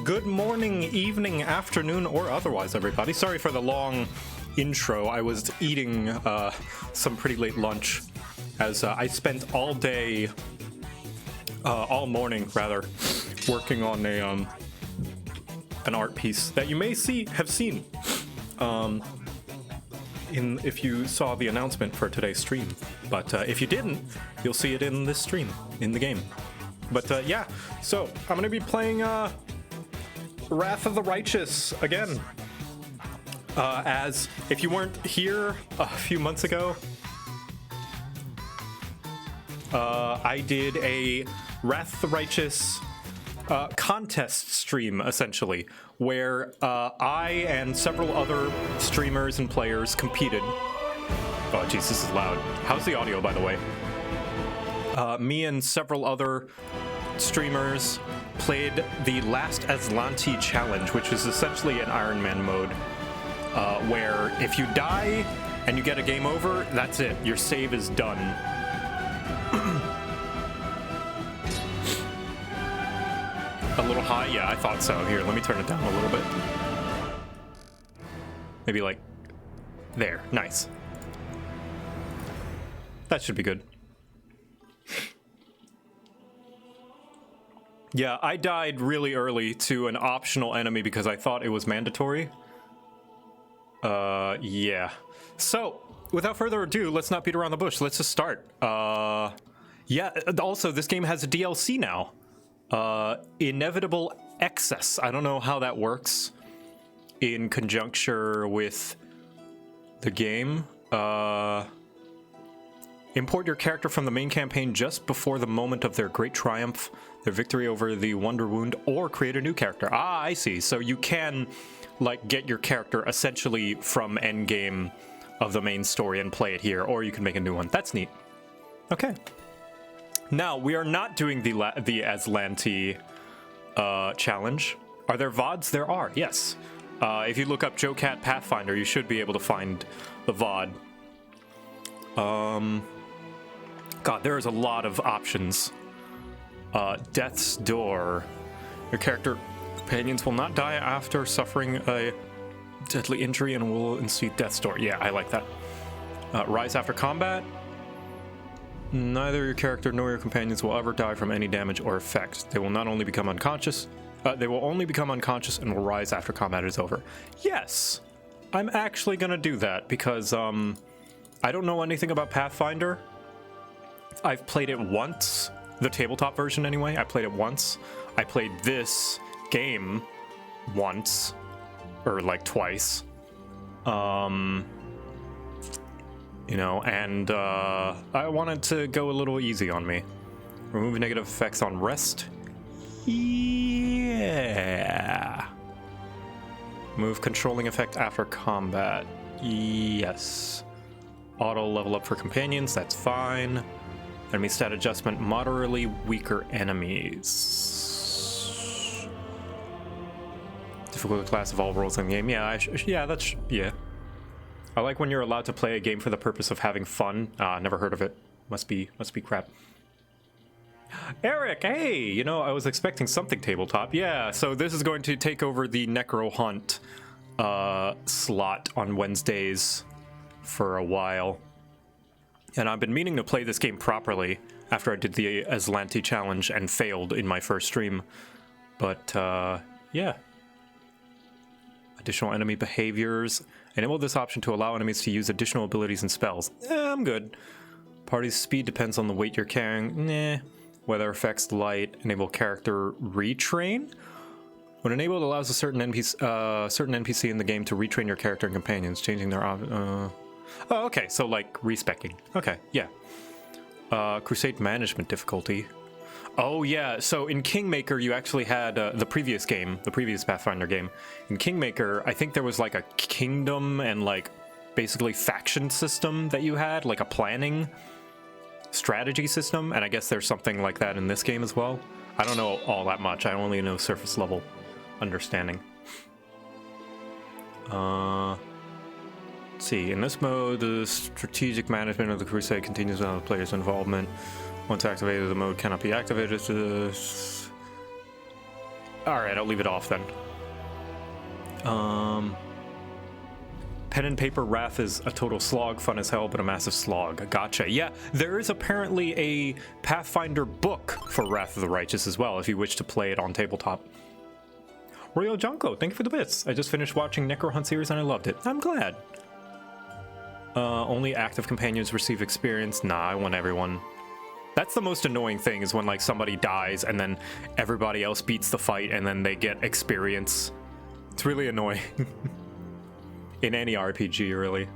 Good morning, evening, afternoon, or otherwise, everybody. Sorry for the long intro. I was eating some pretty late lunch as I spent all day, all morning rather, working on an art piece that you may have seen if you saw the announcement for today's stream. But if you didn't, you'll see it in this stream, in the game. But yeah, so I'm gonna be playing Wrath of the Righteous again. As if you weren't here a few months ago, I did a Wrath of the Righteous contest stream, essentially, where I and several other streamers and players competed. Oh, jeez, this is loud. How's the audio, by the way? Me and several other streamers played the Last Aslanti challenge, which is essentially an Iron Man mode, where if you die and you get a game over, that's it. Your save is done. A little high? Yeah, I thought so. Here, let me turn it down a little bit. Maybe like there. Nice. That should be good. Yeah, I died really early to an optional enemy because I thought it was mandatory. Yeah. So, without further ado, let's not beat around the bush. Let's just start. Yeah, also, this game has a DLC now. Inevitable Excess. I don't know how that works in conjuncture with the game. Import your character from the main campaign just before the moment of their great triumph, their victory over the Wonder Wound, or create a new character. Ah, I see. So you can, like, get your character essentially from endgame of the main story and play it here, or you can make a new one. That's neat. Okay. Now, we are not doing the Aslanti challenge. Are there VODs? There are, yes. If you look up JoCat Pathfinder, you should be able to find the VOD. God, there is a lot of options. Death's Door. Your character companions will not die after suffering a deadly injury and will ensue Death's Door. Yeah, I like that. Rise after combat. Neither your character nor your companions will ever die from any damage or effect. They will not only become unconscious, they will only become unconscious and will rise after combat is over. Yes, I'm actually gonna do that because I don't know anything about Pathfinder. I've played it once, the tabletop version anyway. I played it once. I played this game once, or like twice. You know, and I wanted to go a little easy on me. Remove negative effects on rest. Yeah. Move controlling effect after combat. Yes. Auto level up for companions, that's fine. Enemy stat adjustment, moderately weaker enemies. Difficult class of all roles in the game. Yeah, yeah. I like when you're allowed to play a game for the purpose of having fun. Never heard of it. Must be crap. Eric, hey! You know, I was expecting something tabletop. Yeah, so this is going to take over the Necro Hunt slot on Wednesdays for a while. And I've been meaning to play this game properly after I did the Aslanti challenge and failed in my first stream. But, yeah. Additional enemy behaviors. Enable this option to allow enemies to use additional abilities and spells. I'm good. Party's speed depends on the weight you're carrying. Nah. Weather effects, light. Enable character retrain. When enabled, allows a certain NPC in the game to retrain your character and companions, changing their Oh, okay, so like respecking. Okay, yeah. Crusade management difficulty. Oh yeah, so in Kingmaker you actually had the previous Pathfinder game. In Kingmaker, I think there was like a kingdom and like basically faction system that you had, like a planning strategy system, and I guess there's something like that in this game as well. I don't know all that much, I only know surface level understanding. Let's see, in this mode, the strategic management of the Crusade continues without the player's involvement. Once activated, the mode cannot be activated. Alright, I'll leave it off then. Pen and paper Wrath is a total slog, fun as hell, but a massive slog. Gotcha. Yeah, there is apparently a Pathfinder book for Wrath of the Righteous as well, if you wish to play it on tabletop. Royal Junko, thank you for the bits. I just finished watching Necro Hunt series and I loved it. I'm glad. Only active companions receive experience. Nah, I want everyone. That's the most annoying thing, is when like somebody dies and then everybody else beats the fight and then they get experience. It's really annoying. In any RPG, really.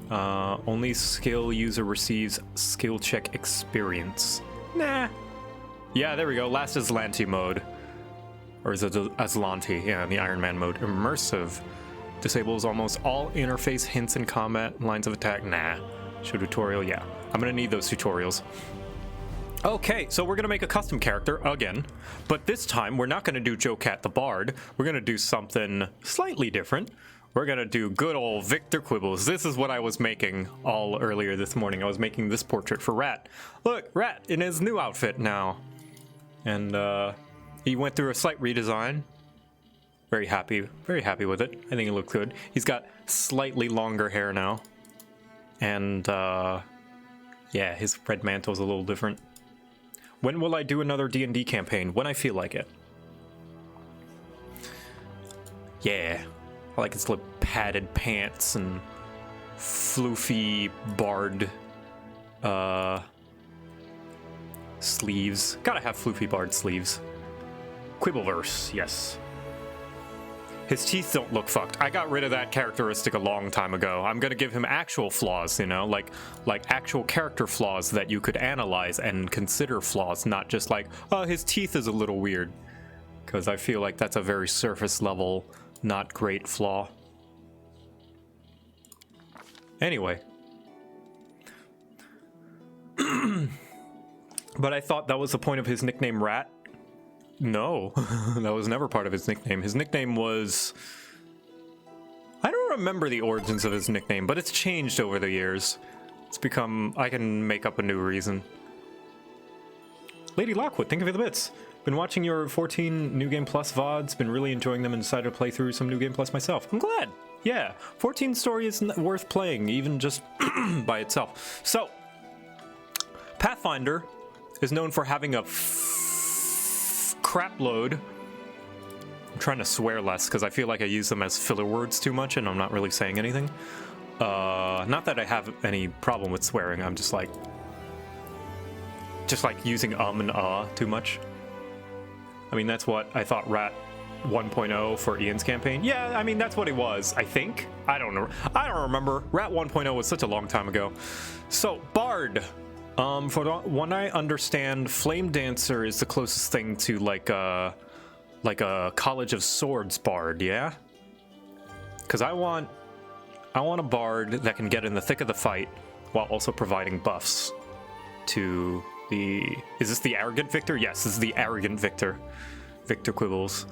Only skill user receives skill check experience. Nah. Yeah, there we go. Last Aslanti mode. Or is it Aslanti? Yeah, the Iron Man mode. Immersive. Disables almost all interface hints in combat, lines of attack. Nah. Show tutorial, yeah. I'm gonna need those tutorials. Okay, so we're gonna make a custom character again, but this time we're not gonna do JoCat the Bard. We're gonna do something slightly different. We're gonna do good old Victor Quibbles. This is what I was making all earlier this morning. I was making this portrait for Rat. Look, Rat in his new outfit now. And he went through a slight redesign. Very happy with it. I think it looks good. He's got slightly longer hair now. And yeah, his red mantle's a little different. When will I do another D&D campaign? When I feel like it. Yeah. I like his little padded pants and floofy bard sleeves. Gotta have floofy bard sleeves. Quibbleverse, yes. His teeth don't look fucked. I got rid of that characteristic a long time ago. I'm gonna give him actual flaws, you know, like actual character flaws that you could analyze and consider flaws, not just like, oh, his teeth is a little weird. Because I feel like that's a very surface level, not great flaw. Anyway. But I thought that was the point of his nickname, Rat. No, that was never part of his nickname. His nickname was... I don't remember the origins of his nickname, but it's changed over the years. It's become... I can make up a new reason. Lady Lockwood, thank you for the bits. Been watching your 14 New Game Plus VODs, been really enjoying them and decided to play through some New Game Plus myself. I'm glad. Yeah, 14 story is worth playing, even just by itself. So, Pathfinder is known for having a crap load. I'm trying to swear less because I feel like I use them as filler words too much and I'm not really saying anything. Not that I have any problem with swearing, I'm just like using and too much. I mean, that's what I thought Rat 1.0 for Ian's campaign. Yeah, I mean, that's what it was, I think. I don't know. I don't remember. Rat 1.0 was such a long time ago. So, Bard. For what I understand, Flame Dancer is the closest thing to like a College of Swords bard, yeah? Because I want a bard that can get in the thick of the fight while also providing buffs to the... Is this the Arrogant Victor? Yes, this is the Arrogant Victor. Victor Quibbles.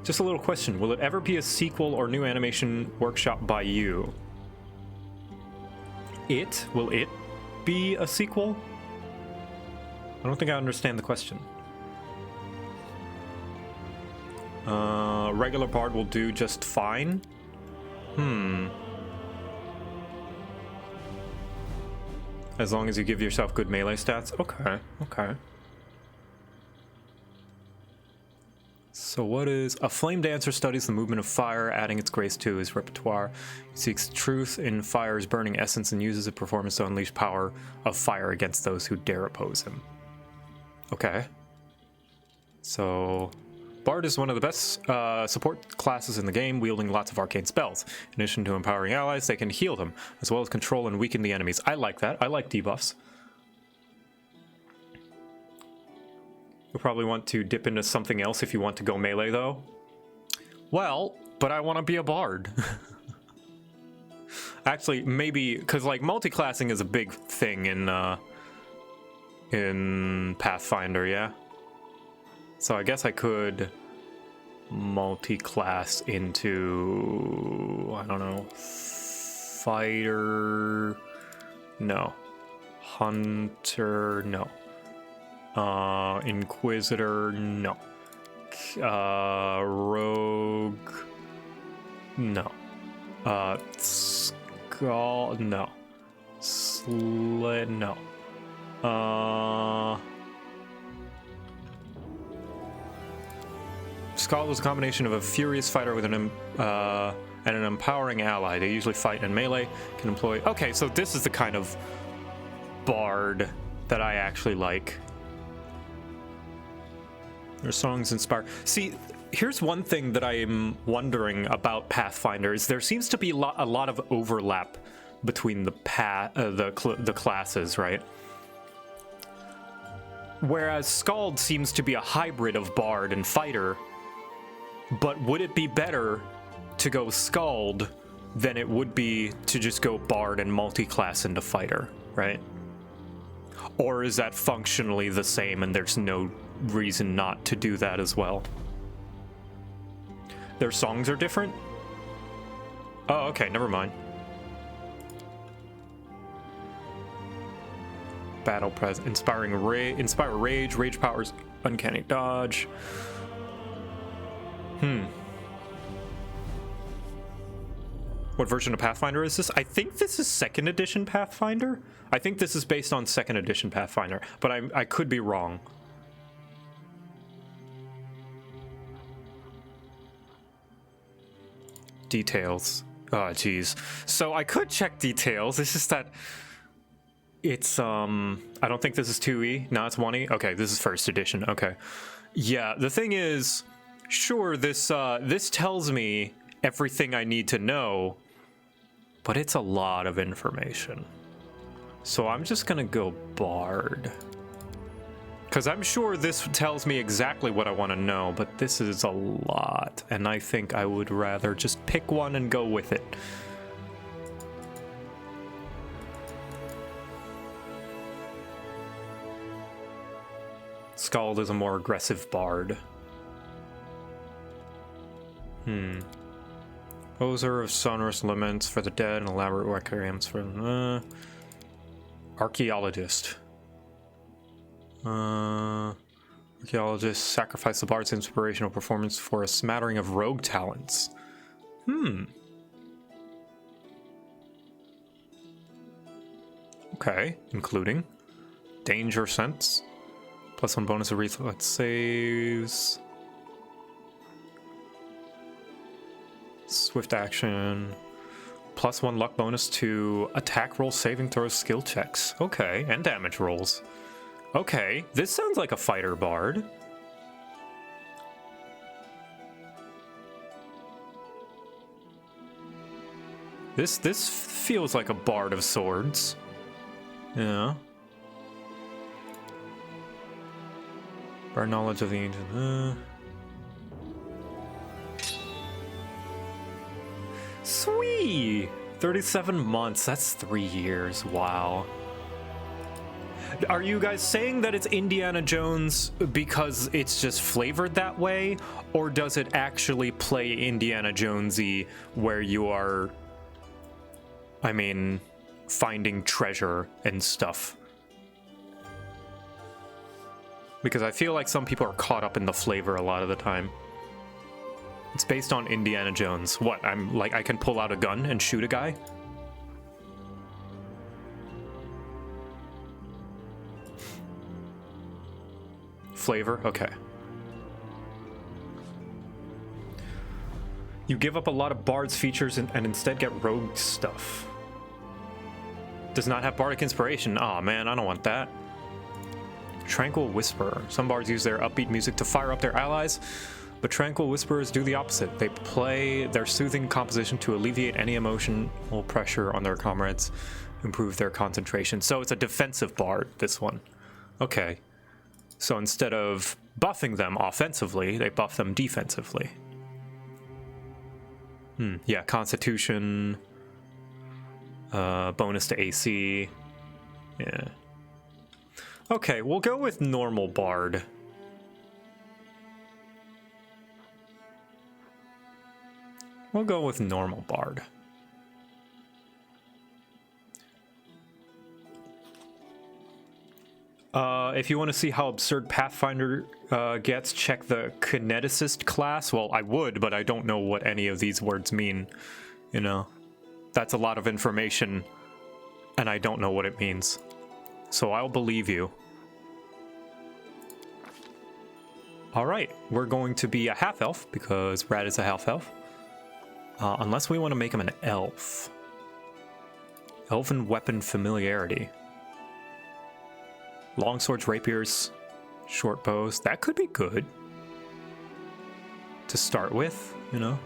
Just a little question. Will it ever be a sequel or new animation workshop by you? Will it be a sequel? I don't think I understand the question. Regular bard will do just fine? As long as you give yourself good melee stats? Okay, okay. So what is... A Flame Dancer studies the movement of fire, adding its grace to his repertoire. He seeks truth in fire's burning essence and uses its performance to unleash power of fire against those who dare oppose him. Okay. So... Bard is one of the best support classes in the game, wielding lots of arcane spells. In addition to empowering allies, they can heal them, as well as control and weaken the enemies. I like that. I like debuffs. You'll probably want to dip into something else if you want to go melee, though. Well, but I want to be a bard. Actually, maybe, because like multi-classing is a big thing in Pathfinder, yeah? So I guess I could multi-class into, I don't know, fighter, No. Hunter, no. Inquisitor, no. Rogue, no. Skull, no. Slit, no. Skull is a combination of a furious fighter with and an empowering ally. They usually fight in melee, can employ... Okay, so this is the kind of bard that I actually like. Their songs inspire... See, here's one thing that I'm wondering about Pathfinder is there seems to be a lot of overlap between the classes, right? Whereas Skald seems to be a hybrid of bard and fighter, but would it be better to go Skald than it would be to just go bard and multi-class into fighter, right? Or is that functionally the same and there's no reason not to do that as well? Their songs are different? Oh, okay, never mind. Battle Pres, inspire rage, rage powers, uncanny dodge. What version of Pathfinder is this? I think this is 2nd edition Pathfinder. I think this is based on 2nd edition Pathfinder, but I could be wrong. Details. Oh, geez. So I could check details. It's just that it's I don't think this is 2E. No, it's 1E. Okay, this is 1st edition. Okay. Yeah, the thing is, sure, this tells me everything I need to know, but it's a lot of information. So I'm just gonna go bard. Because I'm sure this tells me exactly what I want to know, but this is a lot, and I think I would rather just pick one and go with it. Skald is a more aggressive bard. Poser of sonorous laments for the dead and elaborate requiems for archaeologist. Archaeologists sacrifice the bard's inspirational performance for a smattering of rogue talents. Okay, including danger sense, +1 bonus of reflex saves, swift action, +1 luck bonus to attack roll, saving throws, skill checks. Okay, and damage rolls. Okay, this sounds like a fighter bard. This feels like a bard of swords. Yeah. Bard knowledge of the ancient. Sweet! 37 months, that's 3 years. Wow. Are you guys saying that it's Indiana Jones because it's just flavored that way? Or does it actually play Indiana Jonesy where you are, I mean, finding treasure and stuff? Because I feel like some people are caught up in the flavor a lot of the time. It's based on Indiana Jones. What, I'm like, I can pull out a gun and shoot a guy? Flavor? Okay. You give up a lot of Bard's features and instead get rogue stuff. Does not have Bardic Inspiration. Aw, man, I don't want that. Tranquil Whisperer. Some bards use their upbeat music to fire up their allies, but Tranquil Whisperers do the opposite. They play their soothing composition to alleviate any emotional pressure on their comrades, improve their concentration. So it's a defensive bard, this one. Okay. So instead of buffing them offensively, they buff them defensively. Yeah, Constitution, bonus to AC. Yeah. Okay, we'll go with normal bard. We'll go with normal bard. If you want to see how absurd Pathfinder gets, check the kineticist class. Well, I would, but I don't know what any of these words mean. You know, that's a lot of information, and I don't know what it means. So I'll believe you. All right, we're going to be a half-elf because Rad is a half-elf. Unless we want to make him an elf. Elven weapon familiarity. Long swords, rapiers, short bows. That could be good to start with, you know.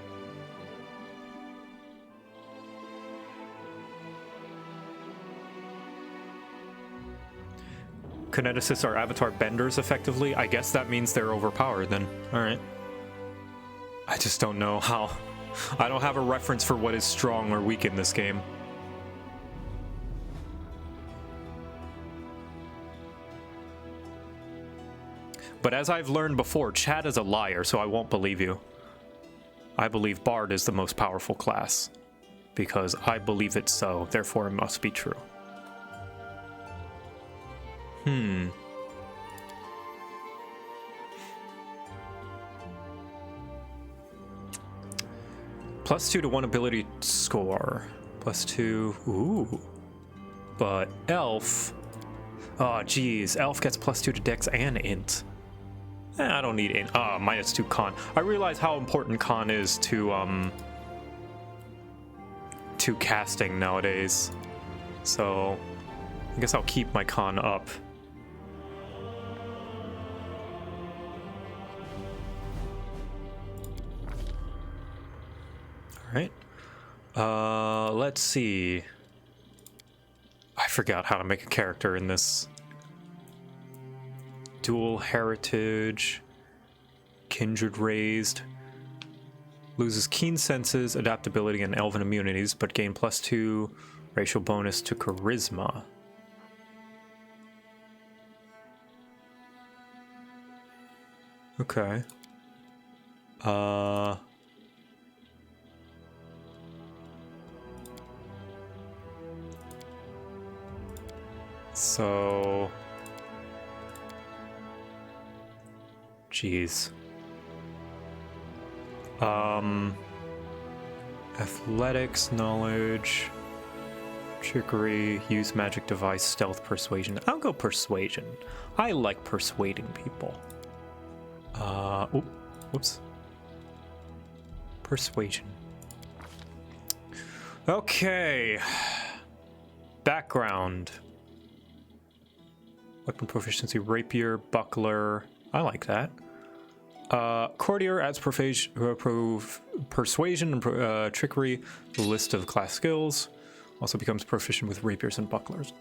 Kineticists are avatar benders, effectively. I guess that means they're overpowered then. Alright. I just don't know how. I don't have a reference for what is strong or weak in this game. But as I've learned before, chat is a liar, so I won't believe you. I believe Bard is the most powerful class. Because I believe it so, therefore it must be true. +2 to 1 ability score. +2. Ooh. But Elf. Oh, geez. Elf gets +2 to Dex and Int. I don't need Int. -2 Con. I realize how important Con is to casting nowadays. So, I guess I'll keep my Con up. Alright. Let's see. I forgot how to make a character in this. Dual heritage. Kindred raised. Loses keen senses, adaptability, and elven immunities, but gain +2 racial bonus to charisma. Okay. So... Jeez. Athletics, knowledge, trickery, use magic device, stealth, persuasion. I'll go persuasion. I like persuading people. Whoops. Persuasion. Okay. Background. Weapon proficiency, rapier, buckler. I like that. Courtier adds persuasion and trickery to the list of class skills. Also becomes proficient with rapiers and bucklers.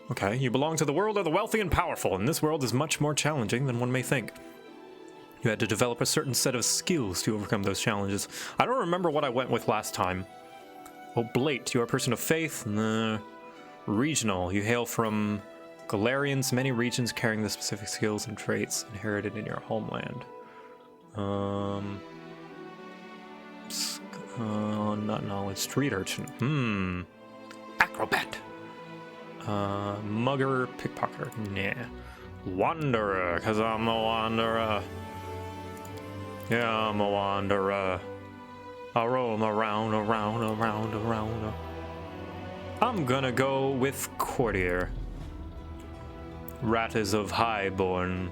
Okay, you belong to the world of the wealthy and powerful, and this world is much more challenging than one may think. You had to develop a certain set of skills to overcome those challenges. I don't remember what I went with last time. Oblate, you are a person of faith. Regional, you hail from Galarians, many regions carrying the specific skills and traits inherited in your homeland. Not knowledge. Street urchin. Acrobat. Mugger, pickpocket. Nah. Wanderer, cause I'm a wanderer. Yeah, I'm a wanderer. I roam around. I'm gonna go with Courtier. Rat is of highborn.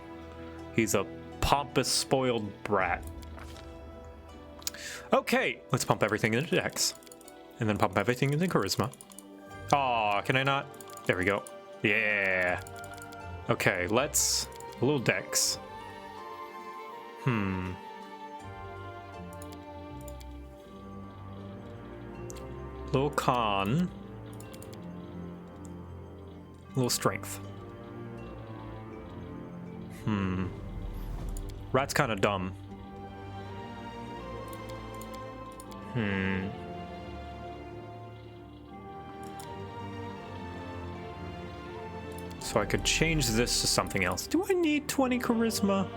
He's a pompous, spoiled brat. Okay, let's pump everything into Dex. And then pump everything into Charisma. Aw, can I not? There we go. Yeah. Okay, let's... a little Dex. Little Con. Little Strength. Rat's kind of dumb. So I could change this to something else. Do I need 20 charisma?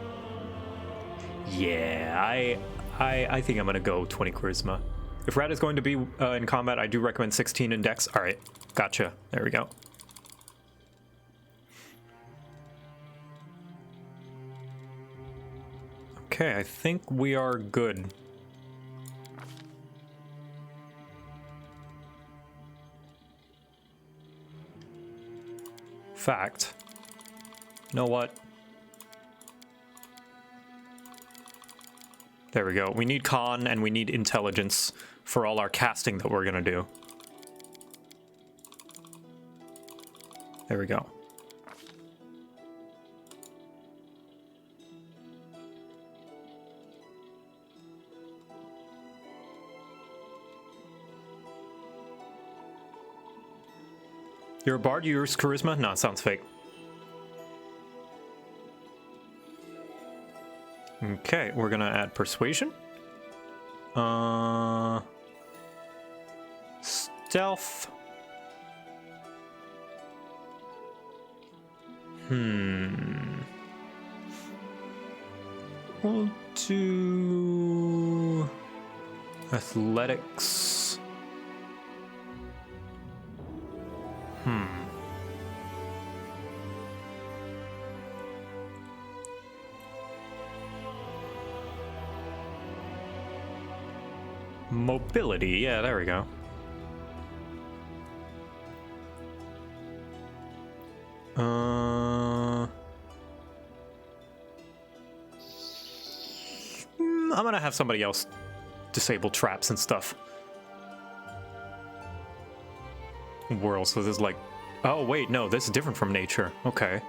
Yeah, I think I'm gonna go 20 charisma. If Rat is going to be in combat, I do recommend 16 in Dex. All right, gotcha. There we go. Okay, I think we are good. Fact. You know what? There we go. We need con and we need intelligence for all our casting that we're gonna do. There we go. You're a bard, you use charisma? No, it sounds fake. Okay, we're gonna add persuasion. Stealth. We'll do athletics. Mobility, yeah, there we go. I'm gonna have somebody else disable traps and stuff. World, so this is like, oh wait, no, this is different from nature. Okay.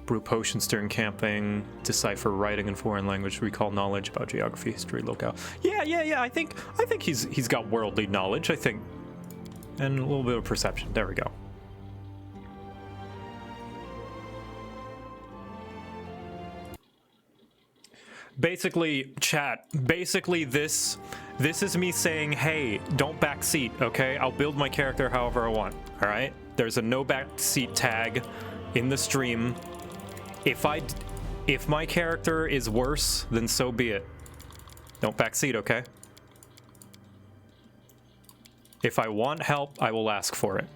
Brew potions during camping, decipher writing in foreign language, recall knowledge about geography, history, locale. Yeah. I think he's got worldly knowledge, I think. And a little bit of perception. There we go. Basically, chat, this is me saying, hey, don't backseat, okay? I'll build my character however I want, all right? There's a no backseat tag in the stream. If my character is worse, then so be it. Don't backseat, okay? If I want help, I will ask for it.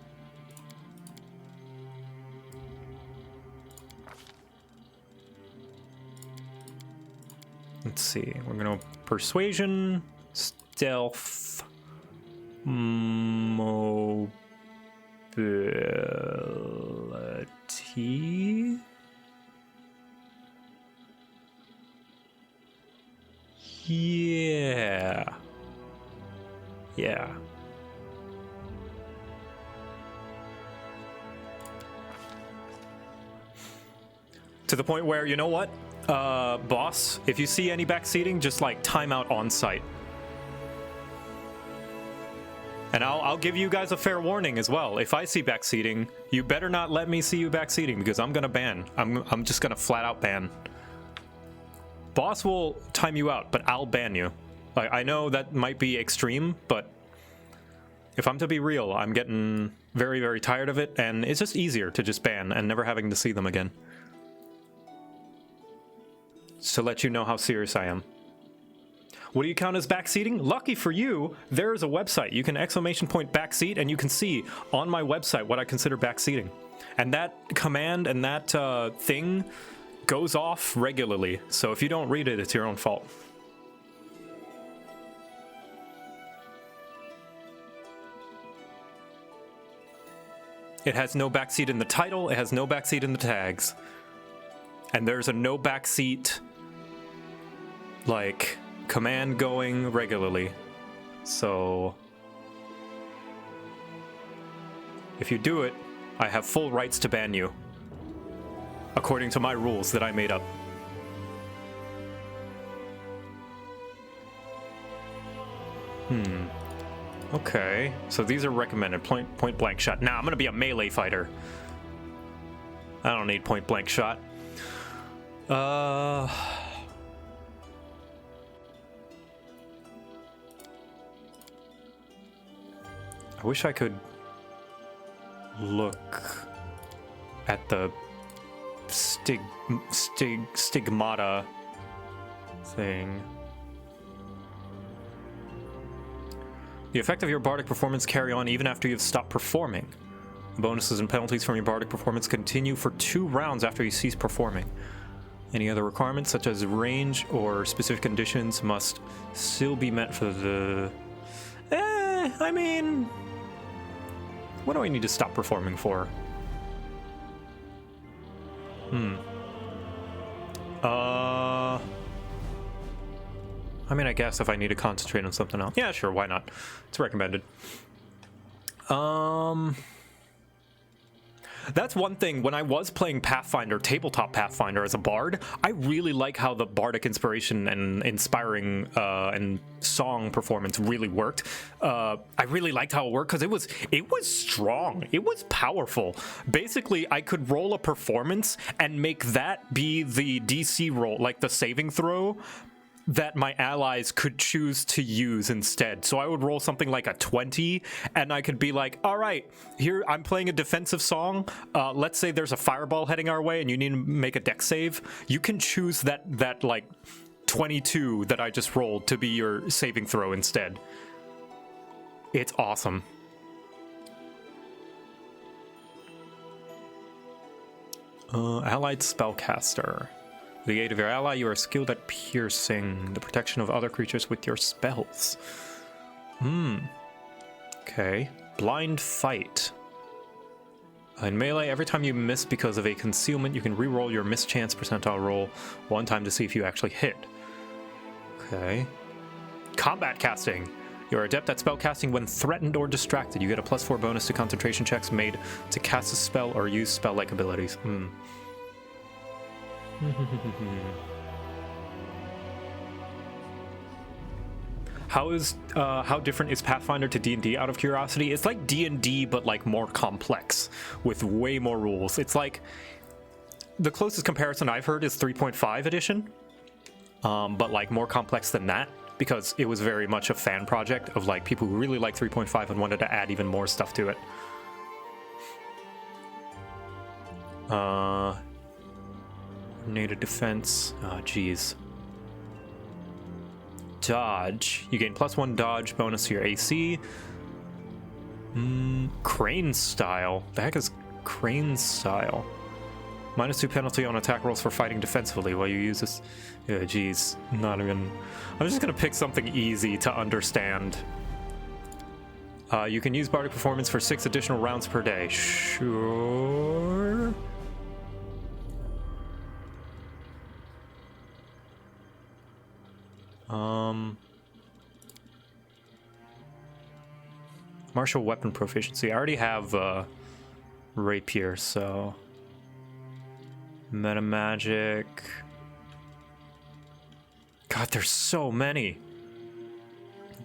Let's see. We're gonna persuasion, stealth, mobility. Yeah. To the point where, you know what? Boss, if you see any backseating, just like timeout on site. And I'll give you guys a fair warning as well. If I see backseating, you better not let me see you backseating because I'm gonna ban. I'm just gonna flat out ban. Boss will time you out, but I'll ban you. Like, I know that might be extreme, but if I'm to be real, I'm getting very, very tired of it, and it's just easier to just ban and never having to see them again. Just to let you know how serious I am. What do you count as backseating? Lucky for you, there's a website. You can !backseat, and you can see on my website what I consider backseating. And that command and that thing goes off regularly. So if you don't read it, it's your own fault. It has no backseat in the title, it has no backseat in the tags. And there's a no backseat, like, command going regularly. So if you do it, I have full rights to ban you, according to my rules that I made up. Okay, so these are recommended. Point blank shot. Nah, I'm gonna be a melee fighter. I don't need point blank shot. I wish I could look at the stigmata thing. The effect of your bardic performance carry on even after you've stopped performing. The bonuses and penalties from your bardic performance continue for 2 rounds after you cease performing. Any other requirements, such as range or specific conditions, must still be met for the... I mean... What do I need to stop performing for? I mean, I guess if I need to concentrate on something else. Yeah, sure, why not? It's recommended. That's one thing. When I was playing Pathfinder, tabletop Pathfinder as a bard, I really like how the bardic inspiration and inspiring and song performance really worked. I really liked how it worked because it was strong. It was powerful. Basically, I could roll a performance and make that be the DC roll, like the saving throw that my allies could choose to use instead. So I would roll something like a 20, and I could be like, all right, here, I'm playing a defensive song. Let's say there's a fireball heading our way, and you need to make a dex save. You can choose that like, 22 that I just rolled to be your saving throw instead. It's awesome. Allied Spellcaster. With the aid of your ally, you are skilled at piercing, the protection of other creatures with your spells. Okay. Blind Fight. In melee, every time you miss because of a concealment, you can re-roll your mischance percentile roll one time to see if you actually hit. Okay. Combat Casting. You're adept at spellcasting when threatened or distracted. You get a +4 bonus to concentration checks made to cast a spell or use spell-like abilities. How different is Pathfinder to D&D out of curiosity? It's like D&D, but like more complex with way more rules. It's like the closest comparison I've heard is 3.5 edition, but like more complex than that because it was very much a fan project of like people who really like 3.5 and wanted to add even more stuff to it. Native defense. Oh, geez. Dodge. You gain +1 dodge bonus to your AC. Crane style. The heck is crane style? -2 penalty on attack rolls for fighting defensively while you use this. Yeah, geez. Not even. I'm just gonna pick something easy to understand. You can use bardic performance for 6 additional rounds per day. Sure. Martial weapon proficiency. I already have rapier, so meta magic. God, there's so many.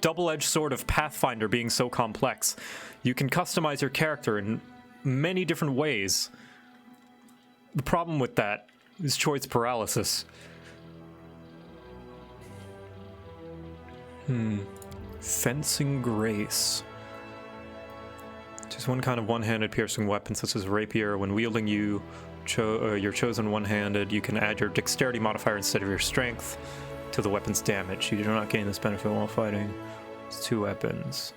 Double-edged sword of Pathfinder being so complex. You can customize your character in many different ways. The problem with that is choice paralysis. Fencing Grace. Just one kind of one-handed piercing weapon, such as rapier. When wielding your chosen one-handed, you can add your dexterity modifier instead of your strength to the weapon's damage. You do not gain this benefit while fighting. It's 2 weapons.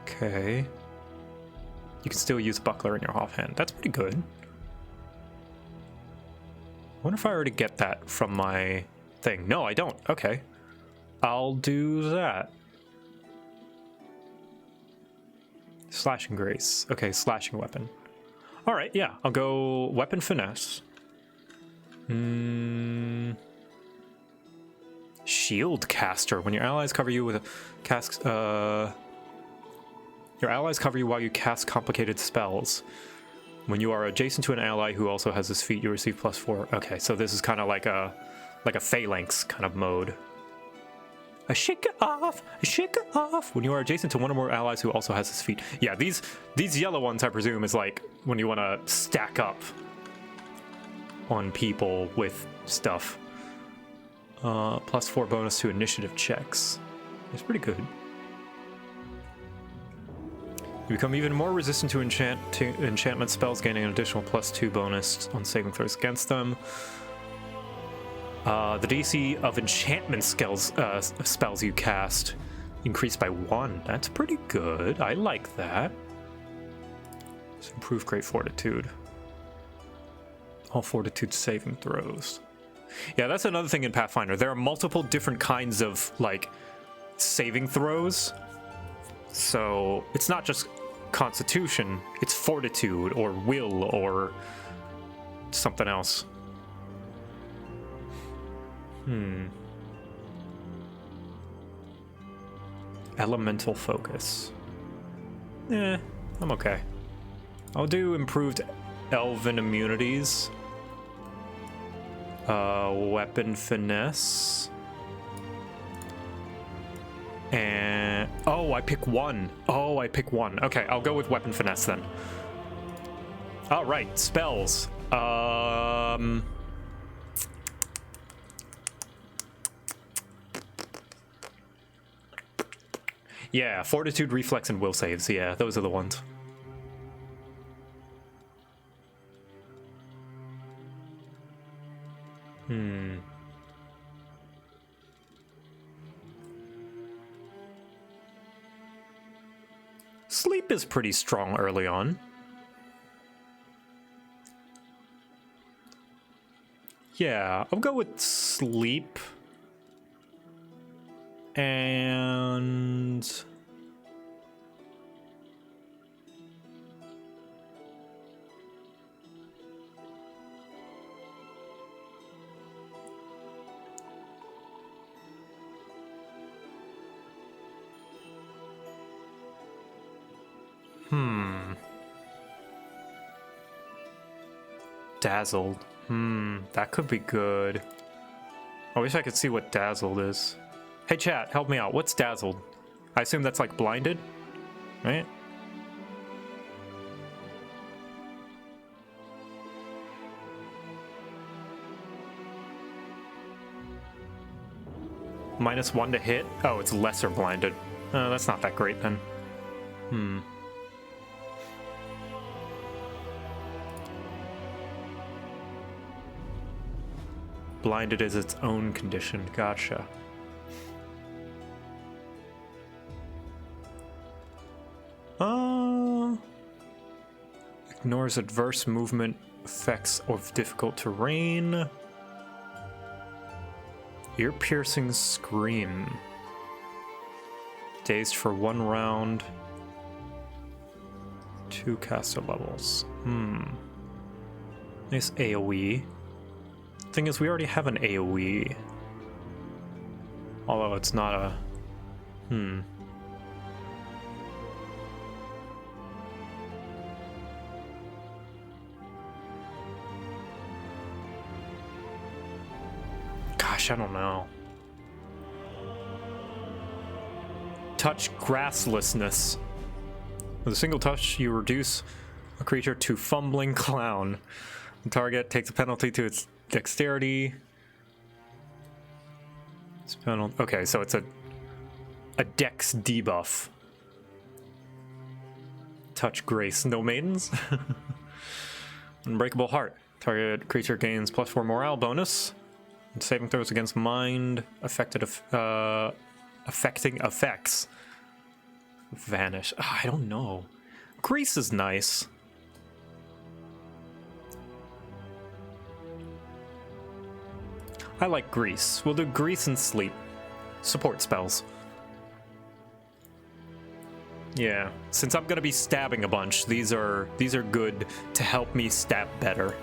Okay. You can still use buckler in your offhand. That's pretty good. I wonder if I already get that from my thing. No, I don't. Okay. I'll do that. Slashing Grace. Okay, slashing weapon. Alright, yeah. I'll go weapon finesse. Shield caster. When your allies cover you with a cast, your allies cover you while you cast complicated spells. When you are adjacent to an ally who also has this feat, you receive +4. Okay, so this is kind of like a phalanx kind of mode. A shake it off, a shake it off. When you are adjacent to one or more allies who also has this feat. Yeah, these yellow ones, I presume, is like when you want to stack up on people with stuff. +4 bonus to initiative checks. It's pretty good. You become even more resistant to enchantment spells, gaining an additional +2 bonus on saving throws against them. The DC of enchantment spells you cast increased by 1. That's pretty good. I like that. Just improve great fortitude. All fortitude saving throws. Yeah, that's another thing in Pathfinder. There are multiple different kinds of, like, saving throws. So it's not just constitution, it's fortitude or will or something else. Elemental focus. I'm okay. I'll do improved elven immunities. Weapon finesse. And oh, I pick one. Okay, I'll go with weapon finesse then. All right, spells. Yeah, fortitude, reflex, and will saves. Yeah, those are the ones. Sleep is pretty strong early on. Yeah, I'll go with sleep. And dazzled. That could be good. I wish I could see what dazzled is. Hey chat, help me out. What's dazzled? I assume that's like blinded, right? -1 to hit? Oh, it's lesser blinded. That's not that great then. Blinded is its own condition. Gotcha. Ignores adverse movement effects of difficult terrain. Ear-piercing scream. Dazed for 1 round. 2 caster levels. Nice AoE. Thing is, we already have an AoE. Although it's not a... Gosh, I don't know. Touch grasslessness. With a single touch, you reduce a creature to fumbling clown. The target takes a penalty to its dexterity. Okay, so it's a dex debuff. Touch grace. No maidens? Unbreakable heart. Target creature gains +4 morale bonus. And saving throws against mind affecting effects. Vanish. Oh, I don't know. Grease is nice. I like grease. We'll do grease and sleep. Support spells. Yeah, since I'm gonna be stabbing a bunch, these are good to help me stab better.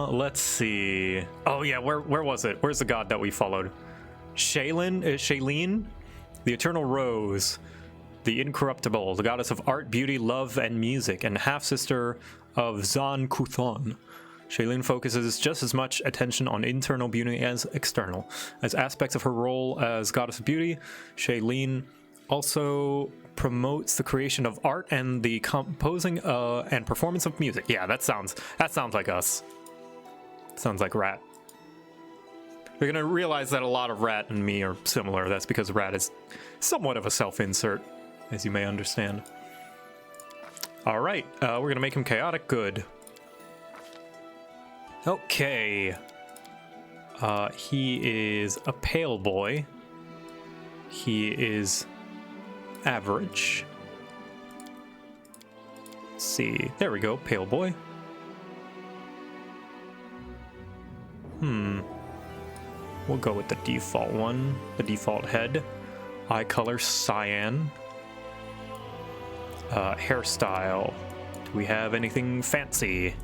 Let's see. Oh yeah, where was it? Where's the god that we followed? Shailene, the Eternal Rose, the Incorruptible, the goddess of art, beauty, love, and music, and half-sister of Zan Kuthon. Shailene focuses just as much attention on internal beauty as external. As aspects of her role as goddess of beauty, Shailene also promotes the creation of art and the composing and performance of music. Yeah, that sounds like us. Sounds like Rat. We're gonna realize that a lot of Rat and me are similar. That's because Rat is somewhat of a self-insert, as you may understand. All right, we're gonna make him chaotic good. Okay. He is a pale boy. He is average. Let's see. There we go, pale boy. We'll go with the default one, the default head. Eye color, cyan. Hairstyle. Do we have anything fancy?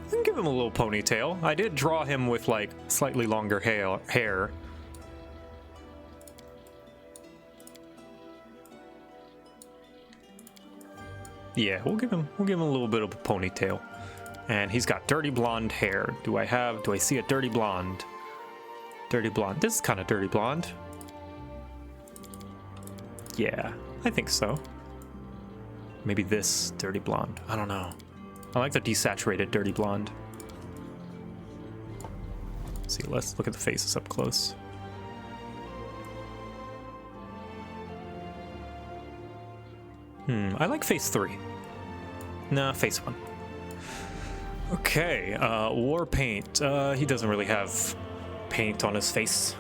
I can give him a little ponytail. I did draw him with like slightly longer hair. Yeah, we'll give him a little bit of a ponytail. And he's got dirty blonde hair. Do I see a dirty blonde? Dirty blonde. This is kind of dirty blonde. Yeah, I think so. Maybe this dirty blonde. I don't know. I like the desaturated dirty blonde. Let's see, let's look at the faces up close. I like face 3. Nah, face 1. Okay, war paint. He doesn't really have paint on his face.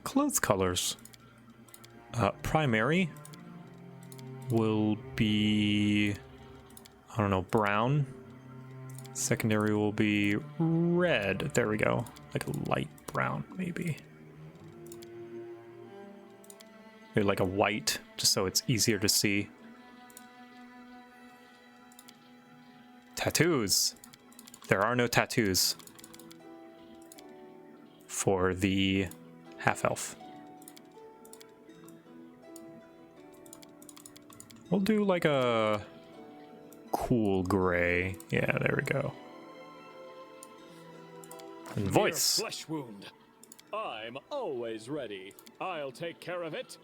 Clothes colors. Primary will be, I don't know, brown. Secondary will be red. There we go. Like a light brown, maybe. Maybe like a white, just so it's easier to see. Tattoos. There are no tattoos for the half-elf. We'll do like a cool gray. Yeah, there we go. And voice. Flesh wound. I'm always ready. I'll take care of it.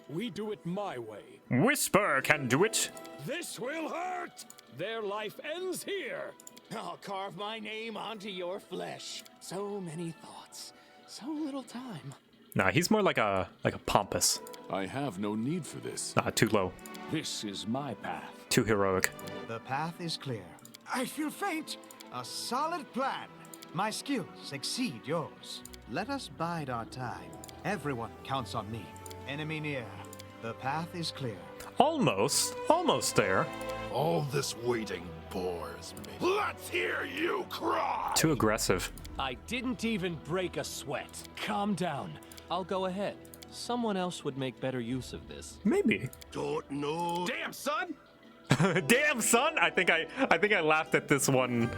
We do it my way. Whisper can do it. This will hurt. Their life ends here. I'll carve my name onto your flesh. So many thoughts, so little time. Nah, he's more like a pompous. I have no need for this. Nah, too low. This is my path. Too heroic. The path is clear. I feel faint. A solid plan. My skills exceed yours. Let us bide our time. Everyone counts on me. Enemy near. The path is clear. Almost there. All this waiting bores me. Let's hear you cry! Too aggressive. I didn't even break a sweat. Calm down. I'll go ahead. Someone else would make better use of this. Maybe. Don't know. Damn, son! Damn, son! I think I laughed at this one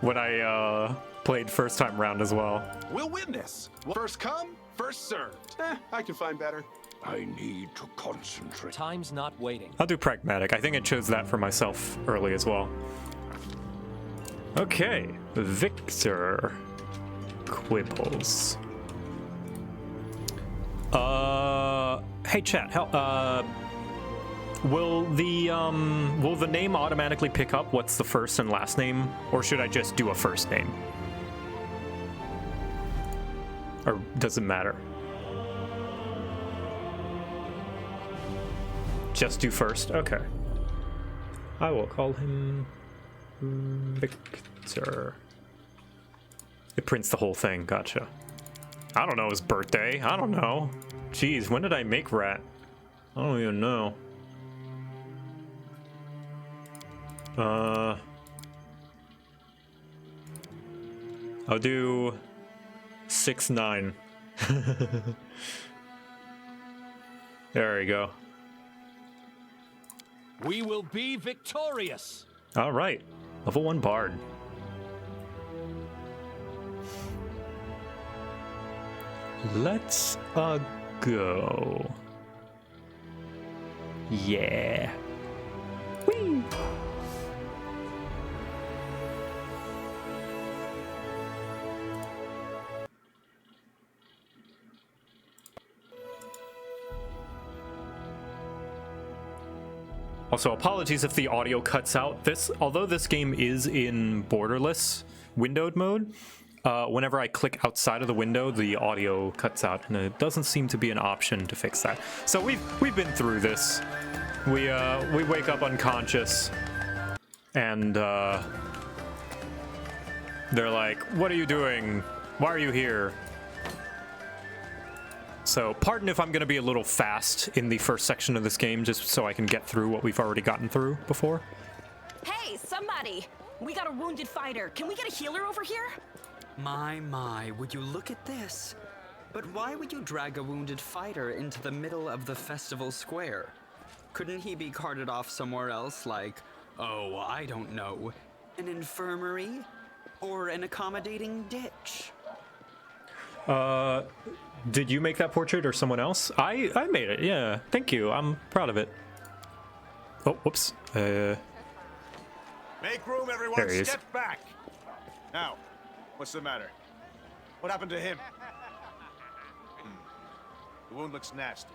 when I played first time round as well. We'll win this. First come, first served. I can find better. I need to concentrate. Time's not waiting. I'll do pragmatic. I think I chose that for myself early as well. Okay, Victor Quibbles. Hey chat, will the name automatically pick up what's the first and last name, or should I just do a first name? Or does it matter? Just do first? Okay. I will call him Victor. It prints the whole thing, gotcha. I don't know his birthday, I don't know. Jeez, when did I make Rat? I don't even know. I'll do 6'9". There we go. We will be victorious. All right, level 1 bard. Let's go. Yeah. Whee! Also, apologies if the audio cuts out. Although this game is in borderless windowed mode, whenever I click outside of the window, the audio cuts out, and it doesn't seem to be an option to fix that. So we've been through this. We wake up unconscious, and they're like, "What are you doing? Why are you here?" Also, pardon if I'm going to be a little fast in the first section of this game, just so I can get through what we've already gotten through before. Hey, somebody! We got a wounded fighter. Can we get a healer over here? My, would you look at this? But why would you drag a wounded fighter into the middle of the festival square? Couldn't he be carted off somewhere else, like, oh, I don't know, an infirmary? Or an accommodating ditch? Did you make that portrait or someone else? I made it, yeah. Thank you, I'm proud of it. Oh, whoops. Make room, everyone. There he is. Step back. Now, what's the matter? What happened to him? The wound looks nasty.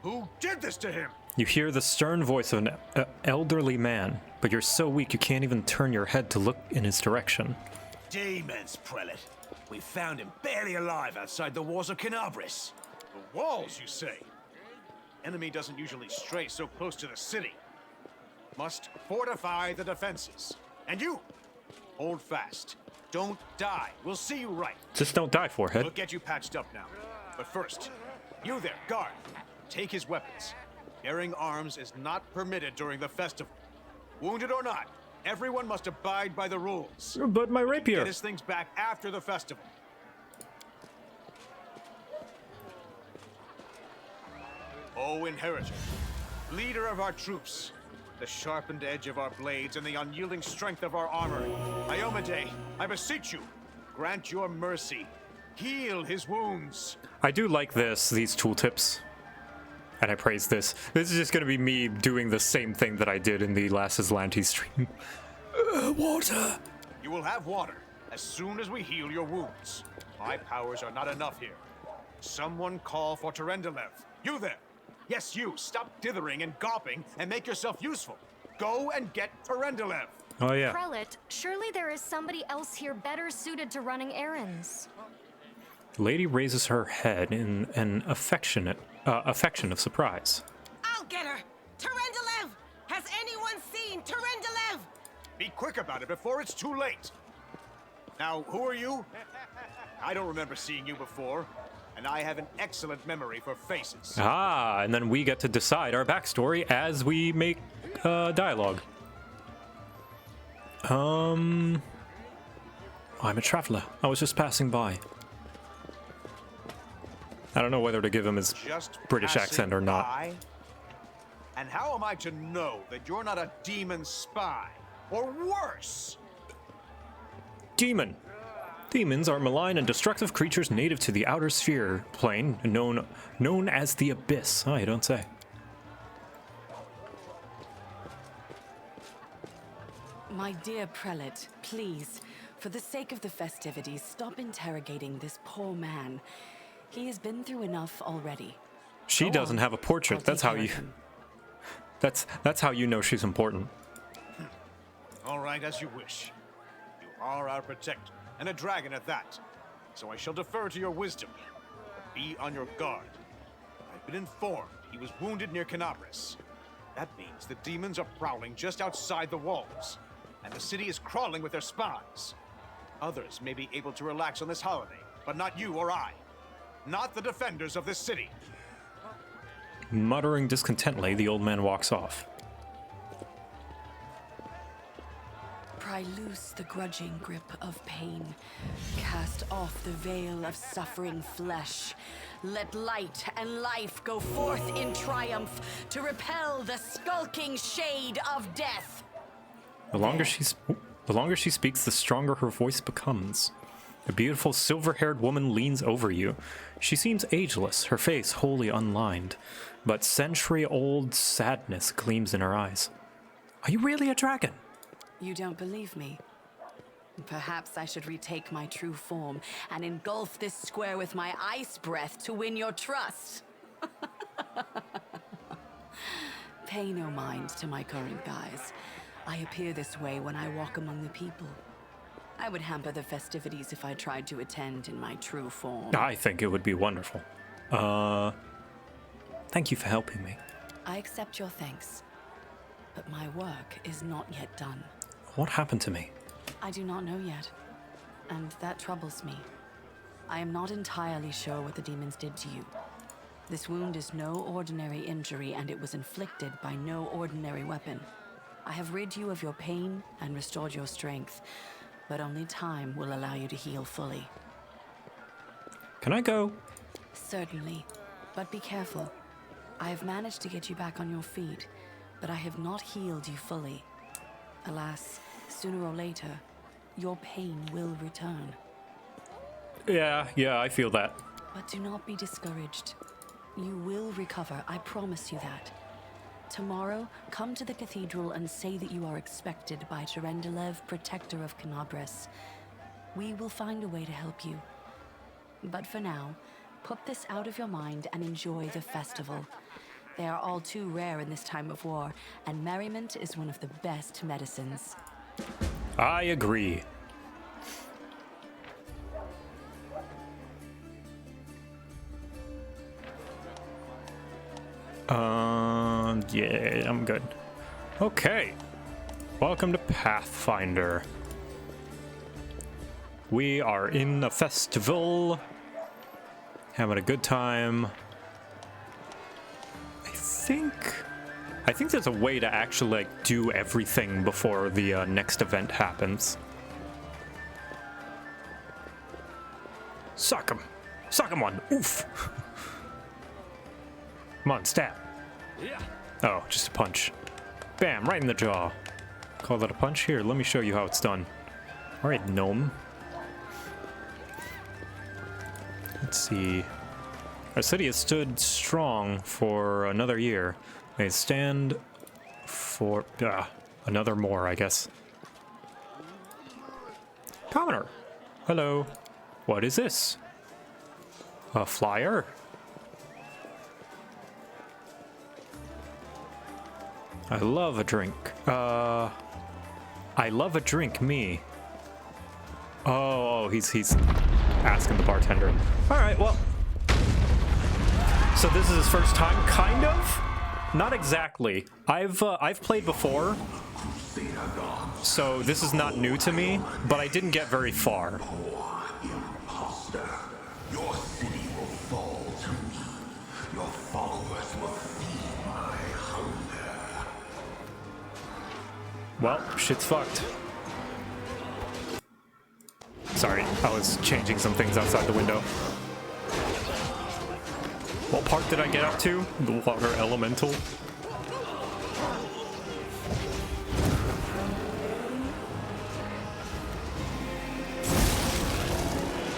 Who did this to him? You hear the stern voice of an elderly man, but you're so weak you can't even turn your head to look in his direction. Demons, Prelate. We found him barely alive outside the walls of Canabris. The walls, you say? Enemy doesn't usually stray so close to the city. Must fortify the defenses. And you, hold fast. Don't die. We'll see you right. Just don't die, forehead. We'll get you patched up now. But first, you there, guard. Take his weapons. Bearing arms is not permitted during the festival. Wounded or not, everyone must abide by the rules. But my rapier. Get his things back after the festival. O Inheritor, leader of our troops, the sharpened edge of our blades and the unyielding strength of our armor, Iomade, I beseech you, grant your mercy. Heal his wounds. I do like these tooltips. And I praise this. This is just going to be me doing the same thing that I did in the last Aslantes stream. Water. You will have water as soon as we heal your wounds. My powers are not enough here. Someone call for Terendelev. You there. Yes, you. Stop dithering and gawping and make yourself useful. Go and get Terendelev. Oh, yeah. Prelate, surely there is somebody else here better suited to running errands. The lady raises her head in an affection of surprise. I'll get her! Terendelev! Has anyone seen Terendelev? Be quick about it before it's too late. Now, who are you? I don't remember seeing you before, and I have an excellent memory for faces. Ah, and then we get to decide our backstory as we make dialogue. I'm a traveler. I was just passing by. I don't know whether to give him his Just British accent or not. by? And how am I to know that you're not a demon spy? Or worse? Demon. Demons are malign and destructive creatures native to the outer sphere plane, known as the Abyss. Oh, you don't say. My dear prelate, please, for the sake of the festivities, stop interrogating this poor man. He has been through enough already. She doesn't have a portrait. That's how you. That's how you know she's important. All right, as you wish. You are our protector, and a dragon at that. So I shall defer to your wisdom. Be on your guard. I've been informed he was wounded near Canabris. That means the demons are prowling just outside the walls, and the city is crawling with their spies. Others may be able to relax on this holiday, but not you or I. Not the defenders of this city. Muttering discontentedly, the old man walks off. Pry loose the grudging grip of pain. Cast off the veil of suffering flesh. Let light and life go forth in triumph to repel the skulking shade of death. The longer she speaks, the stronger her voice becomes. A beautiful silver-haired woman leans over you. She seems ageless, her face wholly unlined, but century-old sadness gleams in her eyes. Are you really a dragon? You don't believe me? Perhaps I should retake my true form and engulf this square with my ice breath to win your trust. Pay no mind to my current guise. I appear this way when I walk among the people. I would hamper the festivities if I tried to attend in my true form. I think it would be wonderful. Thank you for helping me. I accept your thanks, but my work is not yet done. What happened to me? I do not know yet, and that troubles me. I am not entirely sure what the demons did to you. This wound is no ordinary injury, and it was inflicted by no ordinary weapon. I have rid you of your pain and restored your strength, but only time will allow you to heal fully. Can I go? Certainly, but be careful. I have managed to get you back on your feet, but I have not healed you fully. Alas, sooner or later, your pain will return. Yeah, I feel that. But do not be discouraged. You will recover, I promise you that. Tomorrow, come to the cathedral and say that you are expected by Terendelev, Protector of Canabras. We will find a way to help you. But for now, put this out of your mind and enjoy the festival. They are all too rare in this time of war, and merriment is one of the best medicines. I agree. Yeah, I'm good. Okay. Welcome to Pathfinder. We are in a festival, having a good time. I think there's a way to actually like do everything before the next event happens. Suck him one. Oof. Come on, stab. Yeah. Oh, just a punch. Bam, right in the jaw. Call that a punch? Here, let me show you how it's done. All right, gnome. Let's see. Our city has stood strong for another year. May stand for another more, I guess. Commoner. Hello. What is this? A flyer? I love a drink. I love a drink, me. Oh, he's asking the bartender. All right, well. So this is his first time, kind of? Not exactly. I've played before, so this is not new to me, but I didn't get very far. Your city will fall to me. Your followers will feed my hunger. Well, shit's fucked. Sorry, I was changing some things outside the window. What part did I get up to? The water elemental?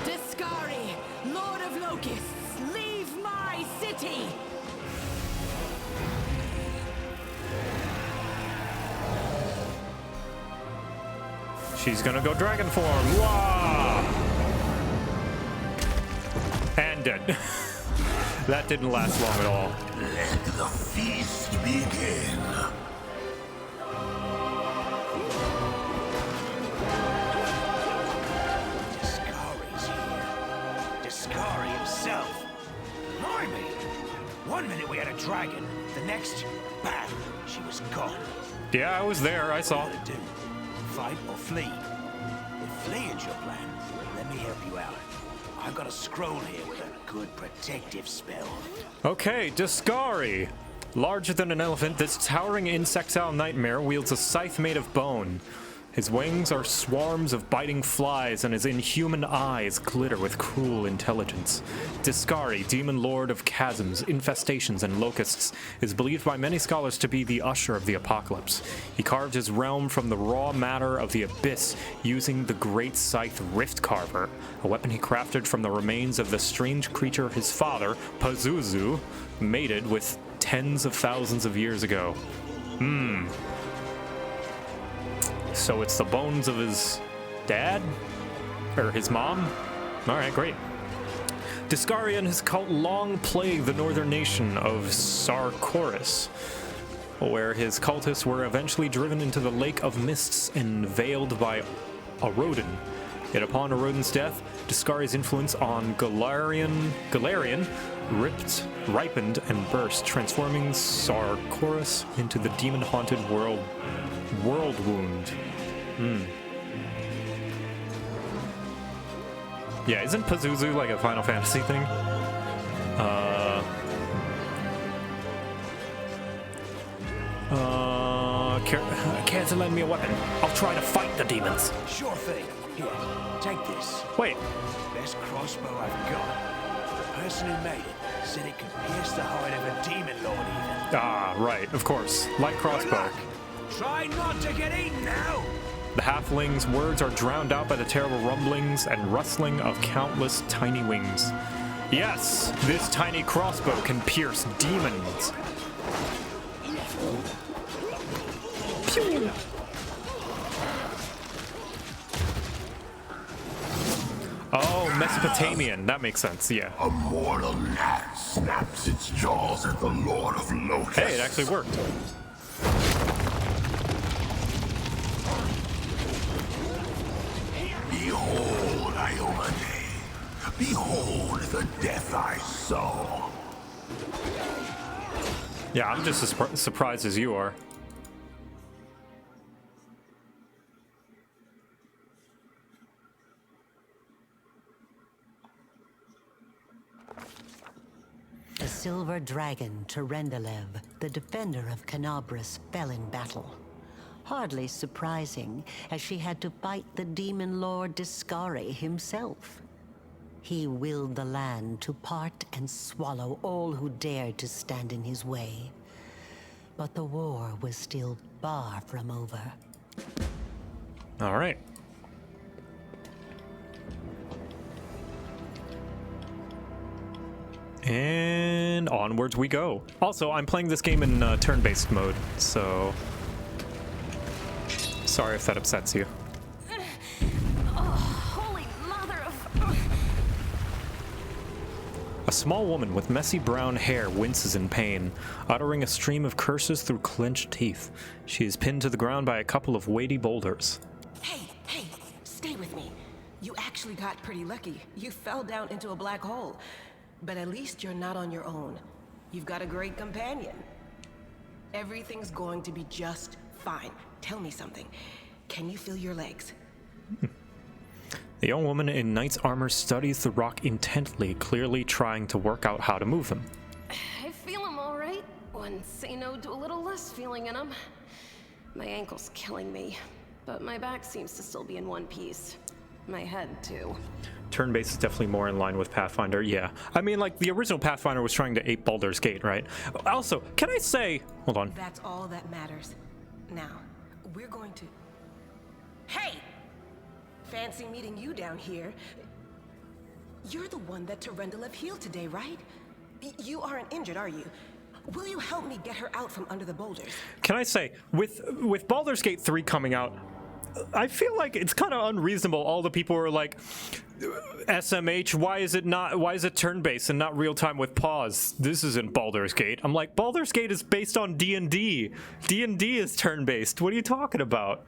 Discari, Lord of Locusts, leave my city! She's gonna go dragon form. Wah! And dead. That didn't last long at all. Let the feast begin. Discari's here. Discari himself. Blimey! One minute we had a dragon, the next, bam, she was gone. Yeah, I was there. I saw. What to do? Fight or flee? If fleeing's your plan, let me help you out. I've got a scroll here with a good protective spell. Okay, Discari. Larger than an elephant, this towering insectile nightmare wields a scythe made of bone. His wings are swarms of biting flies, and his inhuman eyes glitter with cruel intelligence. Discari, demon lord of chasms, infestations, and locusts, is believed by many scholars to be the usher of the apocalypse. He carved his realm from the raw matter of the abyss using the great scythe Rift Carver, a weapon he crafted from the remains of the strange creature his father, Pazuzu, mated with tens of thousands of years ago. So it's the bones of his dad? Or his mom? Alright, great. Discari and his cult long plagued the northern nation of Sarkoris, where his cultists were eventually driven into the Lake of Mists and veiled by Arodin. Yet upon Arodin's death, Discari's influence on Galarian ripened and burst, transforming Sarkoris into the demon-haunted world wound. Yeah, isn't Pazuzu like a Final Fantasy thing? Thanks for lending me a weapon. I'll try to fight the demons. Sure thing. Here, take this. Wait. Best crossbow I've got. The person who made it said it could pierce the hide of a demon lord even. Ah, right, of course. Light crossbow. Try not to get eaten now! The halfling's words are drowned out by the terrible rumblings and rustling of countless tiny wings. Yes, this tiny crossbow can pierce demons. Pew! Oh, Mesopotamian. That makes sense, yeah. A mortal gnat snaps its jaws at the Lord of Locusts. Hey, it actually worked. Behold, Iomade. Behold the death I saw. Yeah, I'm just as surprised as you are. The silver dragon, Terendelev, the defender of Canabras, fell in battle. Hardly surprising, as she had to fight the demon lord Discari himself. He willed the land to part and swallow all who dared to stand in his way. But the war was still far from over. All right. And onwards we go. Also, I'm playing this game in turn-based mode, so sorry if that upsets you. Holy mother of... A small woman with messy brown hair winces in pain, uttering a stream of curses through clenched teeth. She is pinned to the ground by a couple of weighty boulders. Hey, stay with me. You actually got pretty lucky. You fell down into a black hole. But at least you're not on your own. You've got a great companion. Everything's going to be just fine. Tell me something. Can you feel your legs? The young woman in knight's armor studies the rock intently, clearly trying to work out how to move them. I feel him all right. When say no to a little less feeling in him. My ankle's killing me, but my back seems to still be in one piece. My head, too. Turn-based is definitely more in line with Pathfinder, yeah. I mean, like, the original Pathfinder was trying to ape Baldur's Gate, right? Also, can I say... Hold on. That's all that matters. Now, we're going to... Hey! Fancy meeting you down here. You're the one that Terendelev healed today, right? You aren't injured, are you? Will you help me get her out from under the boulders? Can I say, with Baldur's Gate 3 coming out, I feel like it's kind of unreasonable. All the people are like, SMH, why is it turn-based and not real-time with pause? This isn't Baldur's Gate. I'm like, Baldur's Gate is based on D&D. D&D is turn-based. What are you talking about?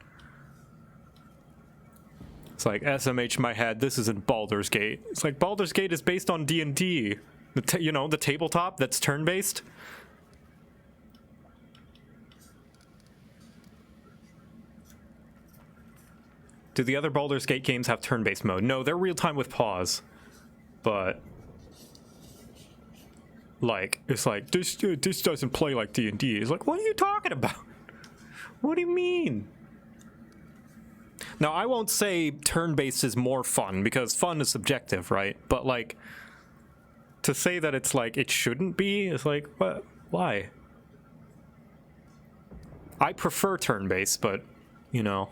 It's like, SMH my head, this isn't Baldur's Gate. It's like, Baldur's Gate is based on D&D. You know, the tabletop that's turn-based. Do the other Baldur's Gate games have turn-based mode? No, they're real-time with pause. But, like, it's like, this doesn't play like D&D. It's like, what are you talking about? What do you mean? Now, I won't say turn-based is more fun, because fun is subjective, right? But, like, to say that it's like, it shouldn't be, is like, what? Why? I prefer turn-based, but, you know,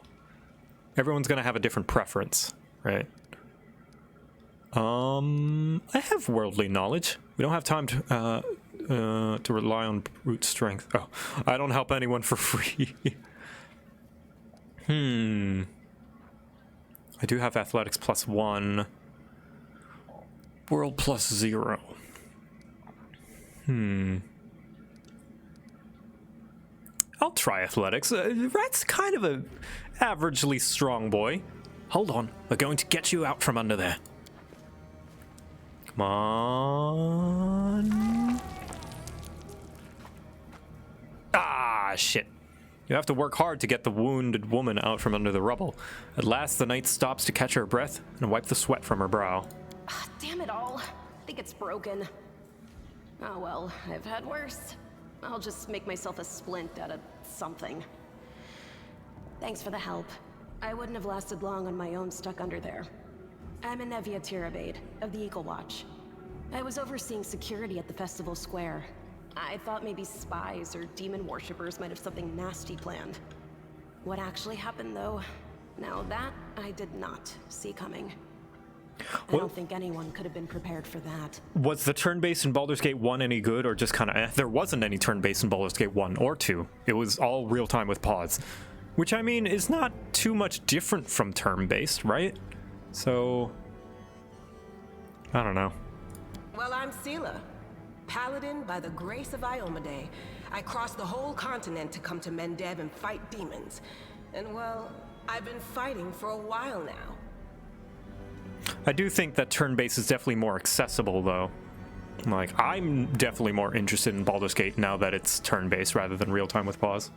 everyone's gonna have a different preference, right? I have worldly knowledge. We don't have time to rely on brute strength. Oh, I don't help anyone for free. I do have athletics +1. World +0. I'll try athletics. Rat's kind of a averagely strong boy. Hold on, we're going to get you out from under there. Come on. Ah, shit. You have to work hard to get the wounded woman out from under the rubble. At last, the knight stops to catch her breath and wipe the sweat from her brow. Damn it all. I think it's broken. Oh well, I've had worse. I'll just make myself a splint out of something. Thanks for the help. I wouldn't have lasted long on my own stuck under there. I'm Anevia Tirabade, of the Eagle Watch. I was overseeing security at the festival square. I thought maybe spies or demon worshippers might have something nasty planned. What actually happened, though, now that I did not see coming. I don't think anyone could have been prepared for that. Was the turn-based in Baldur's Gate 1 any good, or just kind of There wasn't any turn-based in Baldur's Gate 1 or 2. It was all real-time with pause. Which, I mean, is not too much different from turn-based, right? So... I don't know. Well, I'm Sela, paladin by the grace of Iomade. I crossed the whole continent to come to Mendev and fight demons. And well, I've been fighting for a while now. I do think that turn-based is definitely more accessible, though. Like, I'm definitely more interested in Baldur's Gate now that it's turn-based rather than real-time with pause.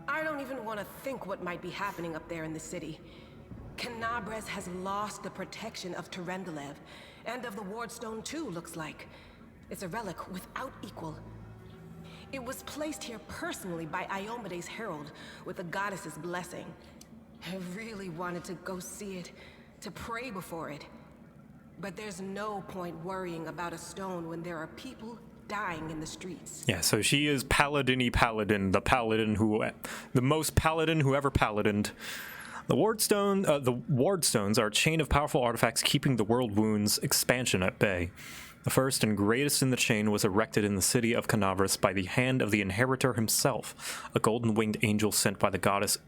I don't even want to think what might be happening up there in the city. Canabres has lost the protection of Terendelev, and of the Wardstone too, looks like. It's a relic without equal. It was placed here personally by Iomede's herald, with the goddess's blessing. I really wanted to go see it, to pray before it. But there's no point worrying about a stone when there are people dying in the streets. Yeah, so she is paladin-y paladin, the most paladin who ever paladined. The Wardstones are a chain of powerful artifacts keeping the World Wound's expansion at bay. The first and greatest in the chain was erected in the city of Canavras by the hand of the Inheritor himself, a golden-winged angel sent by the goddess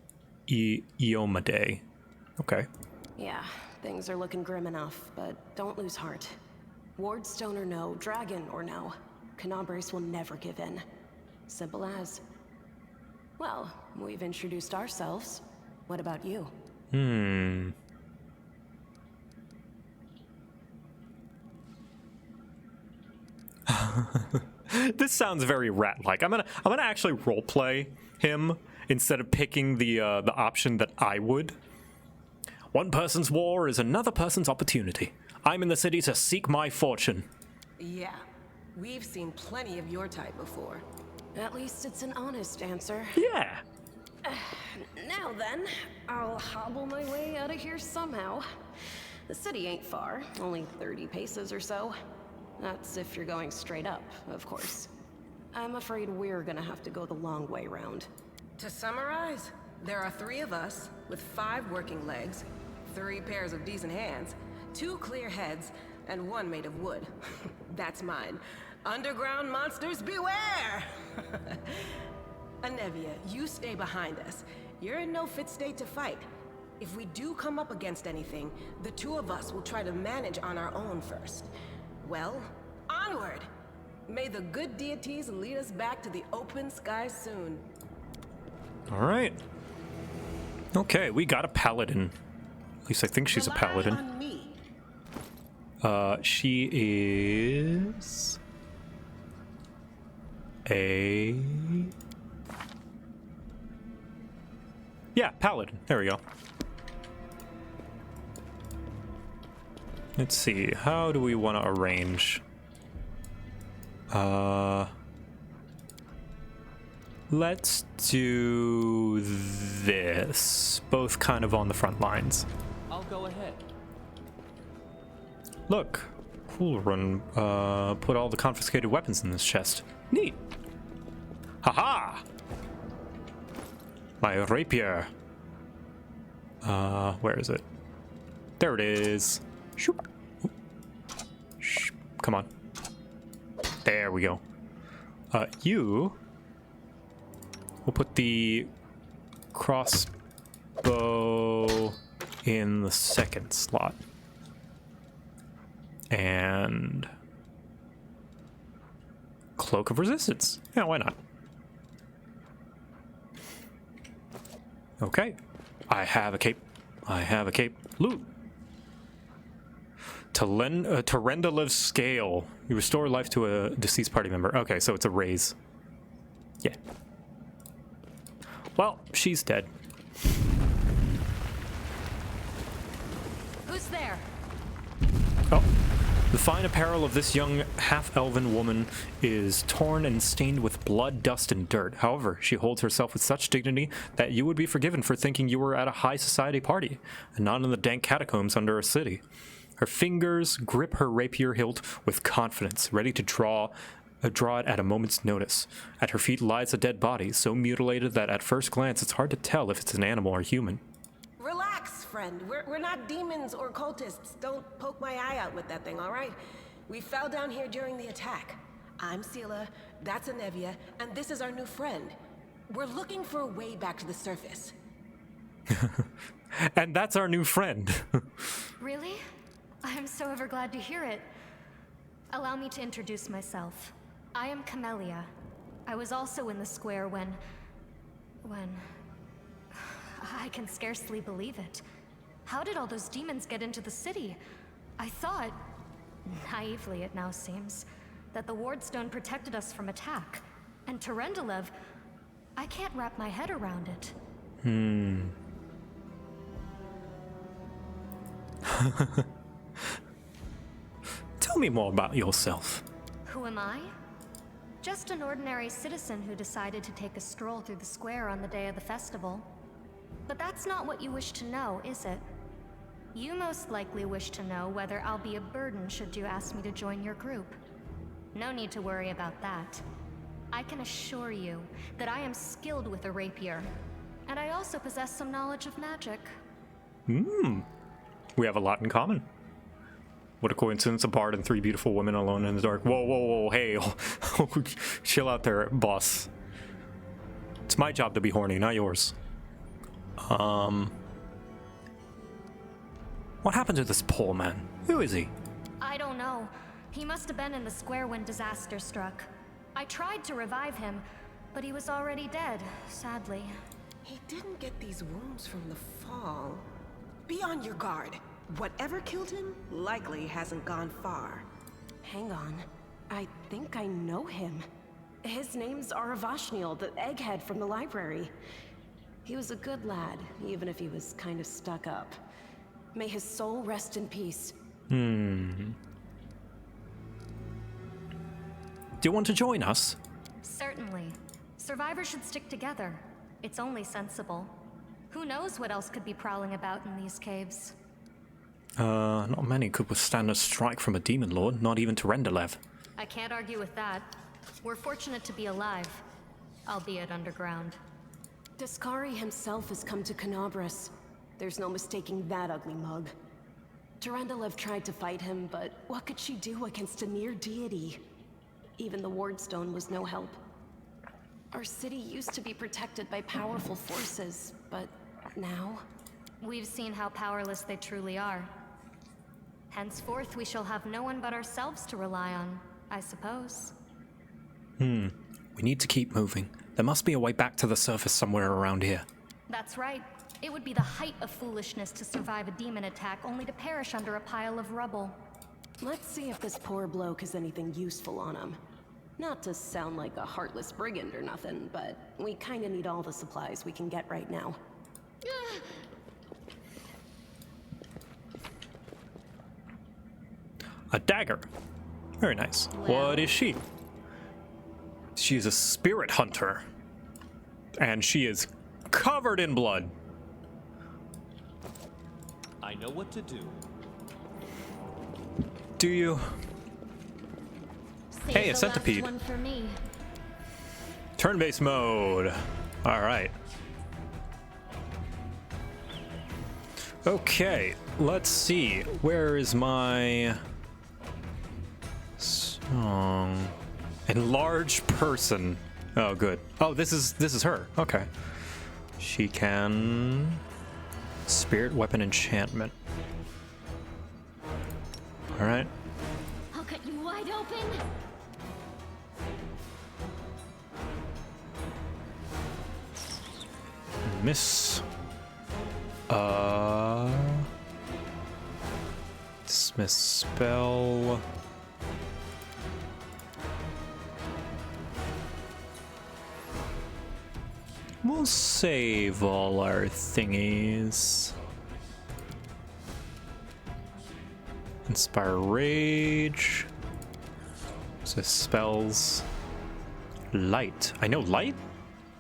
Iomade. Okay. Yeah, things are looking grim enough, but don't lose heart. Wardstone or no, dragon or no, Canabres will never give in. Simple as. Well, we've introduced ourselves. What about you? This sounds very rat-like. I'm gonna actually roleplay him instead of picking the option that I would. One person's war is another person's opportunity. I'm in the city to seek my fortune. Yeah, we've seen plenty of your type before. At least it's an honest answer. Yeah. Now then, I'll hobble my way out of here somehow. The city ain't far, only 30 paces or so. That's if you're going straight up, of course. I'm afraid we're gonna have to go the long way round. To summarize, there are 3 of us, with 5 working legs, 3 pairs of decent hands, 2 clear heads, and 1 made of wood. That's mine. Underground monsters beware! Anevia, you stay behind us. You're in no fit state to fight. If we do come up against anything, the 2 of us will try to manage on our own first. Well, onward! May the good deities lead us back to the open sky soon. All right. Okay, we got a paladin. At least I think she's a paladin. On me. She is a... Yeah, paladin. There we go. Let's see. How do we want to arrange? Let's do this. Both kind of on the front lines. I'll go ahead. Look. Cool run. Put all the confiscated weapons in this chest. Neat. Haha! My rapier. Where is it? There it is. Shoop. Shh. Come on. There we go. We'll put the crossbow in the second slot. And Cloak of Resistance. Yeah, why not? Okay. I have a cape. Loot. Terendelev scale. You restore life to a deceased party member. Okay, so it's a raise. Yeah. Well, she's dead. Who's there? Oh. The fine apparel of this young half-elven woman is torn and stained with blood, dust, and dirt. However, she holds herself with such dignity that you would be forgiven for thinking you were at a high society party, and not in the dank catacombs under a city. Her fingers grip her rapier hilt with confidence, ready to draw it at a moment's notice. At her feet lies a dead body, so mutilated that at first glance it's hard to tell if it's an animal or human. Relax, friend. We're not demons or cultists. Don't poke my eye out with that thing, all right? We fell down here during the attack. I'm Sela, that's Anevia, and this is our new friend. We're looking for a way back to the surface. And that's our new friend. Really? I'm so ever glad to hear it. Allow me to introduce myself. I am Camellia. I was also in the square when... I can scarcely believe it. How did all those demons get into the city? I thought, naively it now seems, that the Wardstone protected us from attack. And Terendelev, I can't wrap my head around it. Tell me more about yourself. Who am I? Just an ordinary citizen who decided to take a stroll through the square on the day of the festival. But that's not what you wish to know, is it? You most likely wish to know whether I'll be a burden should you ask me to join your group. No need to worry about that. I can assure you that I am skilled with a rapier, and I also possess some knowledge of magic. We have a lot in common. What a coincidence, a bard and 3 beautiful women alone in the dark. Whoa, whoa, whoa, hey. Chill out there, boss. It's my job to be horny, not yours. What happened to this poor man? Who is he? I don't know. He must have been in the square when disaster struck. I tried to revive him, but he was already dead, sadly. He didn't get these wounds from the fall. Be on your guard. Whatever killed him likely hasn't gone far. Hang on. I think I know him. His name's Aravashniel, the egghead from the library. He was a good lad, even if he was kind of stuck up. May his soul rest in peace. Do you want to join us? Certainly. Survivors should stick together. It's only sensible. Who knows what else could be prowling about in these caves? Not many could withstand a strike from a demon lord, not even Terendelev. I can't argue with that. We're fortunate to be alive, albeit underground. Discari himself has come to Canabras. There's no mistaking that ugly mug. Terendelev tried to fight him, but what could she do against a near deity? Even the Wardstone was no help. Our city used to be protected by powerful forces, but now... We've seen how powerless they truly are. Henceforth, we shall have no one but ourselves to rely on, I suppose. We need to keep moving. There must be a way back to the surface somewhere around here. That's right. It would be the height of foolishness to survive a demon attack only to perish under a pile of rubble. Let's see if this poor bloke has anything useful on him. Not to sound like a heartless brigand or nothing, but we kinda need all the supplies we can get right now. A dagger. Very nice. What is she? She's a spirit hunter. And she is covered in blood. I know what to do. Do you? Save Hey, a the centipede. last one for me. Turn-based mode. All right. Okay, let's see. Where is my song? Enlarged person. Oh, good. Oh, this is her. Okay. She can spirit weapon enchantment. All right. I'll cut you wide open. Miss. Dismiss spell. We'll save all our thingies. Inspire Rage. So spells. Light. I know light?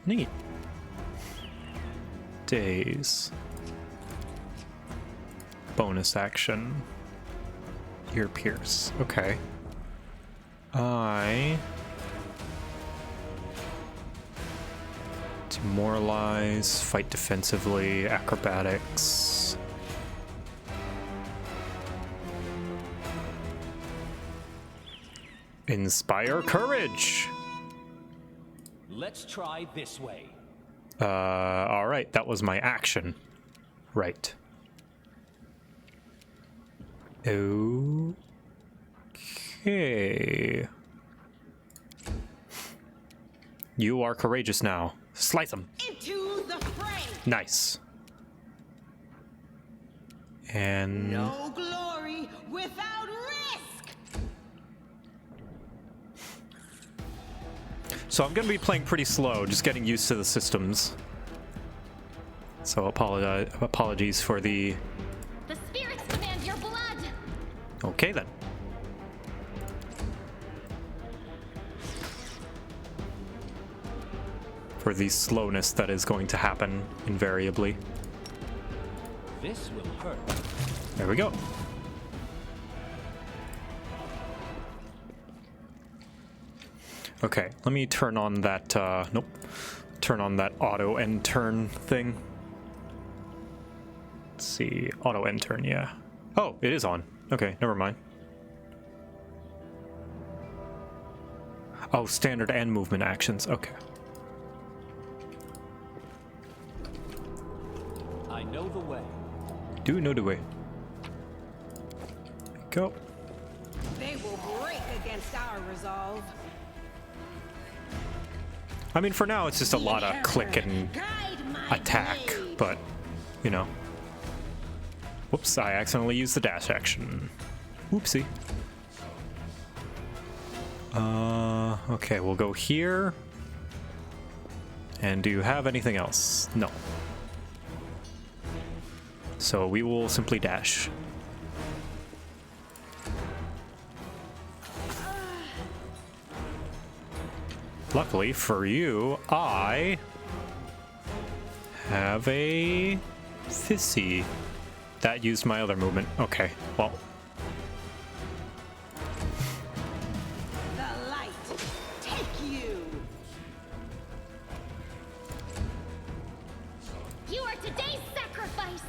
Neat. Daze. Bonus action. Ear Pierce. Okay. Demoralize, fight defensively, acrobatics. Inspire Courage! Let's try this way. Alright, that was my action. Right. Okay. You are courageous now. Slice him. Into the fray. Nice. And No glory without risk. so I'm gonna be playing pretty slow, just getting used to the systems. So apologies for the. The spirits demand your blood. Okay then. For the slowness that is going to happen invariably. This will hurt. There we go. Okay, let me turn on that, nope. Turn on that auto end turn thing. Let's see, auto end turn, yeah. Oh, it is on. Okay, never mind. Oh, standard and movement actions, okay. I know the way. Do know the way. Go. They will break against our resolve. I mean, for now, it's just a lot of click and attack, but, you know. Whoops, I accidentally used the dash action. Whoopsie. Okay, we'll go here. And do you have anything else? No. So we will simply dash. Luckily for you, I have a Fissy. That used my other movement. Okay, well. The light take you. You are today's sacrifice.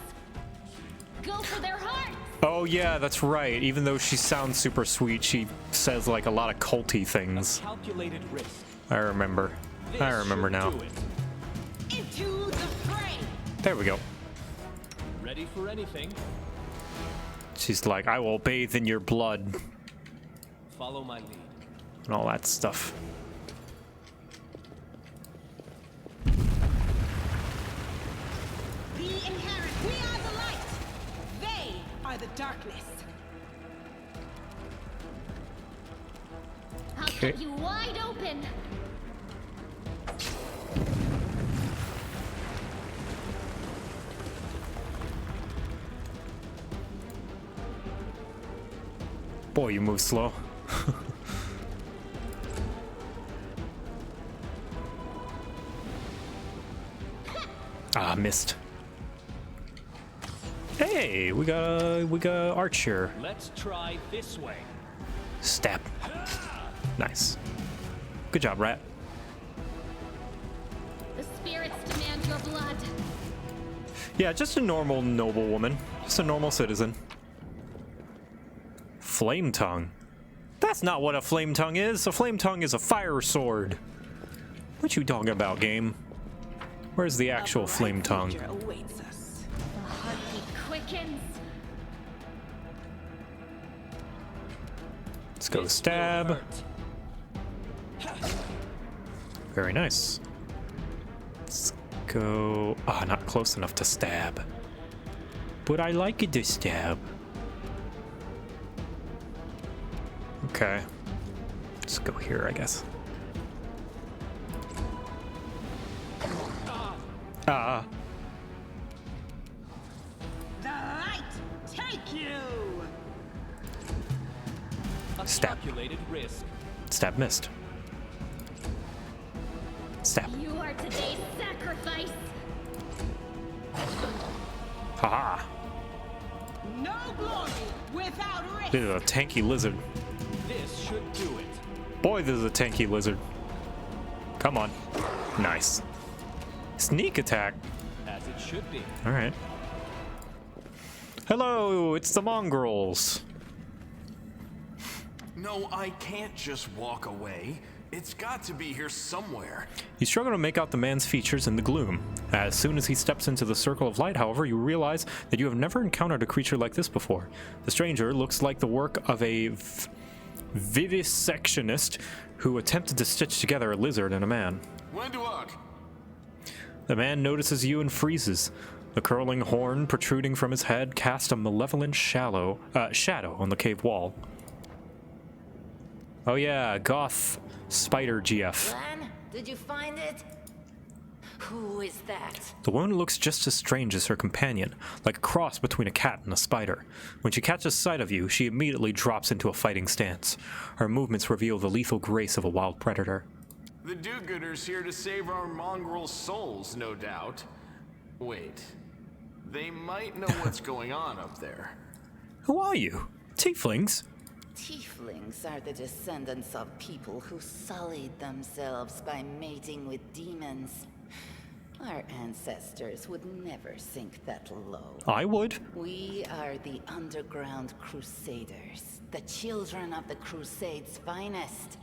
Go for their hearts. Oh yeah, that's right. Even though she sounds super sweet, she says like a lot of culty things. Calculated risk. I remember. I remember now. Into the fray. There we go. Ready for anything. She's like, I will bathe in your blood. Follow my lead. And all that stuff. The inherent. We are the light. They are the darkness. I'll cut you wide open. Boy, you move slow. Ah, missed. Hey, we got Archer. Let's try this way. Stab. Nice. Good job, Rat. The spirits demand your blood. Yeah, just a normal noblewoman. Just a normal citizen. Flame tongue. That's not what a flame tongue is. A flame tongue is a fire sword. What you talking about, game? Where's the actual flame tongue? Awaits us. The heartbeat quickens. Let's go stab. Very nice. Let's go. Ah, not close enough to stab. But I like it to stab. Okay. Let's go here, I guess. Ah. The light take you. Stab. Calculated risk. Stab missed. Stab. You are today's sacrifice. Haha. No glory without risk. This is a tanky lizard. This should do it. Boy, this is a tanky lizard. Come on. Nice. Sneak attack. As it should be. Alright. Hello, it's the mongrels. No, I can't just walk away. It's got to be here somewhere. You struggle to make out the man's features in the gloom. As soon as he steps into the circle of light, however, you realize that you have never encountered a creature like this before. The stranger looks like the work of a vivisectionist who attempted to stitch together a lizard and a man. Wenduok! The man notices you and freezes. The curling horn protruding from his head casts a malevolent shadow on the cave wall. Oh yeah, goth spider GF. Lan, did you find it? Who is that? The woman looks just as strange as her companion, like a cross between a cat and a spider. When she catches sight of you, she immediately drops into a fighting stance. Her movements reveal the lethal grace of a wild predator. The do-gooders here to save our mongrel souls, no doubt. Wait. They might know what's going on up there. Who are you? Tieflings? Tieflings are the descendants of people who sullied themselves by mating with demons. Our ancestors would never sink that low. I would. We are the underground crusaders, the children of the Crusade's finest.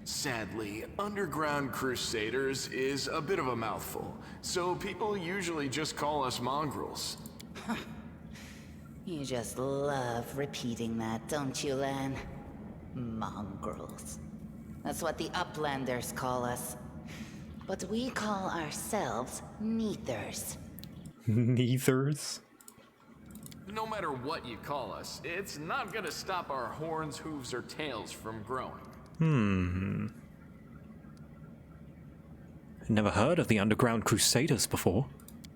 Sadly, underground crusaders is a bit of a mouthful, so people usually just call us mongrels. You just love repeating that, don't you, Lan? Mongrels. That's what the Uplanders call us. But we call ourselves Neithers. Neithers? No matter what you call us, it's not gonna stop our horns, hooves, or tails from growing. Never heard of the underground crusaders before.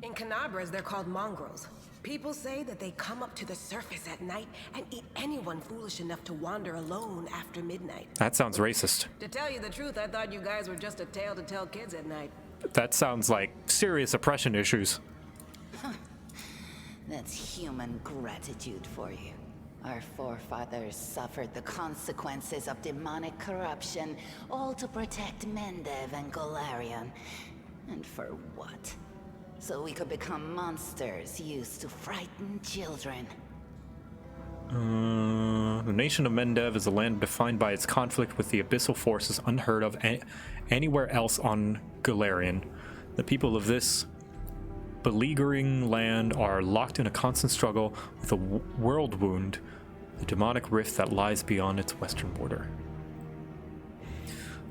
In Canabras, they're called mongrels. People say that they come up to the surface at night and eat anyone foolish enough to wander alone after midnight. That sounds racist. To tell you the truth, I thought you guys were just a tale to tell kids at night. That sounds like serious oppression issues. That's human gratitude for you. Our forefathers suffered the consequences of demonic corruption, all to protect Mendev and Golarion. And for what? So we could become monsters used to frighten children. The nation of Mendev is a land defined by its conflict with the abyssal forces unheard of anywhere else on Golarion. The people of this beleaguering land are locked in a constant struggle with a world wound, the demonic rift that lies beyond its western border.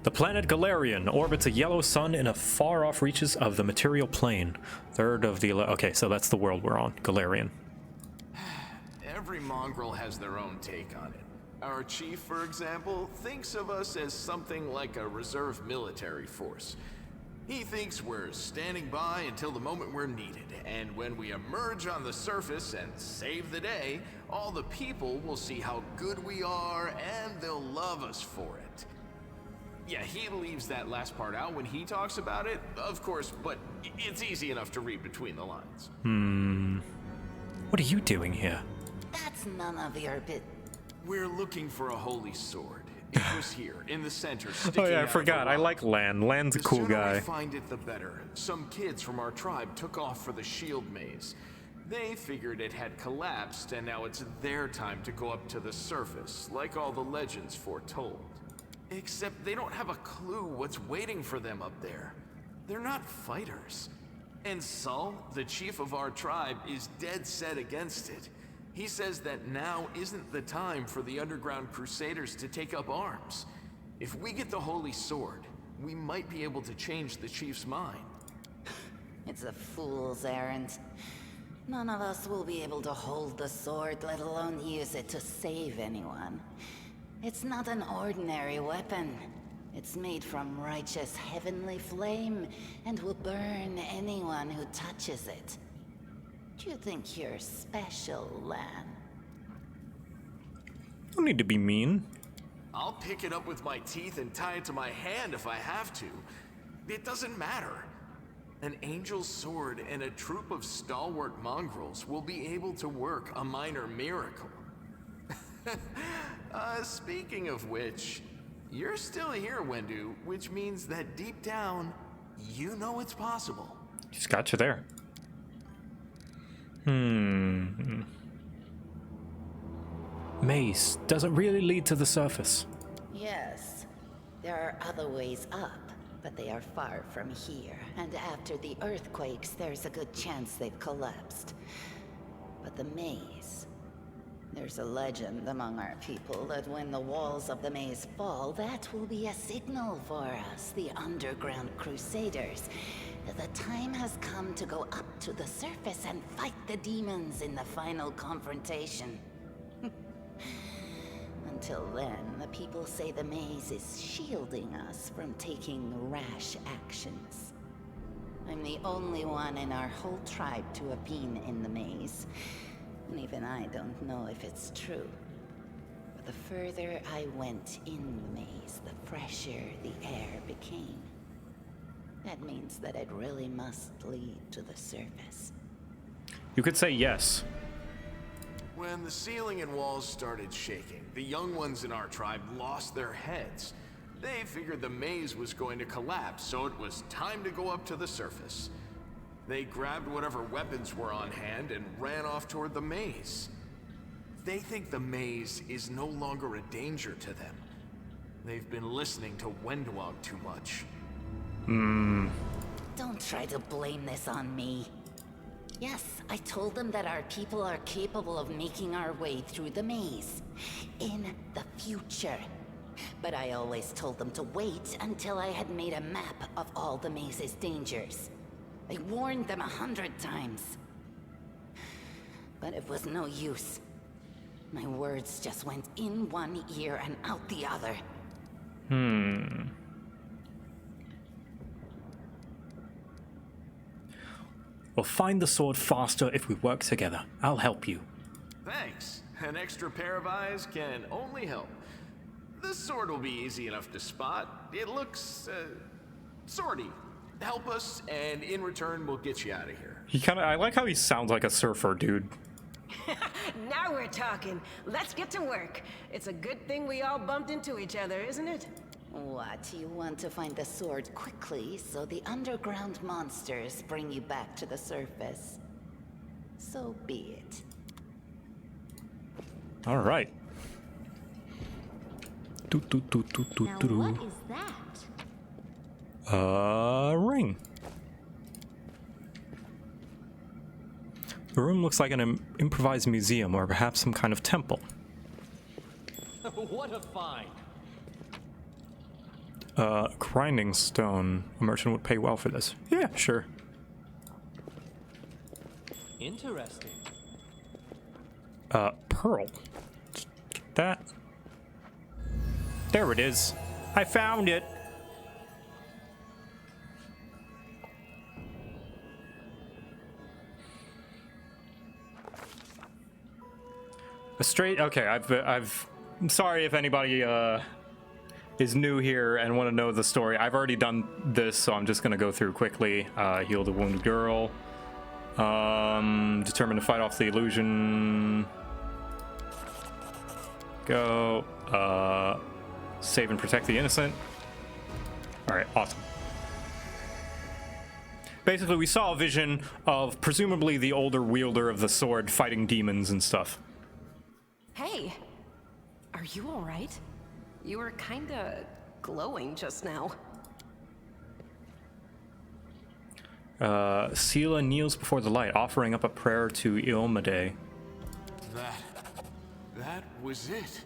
The planet Golarion orbits a yellow sun in a far-off reaches of the material plane. Third of the... Okay, so that's the world we're on, Golarion. Every mongrel has their own take on it. Our chief, for example, thinks of us as something like a reserve military force. He thinks we're standing by until the moment we're needed, and when we emerge on the surface and save the day, all the people will see how good we are, and they'll love us for it. Yeah, he leaves that last part out when he talks about it, of course, but it's easy enough to read between the lines. What are you doing here? That's none of your bit. We're looking for a holy sword. It was here, in the center, Oh sticking yeah, I out forgot. I like Lan. Lan's a cool The sooner guy. we find it, the better. Some kids from our tribe took off for the shield maze. They figured it had collapsed, and now it's their time to go up to the surface, like all the legends foretold. Except they don't have a clue what's waiting for them up there. They're not fighters. And Sol, the chief of our tribe, is dead set against it. He says that now isn't the time for the underground crusaders to take up arms. If we get the holy sword, we might be able to change the chief's mind. It's a fool's errand. None of us will be able to hold the sword, let alone use it to save anyone. It's not an ordinary weapon. It's made from righteous heavenly flame and will burn anyone who touches it. Do you think you're special, Lan? Don't need to be mean. I'll pick it up with my teeth and tie it to my hand if I have to. It doesn't matter. An angel's sword and a troop of stalwart mongrels will be able to work a minor miracle. Speaking of which, you're still here, Wendu, which means that deep down, you know it's possible. He's got you there. Maze doesn't really lead to the surface. Yes, there are other ways up, but they are far from here. And after the earthquakes, there's a good chance they've collapsed. But the maze... There's a legend among our people that when the walls of the maze fall, that will be a signal for us, the underground crusaders, that the time has come to go up to the surface and fight the demons in the final confrontation. Until then, the people say the maze is shielding us from taking rash actions. I'm the only one in our whole tribe to have been in the maze. And even I don't know if it's true. But the further I went in the maze, the fresher the air became. That means that it really must lead to the surface. You could say yes. When the ceiling and walls started shaking, the young ones in our tribe lost their heads. They figured the maze was going to collapse, so it was time to go up to the surface. They grabbed whatever weapons were on hand and ran off toward the maze. They think the maze is no longer a danger to them. They've been listening to Wendwog too much. Don't try to blame this on me. Yes, I told them that our people are capable of making our way through the maze. In the future. But I always told them to wait until I had made a map of all the maze's dangers. I warned them 100 times. But it was no use. My words just went in one ear and out the other. We'll find the sword faster if we work together. I'll help you. Thanks. An extra pair of eyes can only help. The sword will be easy enough to spot. It looks, swordy. Help us, and in return, we'll get you out of here. I like how he sounds like a surfer, dude. Now we're talking. Let's get to work. It's a good thing we all bumped into each other, isn't it? What, you want to find the sword quickly so the underground monsters bring you back to the surface? So be it. All right. Now what is that? Ring. The room looks like an improvised museum or perhaps some kind of temple. What a find! Grinding stone. A merchant would pay well for this. Yeah, sure. Interesting. Pearl. Get that. There it is. I found it. Okay, I'm sorry if anybody is new here and want to know the story. I've already done this, so I'm just gonna go through quickly. Heal the wounded girl. Determined to fight off the illusion. Go. Save and protect the innocent. All right, awesome. Basically, we saw a vision of presumably the older wielder of the sword fighting demons and stuff. Hey, are you all right? You were kinda glowing just now. Sela kneels before the light, offering up a prayer to Iomade. That was it.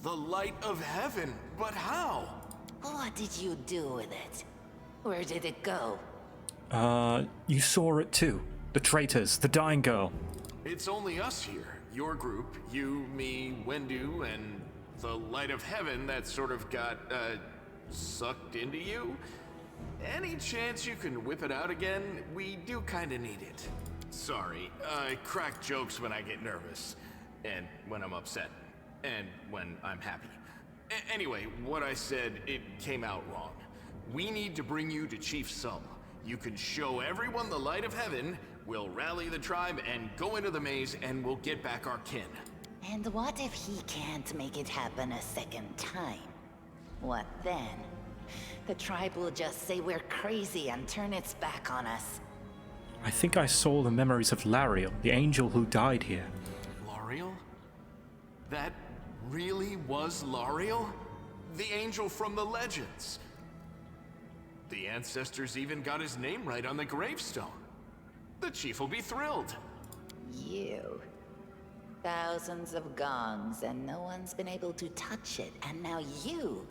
The light of heaven. But how? What did you do with it? Where did it go? You saw it too. The traitors, the dying girl. It's only us here. Your group, you, me, Wendu, and the light of heaven that sort of got, sucked into you. Any chance you can whip it out again? We do kinda need it. Sorry, I crack jokes when I get nervous. And when I'm upset. And when I'm happy. Anyway, what I said, it came out wrong. We need to bring you to Chief Sull. You can show everyone the light of heaven, we'll rally the tribe and go into the maze, and we'll get back our kin. And what if he can't make it happen a second time? What then? The tribe will just say we're crazy and turn its back on us. I think I saw the memories of Lariel, the angel who died here. Lariel? That really was Lariel? The angel from the legends. The ancestors even got his name right on the gravestone. The chief will be thrilled. You. Thousands of gongs and no one's been able to touch it. And now you,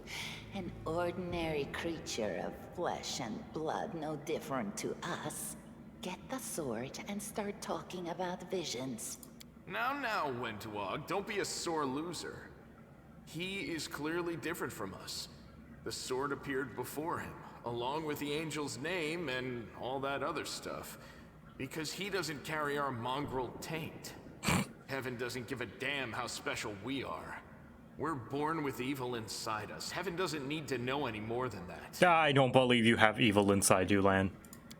an ordinary creature of flesh and blood, no different to us, get the sword and start talking about visions. Now, Wentawag, don't be a sore loser. He is clearly different from us. The sword appeared before him, along with the angel's name and all that other stuff, because he doesn't carry our mongrel taint. Heaven doesn't give a damn how special we are. We're born with evil inside us. Heaven doesn't need to know any more than that. I don't believe you have evil inside you, Lan.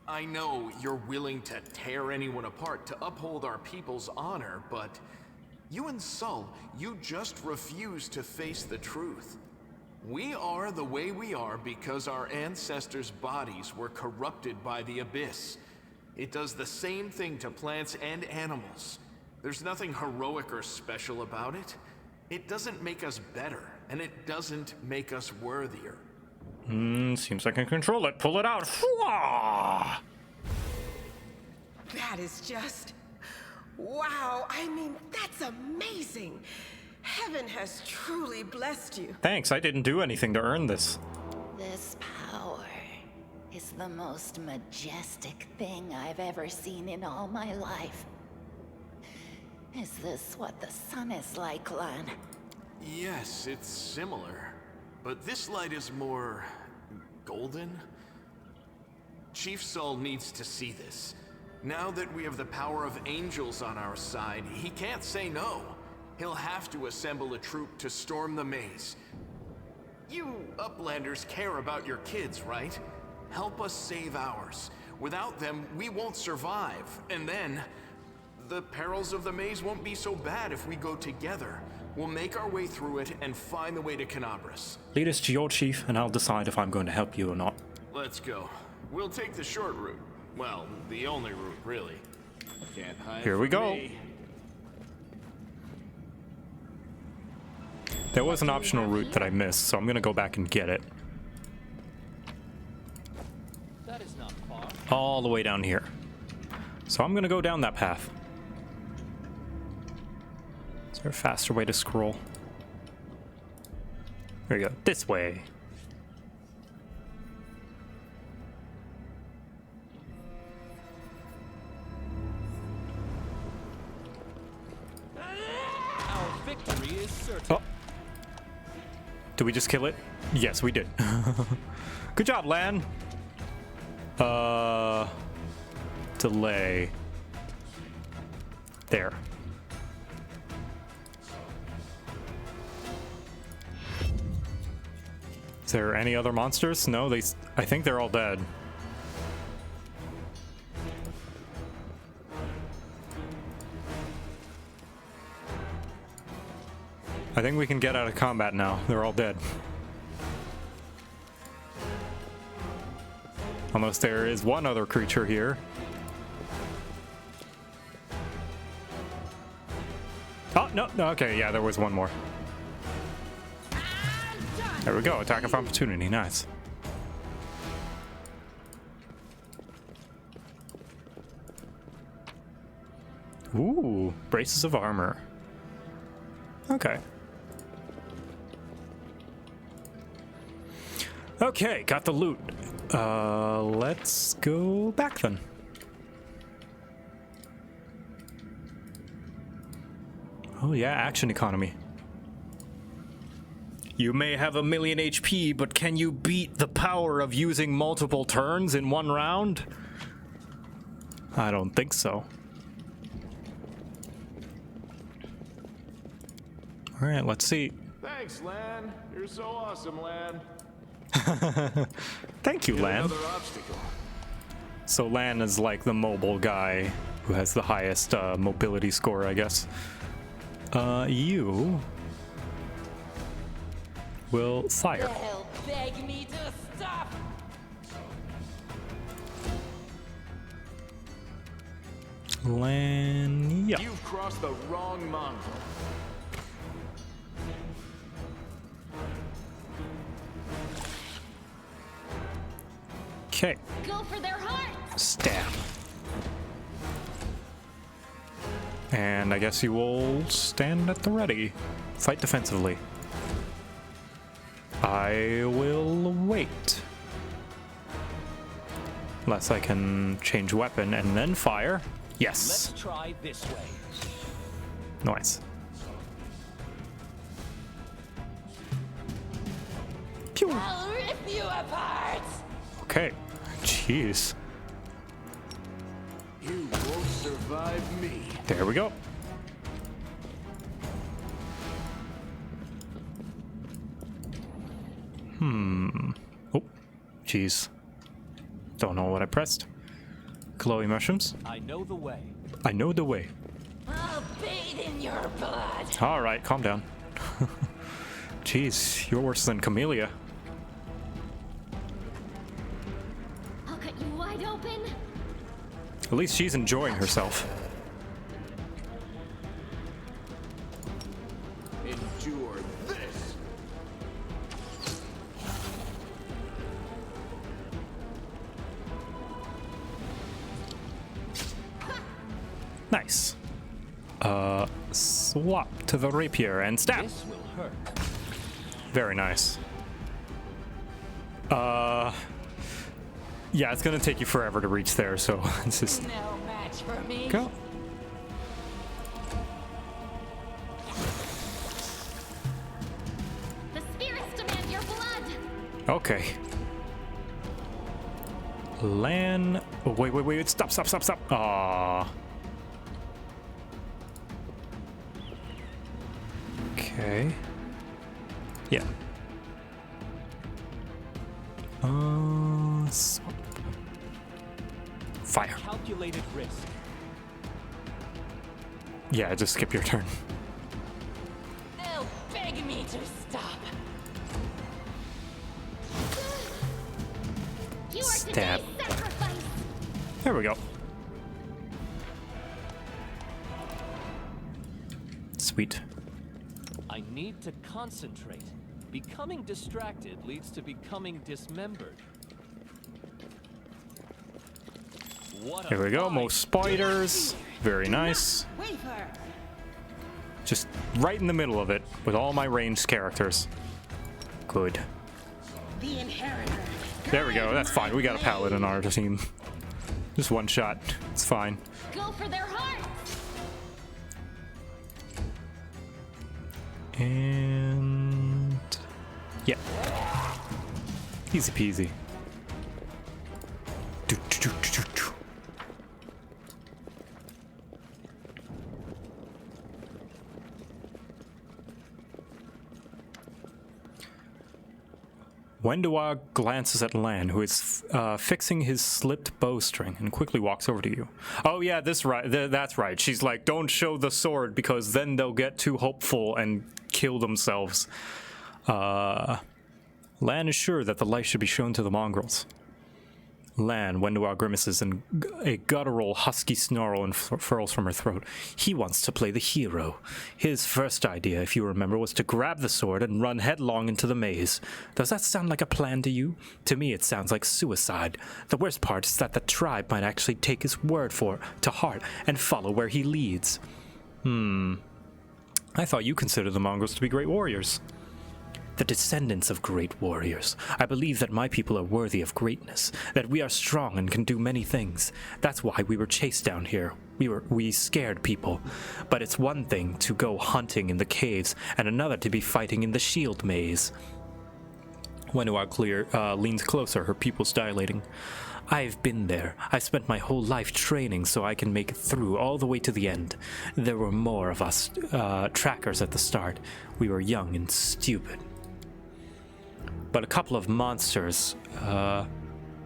I know you're willing to tear anyone apart to uphold our people's honor, but you and Sull, you just refuse to face the truth. We are the way we are because our ancestors' bodies were corrupted by the Abyss. It does the same thing to plants and animals. There's nothing heroic or special about it. It doesn't make us better, and it doesn't make us worthier. Seems I can control it. Pull it out. That is just... wow, I mean, that's amazing. Heaven has truly blessed you. Thanks, I didn't do anything to earn this. This power is the most majestic thing I've ever seen in all my life. Is this what the sun is like, Lan? Yes, it's similar. But this light is more... golden? Chief Sull needs to see this. Now that we have the power of angels on our side, he can't say no. He'll have to assemble a troop to storm the maze. You Uplanders care about your kids, right? Help us save ours. Without them, we won't survive. And then, the perils of the maze won't be so bad if we go together. We'll make our way through it and find the way to Canabras. Lead us to your chief, and I'll decide if I'm going to help you or not. Let's go. We'll take the short route. Well, the only route, really. Can't hide Here we from go. me. There was an optional route that I missed, so I'm going to go back and get it. That is not far. All the way down here. So I'm going to go down that path. Is there a faster way to scroll? There we go. This way. Our victory is certain. Oh. Did we just kill it? Yes, we did. Good job, Lan. Delay. There. Is there any other monsters? No, I think they're all dead. I think we can get out of combat now. They're all dead. Unless there is one other creature here. Oh, no, okay, yeah, there was one more. There we go, attack of opportunity, nice. Ooh, braces of armor. Okay. Okay, got the loot. Let's go back then. Oh yeah, action economy. You may have 1,000,000 HP, but can you beat the power of using multiple turns in one round? I don't think so. Alright, let's see. Thanks, Lan. You're so awesome, Lan. Thank you, Yet Lan. another obstacle. So Lan is like the mobile guy who has the highest mobility score, I guess. You will fire. They'll beg me to stop. Lan, yeah. You've crossed the wrong mongrel. Okay. Go for their hearts! Stab. And I guess you will stand at the ready. Fight defensively. I will wait. Unless I can change weapon and then fire. Yes. Let's try this way. Nice. Pew. I'll rip you apart. Okay. Jeez. You won't survive me. There we go. Oh, jeez. Don't know what I pressed. Glowy mushrooms. I know the way. I know the way. I'll bathe in your blood. All right, calm down. Jeez, you're worse than Camellia. I'll cut you wide open. At least she's enjoying herself. Endure this. Nice. Swap to the rapier and stab. This will hurt. Very nice. Yeah, it's gonna take you forever to reach there, so it's just No match for me. go. The spirits demand your blood. Okay. Lan. Oh, wait. Stop. Aww. Okay. Yeah. Swap. Fire. Calculated risk. Yeah, just skip your turn. They'll beg me to stop. You are Stab. today's sacrifice. There we go. Sweet. I need to concentrate. Becoming distracted leads to becoming dismembered. What Here we go. More spiders. Very nice. Waver. Just right in the middle of it with all my ranged characters. Good. The inheritor. There we go. That's fine. We got a paladin on our team. Just one shot. It's fine. Go for their hearts. And yeah. Easy peasy. Wendoa glances at Lan, who is fixing his slipped bowstring, and quickly walks over to you. Oh yeah, that's right. She's like, don't show the sword because then they'll get too hopeful and kill themselves. Lan is sure that the light should be shown to the mongrels. Lan, Wendoa grimaces and a guttural, husky snarl unfurls from her throat. He wants to play the hero. His first idea, if you remember, was to grab the sword and run headlong into the maze. Does that sound like a plan to you? To me, it sounds like suicide. The worst part is that the tribe might actually take his word to heart and follow where he leads. I thought you considered the mongrels to be great warriors. The descendants of great warriors. I believe that my people are worthy of greatness, that we are strong and can do many things. That's why we were chased down here. We scared people. But it's one thing to go hunting in the caves, and another to be fighting in the shield maze. Wendoa leans closer, her pupils dilating. I've been there. I spent my whole life training so I can make it through all the way to the end. There were more of us trackers at the start. We were young and stupid. But a couple of monsters,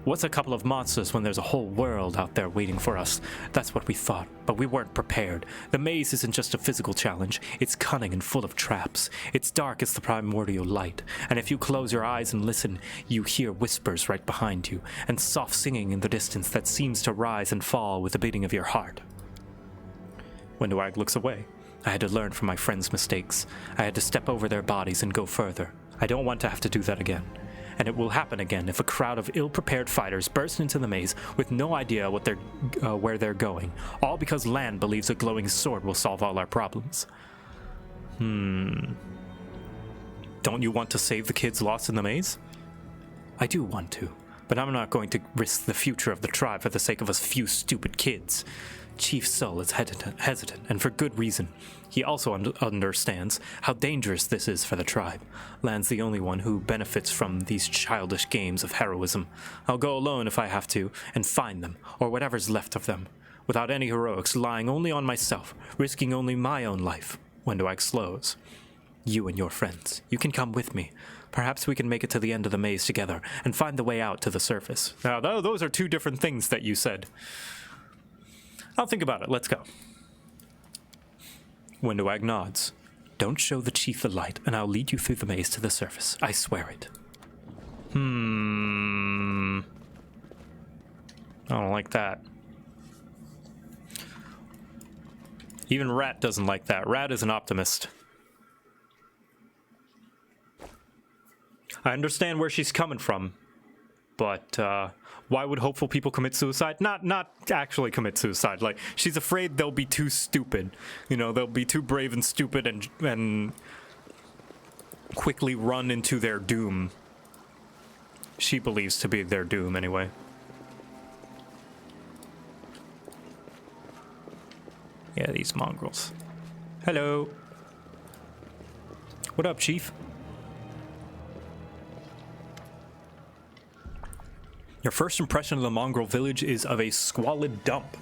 what's a couple of monsters when there's a whole world out there waiting for us? That's what we thought, but we weren't prepared. The maze isn't just a physical challenge, it's cunning and full of traps. It's dark as the primordial light, and if you close your eyes and listen, you hear whispers right behind you, and soft singing in the distance that seems to rise and fall with the beating of your heart. Wendwag looks away. I had to learn from my friends' mistakes. I had to step over their bodies and go further. I don't want to have to do that again. And it will happen again if a crowd of ill-prepared fighters burst into the maze with no idea what where they're going, all because Lan believes a glowing sword will solve all our problems. Don't you want to save the kids lost in the maze? I do want to, but I'm not going to risk the future of the tribe for the sake of a few stupid kids. Chief Sol is hesitant, and for good reason. He also understands how dangerous this is for the tribe. Lan's the only one who benefits from these childish games of heroism. I'll go alone if I have to, and find them, or whatever's left of them, without any heroics, relying only on myself, risking only my own life. Wendwag slows. You and your friends, you can come with me. Perhaps we can make it to the end of the maze together, and find the way out to the surface. Now, those are two different things that you said. I'll think about it. Let's go. Wendwag nods. Don't show the chief the light, and I'll lead you through the maze to the surface. I swear it. I don't like that. Even Rat doesn't like that. Rat is an optimist. I understand where she's coming from, but why would hopeful people commit suicide? Not actually commit suicide. Like, she's afraid they'll be too stupid. You know, they'll be too brave and stupid and quickly run into their doom. She believes to be their doom, anyway. Yeah, these mongrels. Hello. What up, Chief? Your first impression of the mongrel village is of a squalid dump,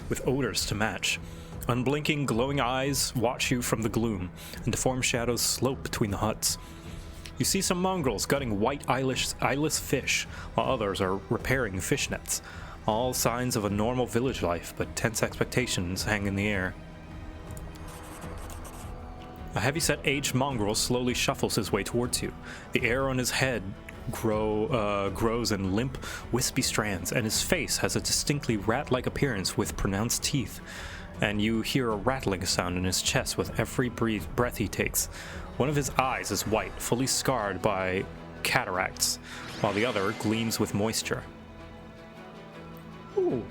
with odors to match. Unblinking, glowing eyes watch you from the gloom, and deformed shadows slope between the huts. You see some mongrels gutting white eyeless fish, while others are repairing fish nets. All signs of a normal village life, but tense expectations hang in the air. A heavyset aged mongrel slowly shuffles his way towards you. The air on his head grows in limp, wispy strands, and his face has a distinctly rat-like appearance with pronounced teeth. And you hear a rattling sound in his chest with every breath he takes. One of his eyes is white, fully scarred by cataracts, while the other gleams with moisture. Ooh,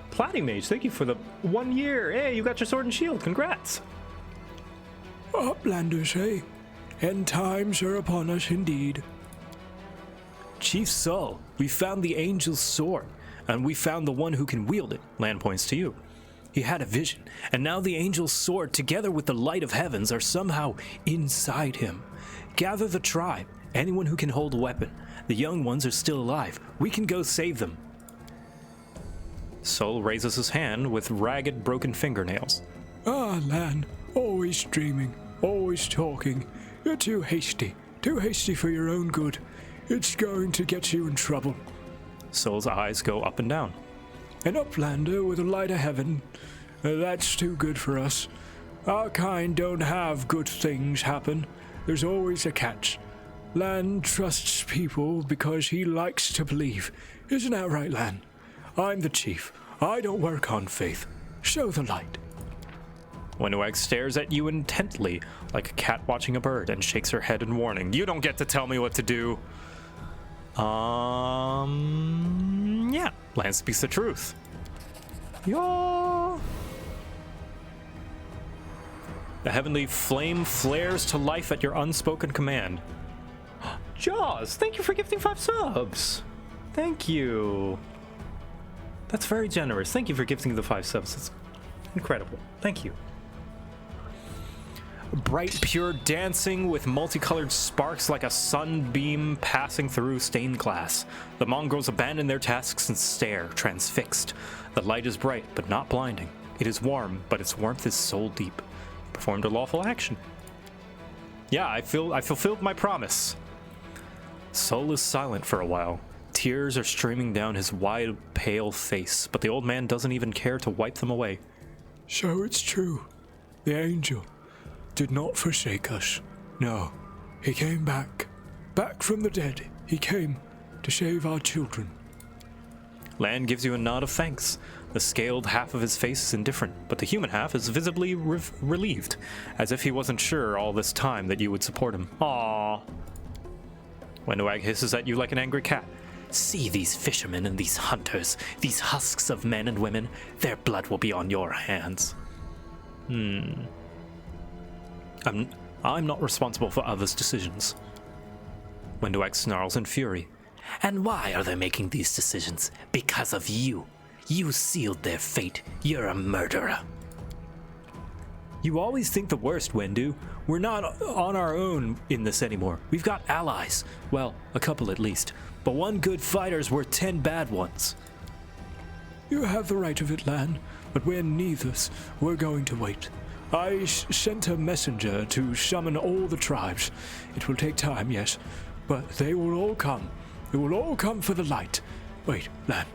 Platy Mage, thank you for the 1 year. Hey, you got your sword and shield. Congrats. Uplanders, hey? End times are upon us indeed. Chief Sol, we found the angel's sword, and we found the one who can wield it. Lan points to you. He had a vision, and now the angel's sword, together with the light of heavens, are somehow inside him. Gather the tribe, anyone who can hold a weapon. The young ones are still alive. We can go save them. Sol raises his hand with ragged, broken fingernails. Ah, Lan, always dreaming, always talking. You're too hasty for your own good. It's going to get you in trouble. Sol's eyes go up and down. An uplander with a light of heaven, that's too good for us. Our kind don't have good things happen. There's always a catch. Lan trusts people because he likes to believe. Isn't that right, Lan? I'm the chief. I don't work on faith. Show the light. Wendwag stares at you intently, like a cat watching a bird, and shakes her head in warning. You don't get to tell me what to do. Yeah. Lan speaks the truth. Yeah. The heavenly flame flares to life at your unspoken command. Jaws, thank you for gifting 5 subs. Thank you. That's very generous. Thank you for gifting the 5 subs. It's incredible. Thank you. bright, pure dancing with multicolored sparks like a sunbeam passing through stained glass. The mongrels abandon their tasks and stare, transfixed. The light is bright, but not blinding. It is warm, but its warmth is soul deep. Performed a lawful action. Yeah, I fulfilled my promise. Soul is silent for a while. Tears are streaming down his wide, pale face, but the old man doesn't even care to wipe them away. So it's true. The angel did not forsake us. No, he came back. Back from the dead. He came to save our children. Lan gives you a nod of thanks. The scaled half of his face is indifferent, but the human half is visibly relieved, as if he wasn't sure all this time that you would support him. Aww. Wendwag hisses at you like an angry cat. See these fishermen and these hunters, these husks of men and women. Their blood will be on your hands. I'm not responsible for others' decisions. Wendwag snarls in fury. And why are they making these decisions? Because of you. You sealed their fate. You're a murderer. You always think the worst, Wendu. We're not on our own in this anymore. We've got allies. Well, a couple at least. But one good fighter's worth 10 bad ones. You have the right of it, Lan, but we're neithers. We're going to wait. I sent a messenger to summon all the tribes. It will take time, yes, but they will all come. They will all come for the light. Wait, Lan.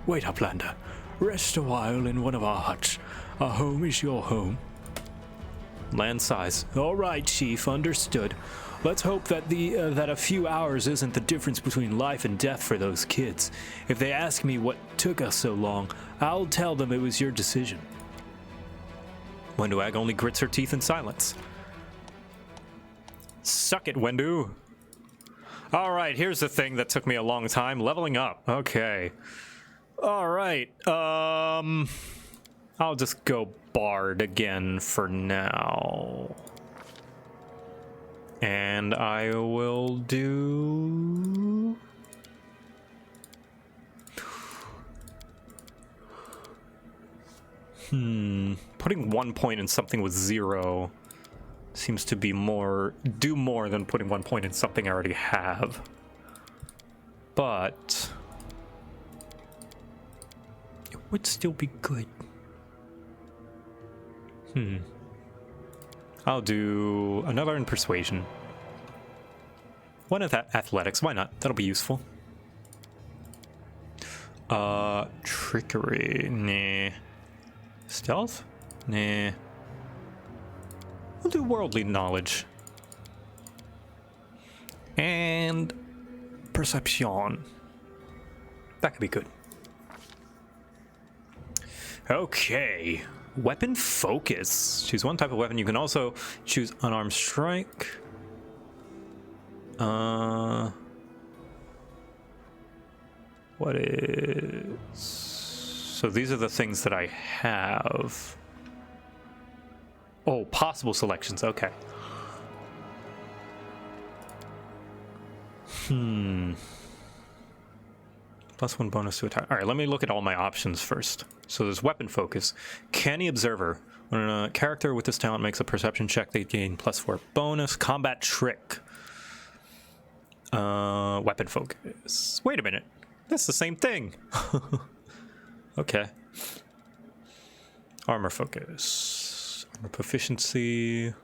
Wait, Uplander. Rest a while in one of our huts. Our home is your home. Lan sighs. All right, Chief, understood. Let's hope that that a few hours isn't the difference between life and death for those kids. If they ask me what took us so long, I'll tell them it was your decision. Wendwag only grits her teeth in silence. Suck it, Wendu. All right, here's the thing that took me a long time. Leveling up. Okay. All right. I'll just go Bard again for now. And I will do... Putting 1 point in something with 0 seems to be do more than putting 1 point in something I already have. But it would still be good. I'll do another in persuasion. One of that athletics, why not? That'll be useful. Trickery, nah. Stealth? Nah. We'll do worldly knowledge. And perception. That could be good. Okay. Weapon focus. Choose one type of weapon. You can also choose unarmed strike. What is... So these are the things that I have. Oh, possible selections. Okay. +1 bonus to attack. All right, let me look at all my options first. So there's weapon focus. Canny Observer. When a character with this talent makes a perception check, they gain +4 bonus. Combat Trick. Weapon focus. Wait a minute. That's the same thing. Okay. Armor focus. Armor proficiency.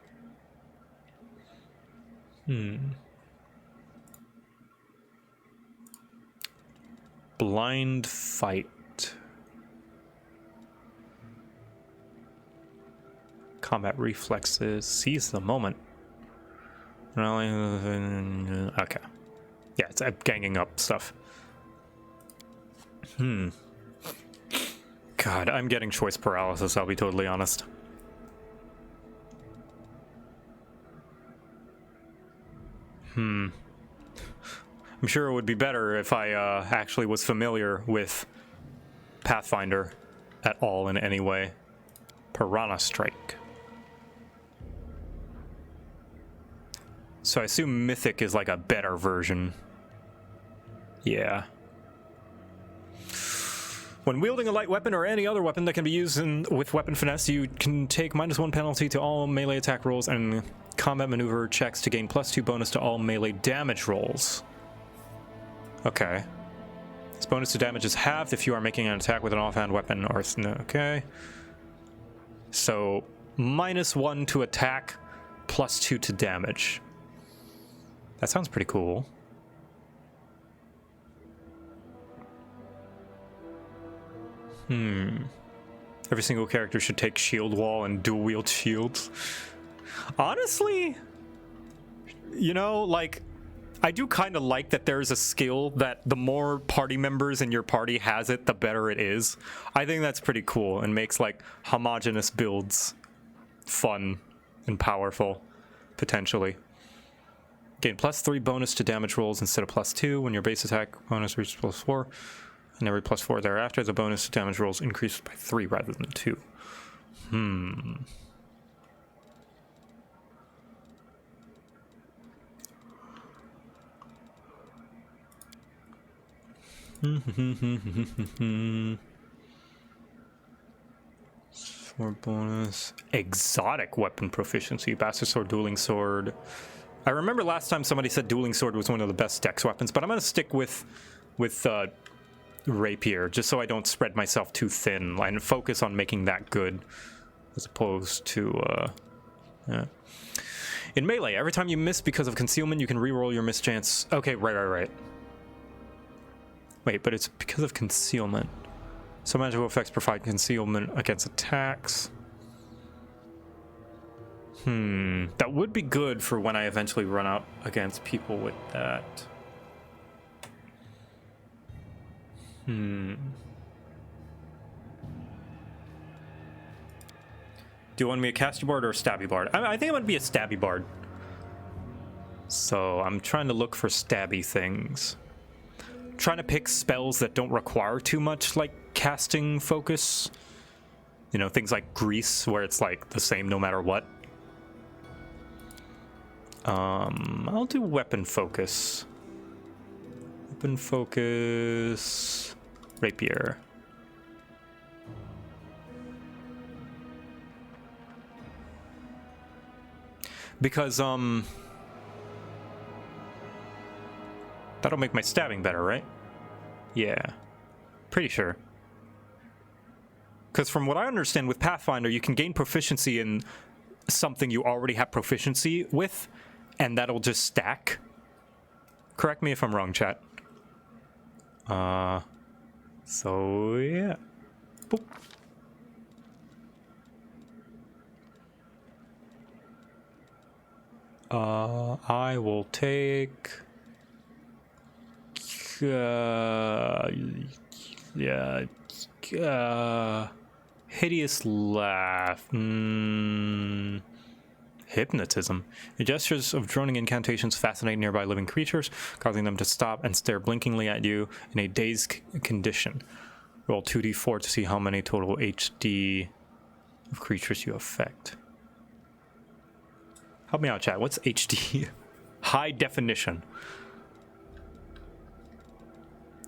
Blind fight. Combat reflexes. Seize the moment. Okay. Yeah, it's ganging up stuff. God, I'm getting choice paralysis, I'll be totally honest. I'm sure it would be better if I actually was familiar with Pathfinder at all in any way. Piranha Strike. So I assume Mythic is like a better version. Yeah. When wielding a light weapon or any other weapon that can be used with weapon finesse, you can take -1 penalty to all melee attack rolls and combat maneuver checks to gain +2 bonus to all melee damage rolls. Okay. This bonus to damage is halved if you are making an attack with an offhand weapon or... Okay. So, -1 to attack, +2 to damage. That sounds pretty cool. Every single character should take shield wall and dual wield shields. Honestly, you know, like, I do kind of like that there's a skill that the more party members in your party has it, the better it is. I think that's pretty cool and makes like homogeneous builds fun and powerful, potentially. Gain +3 bonus to damage rolls instead of +2 when your base attack bonus reaches +4. And every +4 thereafter, the bonus to damage rolls increases by 3 rather than 2. Sword bonus. Exotic weapon proficiency. Bastard sword, dueling sword. I remember last time somebody said dueling sword was one of the best dex weapons, but I'm going to stick with rapier, just so I don't spread myself too thin and focus on making that good, as opposed to, yeah. In melee, every time you miss because of concealment, you can reroll your miss chance. Okay, right. Wait, but it's because of concealment. Some magical effects provide concealment against attacks. That would be good for when I eventually run out against people with that. Do you want me a casty bard or a stabby bard? I think I'm gonna be a stabby bard. So I'm trying to look for stabby things. Trying to pick spells that don't require too much like casting focus. You know, things like grease, where it's like the same no matter what. I'll do weapon focus. Weapon focus. Rapier. Because, that'll make my stabbing better, right? Yeah. Pretty sure. Because from what I understand with Pathfinder, you can gain proficiency in something you already have proficiency with, and that'll just stack. Correct me if I'm wrong, chat. So, yeah. Boop. I will take... hideous laugh. Hypnotism. The gestures of droning incantations fascinate nearby living creatures, causing them to stop and stare blinkingly at you in a dazed condition. Roll 2d4 to see how many total HD of creatures you affect. Help me out, chat. What's HD? High definition.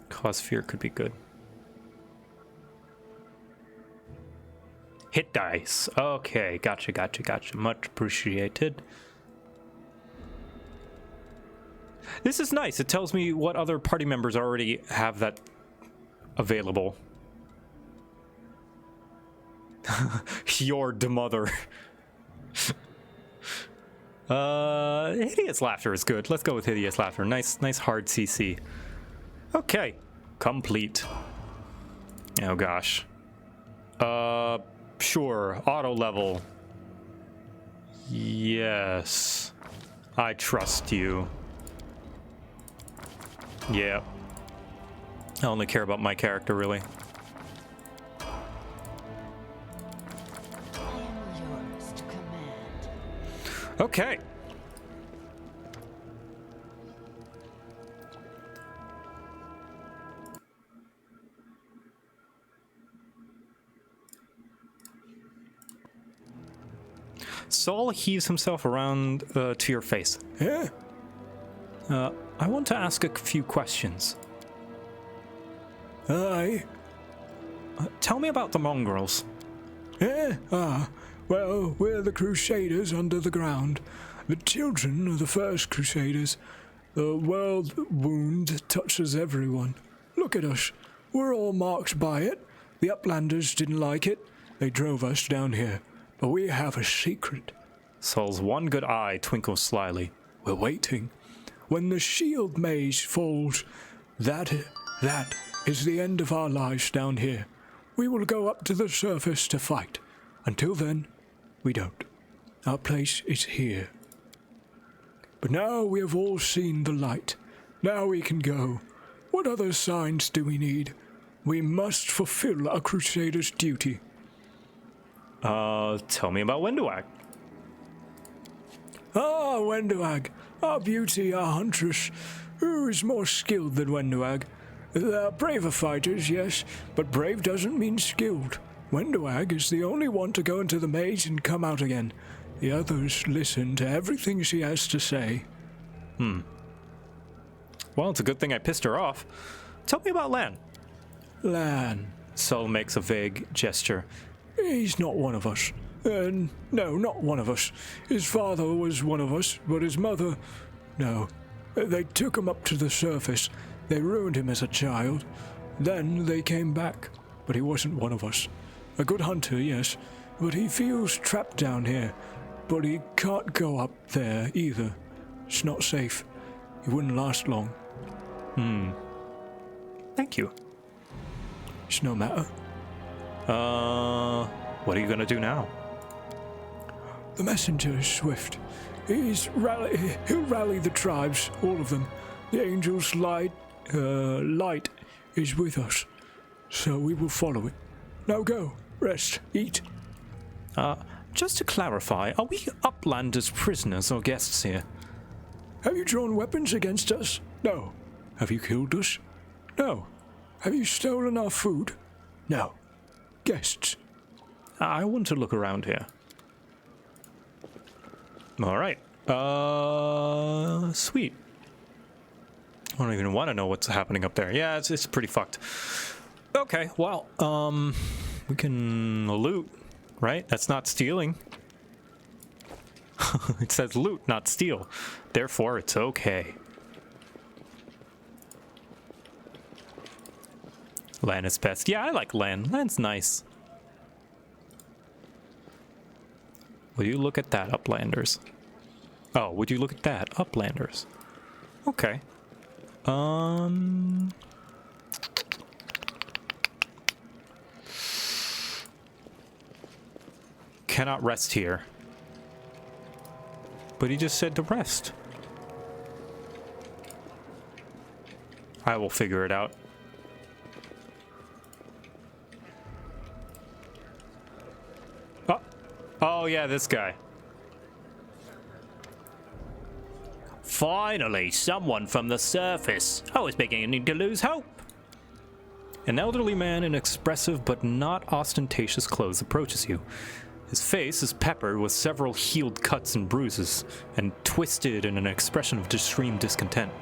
Cause fear could be good. Hit dice. Okay, gotcha. Much appreciated. This is nice. It tells me what other party members already have that available. Your mother. Hideous laughter is good. Let's go with hideous laughter. Nice hard CC. Okay, complete. Oh gosh. Sure, auto level. Yes. I trust you. Yeah. I only care about my character, really. I am yours to command. Okay. Saul heaves himself around to your face. Yeah. I want to ask a few questions. Aye. tell me about the mongrels. Well, we're the Crusaders under the ground. The children of the first Crusaders. The world wound touches everyone. Look at us. We're all marked by it. The Uplanders didn't like it. They drove us down here. But we have a secret. Sol's one good eye twinkles slyly. We're waiting. When the shield maze falls, that is the end of our lives down here. We will go up to the surface to fight. Until then, we don't. Our place is here. But now we have all seen the light. Now we can go. What other signs do we need? We must fulfill a Crusader's duty. Tell me about Wenduag. Wenduag. Our beauty, our huntress. Who is more skilled than Wenduag? There are braver fighters, yes, but brave doesn't mean skilled. Wenduag is the only one to go into the maze and come out again. The others listen to everything she has to say. Well, it's a good thing I pissed her off. Tell me about Lan. Lan. Sol makes a vague gesture. He's not one of us. No, not one of us. His father was one of us, but his mother... No. They took him up to the surface. They ruined him as a child. Then they came back, but he wasn't one of us. A good hunter, yes, but he feels trapped down here. But he can't go up there either. It's not safe. He wouldn't last long. Thank you. It's no matter. What are you gonna do now? The messenger is swift. He'll rally the tribes, all of them. The angel's light is with us, so we will follow it. Now go, rest, eat. Just to clarify, are we Uplanders prisoners or guests here? Have you drawn weapons against us? No. Have you killed us? No. Have you stolen our food? No. Guests. I want to look around here. Alright. Sweet. I don't even want to know what's happening up there. Yeah, it's pretty fucked. Okay, well, we can loot, right? That's not stealing. It says loot, not steal. Therefore, it's okay. Lan is best. Yeah, I like Lan. Lan's nice. Will you look at that, Uplanders? Oh, would you look at that, Uplanders? Okay. Cannot rest here. But he just said to rest. I will figure it out. Oh yeah, this guy. Finally, someone from the surface. I was beginning to lose hope. An elderly man in expressive but not ostentatious clothes approaches you. His face is peppered with several healed cuts and bruises, and twisted in an expression of extreme discontent.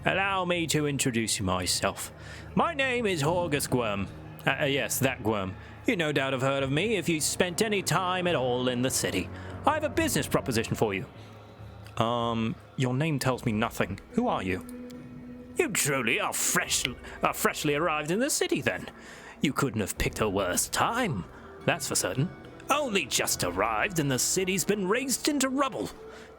Allow me to introduce myself. My name is Horgus Gwyrm. Yes, that Gwyrm. You no doubt have heard of me if you spent any time at all in the city. I have a business proposition for you. Your name tells me nothing. Who are you? You truly are freshly arrived in the city, then. You couldn't have picked a worse time, that's for certain. Only just arrived and the city's been razed into rubble.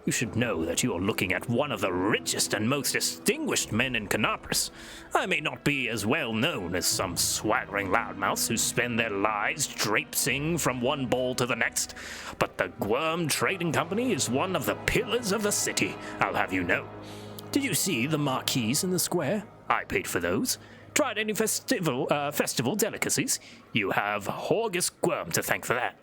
You should know that you are looking at one of the richest and most distinguished men in Canabras. I may not be as well known as some swaggering loudmouths who spend their lives traipsing from one ball to the next, but the Gwyrm Trading Company is one of the pillars of the city, I'll have you know. Did you see the marquees in the square? I paid for those. Tried any festival delicacies? You have Horgus Gwyrm to thank for that.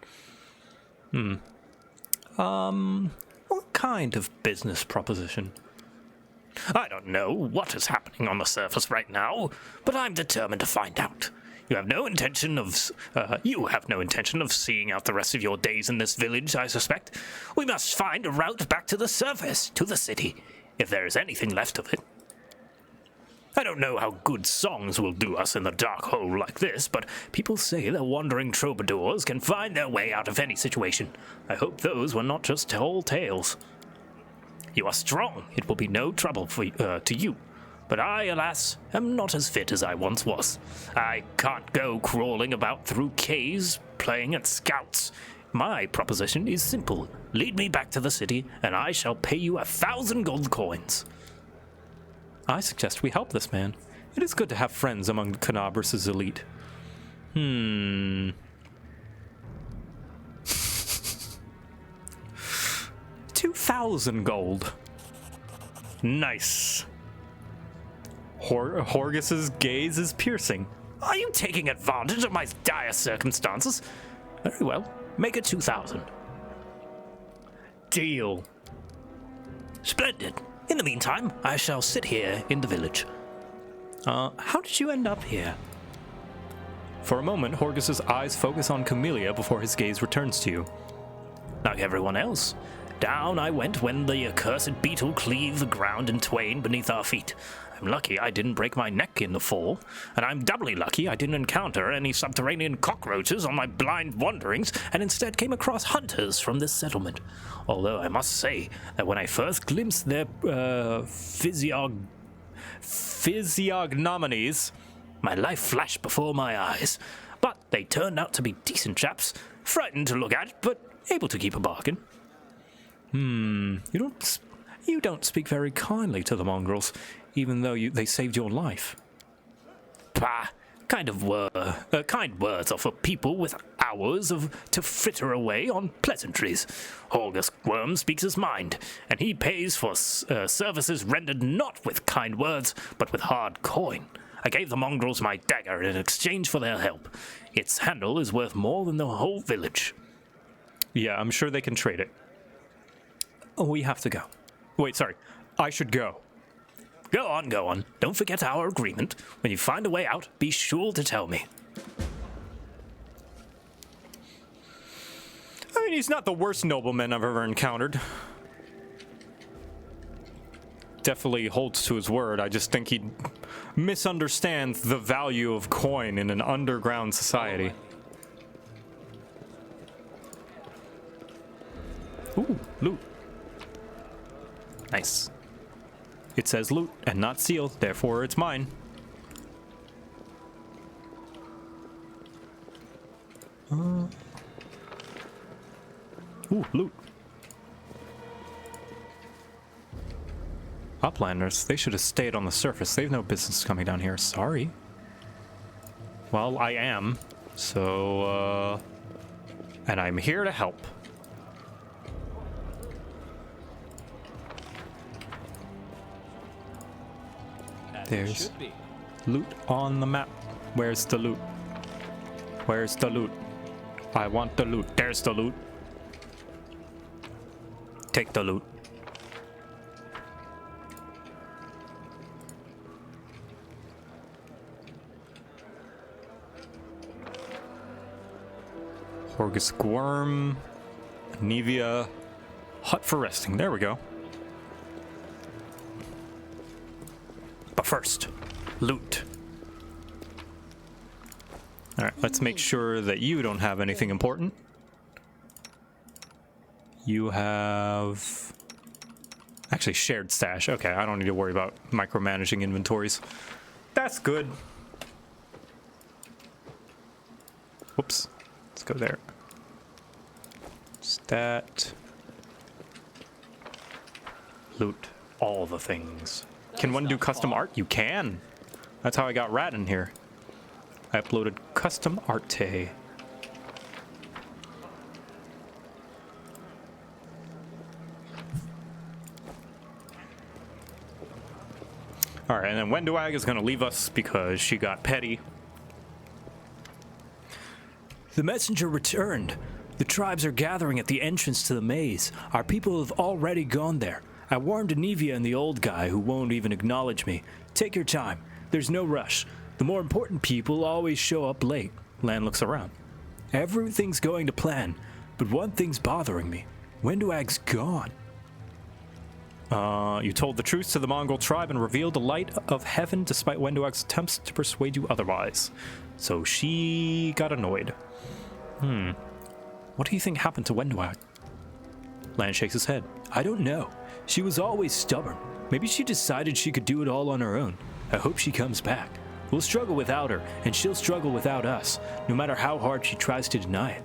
What kind of business proposition? I don't know what is happening on the surface right now, but I'm determined to find out. You have no intention of seeing out the rest of your days in this village, I suspect. We must find a route back to the surface, to the city, if there is anything left of it. I don't know how good songs will do us in the dark hole like this, but people say that wandering troubadours can find their way out of any situation. I hope those were not just tall tales. You are strong. It will be no trouble to you. But I, alas, am not as fit as I once was. I can't go crawling about through caves, playing at scouts. My proposition is simple. Lead me back to the city, and I shall pay you 1,000 gold coins. I suggest we help this man. It is good to have friends among Canabrus' elite. 2,000 gold. Nice. Horgus's gaze is piercing. Are you taking advantage of my dire circumstances? Very well. Make it 2,000. Deal. Splendid. In the meantime, I shall sit here in the village. How did you end up here? For a moment, Horgus's eyes focus on Camellia before his gaze returns to you. Like everyone else, down I went when the accursed beetle cleaved the ground in twain beneath our feet. I'm lucky I didn't break my neck in the fall, and I'm doubly lucky I didn't encounter any subterranean cockroaches on my blind wanderings and instead came across hunters from this settlement. Although I must say that when I first glimpsed their physiognomies, my life flashed before my eyes. But they turned out to be decent chaps, frightened to look at, but able to keep a bargain. You don't speak very kindly to the mongrels, even though they saved your life. Bah, kind words are for people with hours to fritter away on pleasantries. Horgus Worm speaks his mind, and he pays for services rendered not with kind words, but with hard coin. I gave the mongrels my dagger in exchange for their help. Its handle is worth more than the whole village. Yeah, I'm sure they can trade it. We have to go. Wait, sorry. I should go. Go on, go on. Don't forget our agreement. When you find a way out, be sure to tell me. I mean, he's not the worst nobleman I've ever encountered. Definitely holds to his word. I just think he misunderstands the value of coin in an underground society. Ooh, loot. Nice. It says loot and not sealed, therefore it's mine. Ooh, loot. Uplanders, they should have stayed on the surface. They have no business coming down here. Sorry. Well, I am. So, and I'm here to help. There's loot on the map. Where's the loot? Where's the loot? I want the loot. There's the loot. Take the loot. Horgus Worm, Nevia, hut for resting. There we go. But first, loot. Alright, let's make sure that you don't have anything important. You have... actually, shared stash. Okay, I don't need to worry about micromanaging inventories. That's good. Whoops. Let's go there. Stat. Loot. All the things. Can one do custom art? You can. That's how I got Rat in here. I uploaded custom arte. Alright, and then Wenduag is going to leave us because she got petty. The messenger returned. The tribes are gathering at the entrance to the maze. Our people have already gone there. I warned Anivia and the old guy who won't even acknowledge me. Take your time. There's no rush. The more important people always show up late. Lan looks around. Everything's going to plan, but one thing's bothering me. Wenduag's gone. You told the truth to the Mongol tribe and revealed the light of heaven despite Wenduag's attempts to persuade you otherwise. So she got annoyed. What do you think happened to Wenduag? Lan shakes his head. I don't know. She was always stubborn. Maybe she decided she could do it all on her own. I hope she comes back. We'll struggle without her, and she'll struggle without us, no matter how hard she tries to deny it.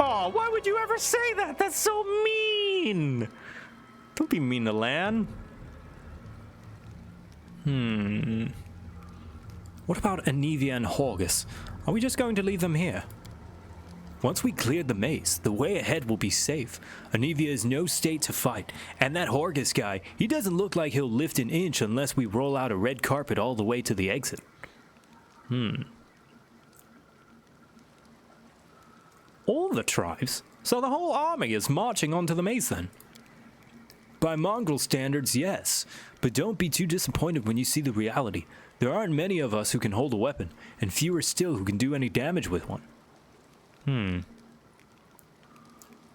Oh, why would you ever say that? That's so mean! Don't be mean to Lan. What about Anivia and Horgus? Are we just going to leave them here? Once we cleared the maze, the way ahead will be safe. Anivia is no state to fight, and that Horgus guy, he doesn't look like he'll lift an inch unless we roll out a red carpet all the way to the exit. All the tribes? So the whole army is marching onto the maze then? By mongrel standards, yes. But don't be too disappointed when you see the reality. There aren't many of us who can hold a weapon, and fewer still who can do any damage with one.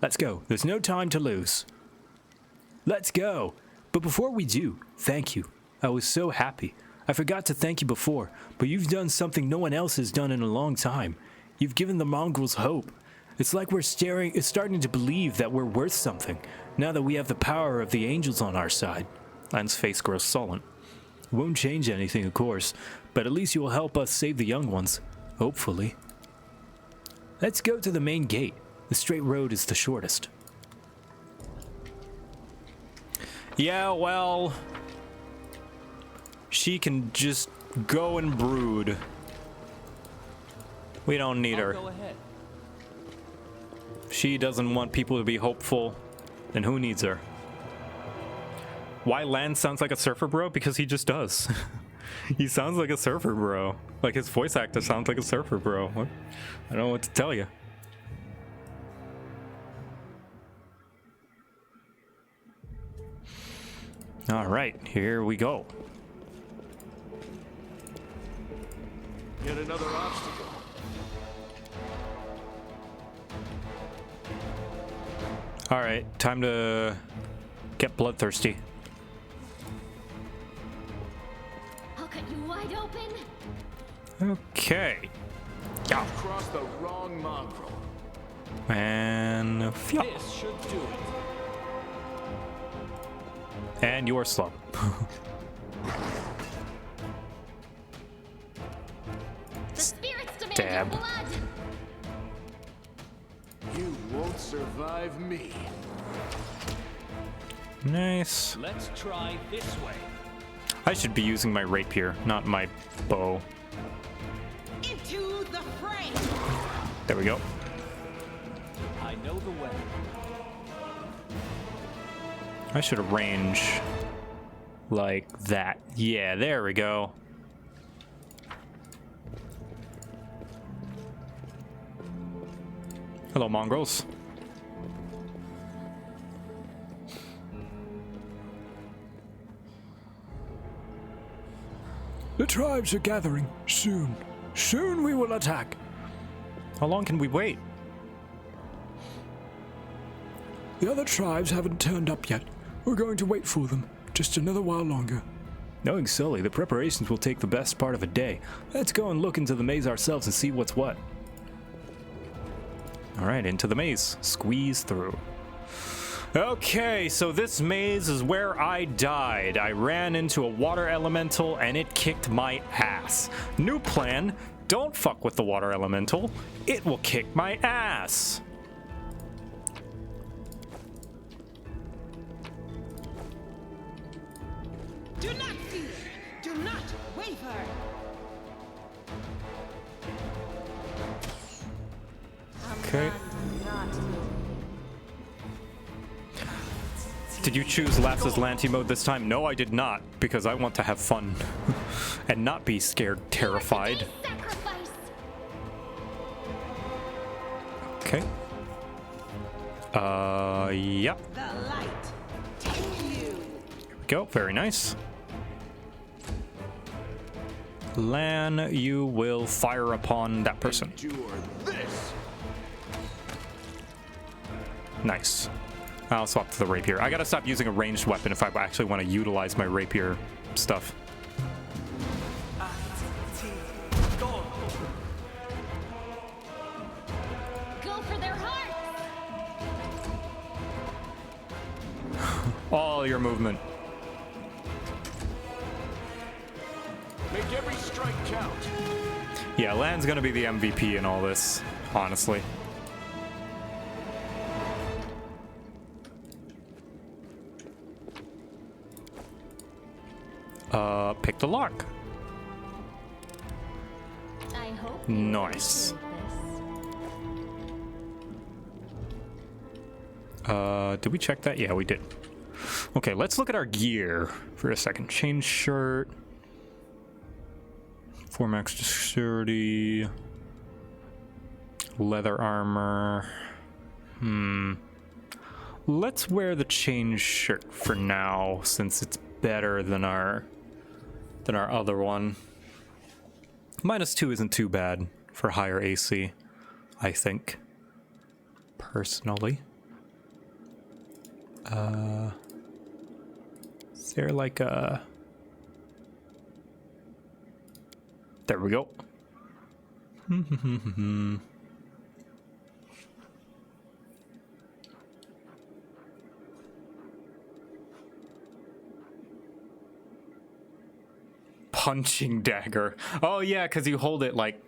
Let's go. There's no time to lose. Let's go. But before we do, thank you. I was so happy. I forgot to thank you before, but you've done something no one else has done in a long time. You've given the mongrels hope. It's like we're starting to believe that we're worth something, now that we have the power of the angels on our side. Lan's face grows sullen. Won't change anything, of course, but at least you will help us save the young ones. Hopefully. Let's go to the main gate. The straight road is the shortest. Yeah, well... she can just go and brood. We don't need her. Go ahead. She doesn't want people to be hopeful. Then who needs her? Why Lan sounds like a surfer bro? Because he just does. He sounds like a surfer bro. Like his voice actor sounds like a surfer bro. What? I don't know what to tell you. All right, here we go. Yet another obstacle. All right, time to get bloodthirsty. I'll cut you wide open. Okay. Yeah. Cross the wrong mongrel. And This should do it. and you're slow. The spirits demand Stab. your blood. You won't survive me. Nice. Let's try this way. I should be using my rapier, not my bow. Into the fray. There we go. I know the way. I should arrange like that. Yeah, there we go. Hello, mongrels. The tribes are gathering. Soon. Soon we will attack. How long can we wait? The other tribes haven't turned up yet. We're going to wait for them. Just another while longer. Knowing Sully, the preparations will take the best part of a day. Let's go and look into the maze ourselves and see what's what. Alright, into the maze. Squeeze through. Okay, so this maze is where I died. I ran into a water elemental and it kicked my ass. New plan, don't fuck with the water elemental. It will kick my ass. Do not fear. Do not waver. Okay. Did you choose Laps's Lanty mode this time? No, I did not, because I want to have fun and not be scared, terrified. Okay. Yep. The light. Take you. Here we go. Very nice. Lan, you will fire upon that person. Endure this. Nice. I'll swap to the rapier. I gotta stop using a ranged weapon if I actually want to utilize my rapier stuff. Go for their hearts! All your movement. Make every strike count. Yeah, Lan's gonna be the MVP in all this, honestly. Pick the lock. I hope Nice. Did we check that? Yeah, we did. Okay, let's look at our gear for a second. Chain shirt. 4 max dexterity. Leather armor. Let's wear the chain shirt for now, since it's better than our other one. -2 isn't too bad for higher AC, I think. Personally. Is there like a... There we go. Punching dagger. Oh yeah, because you hold it like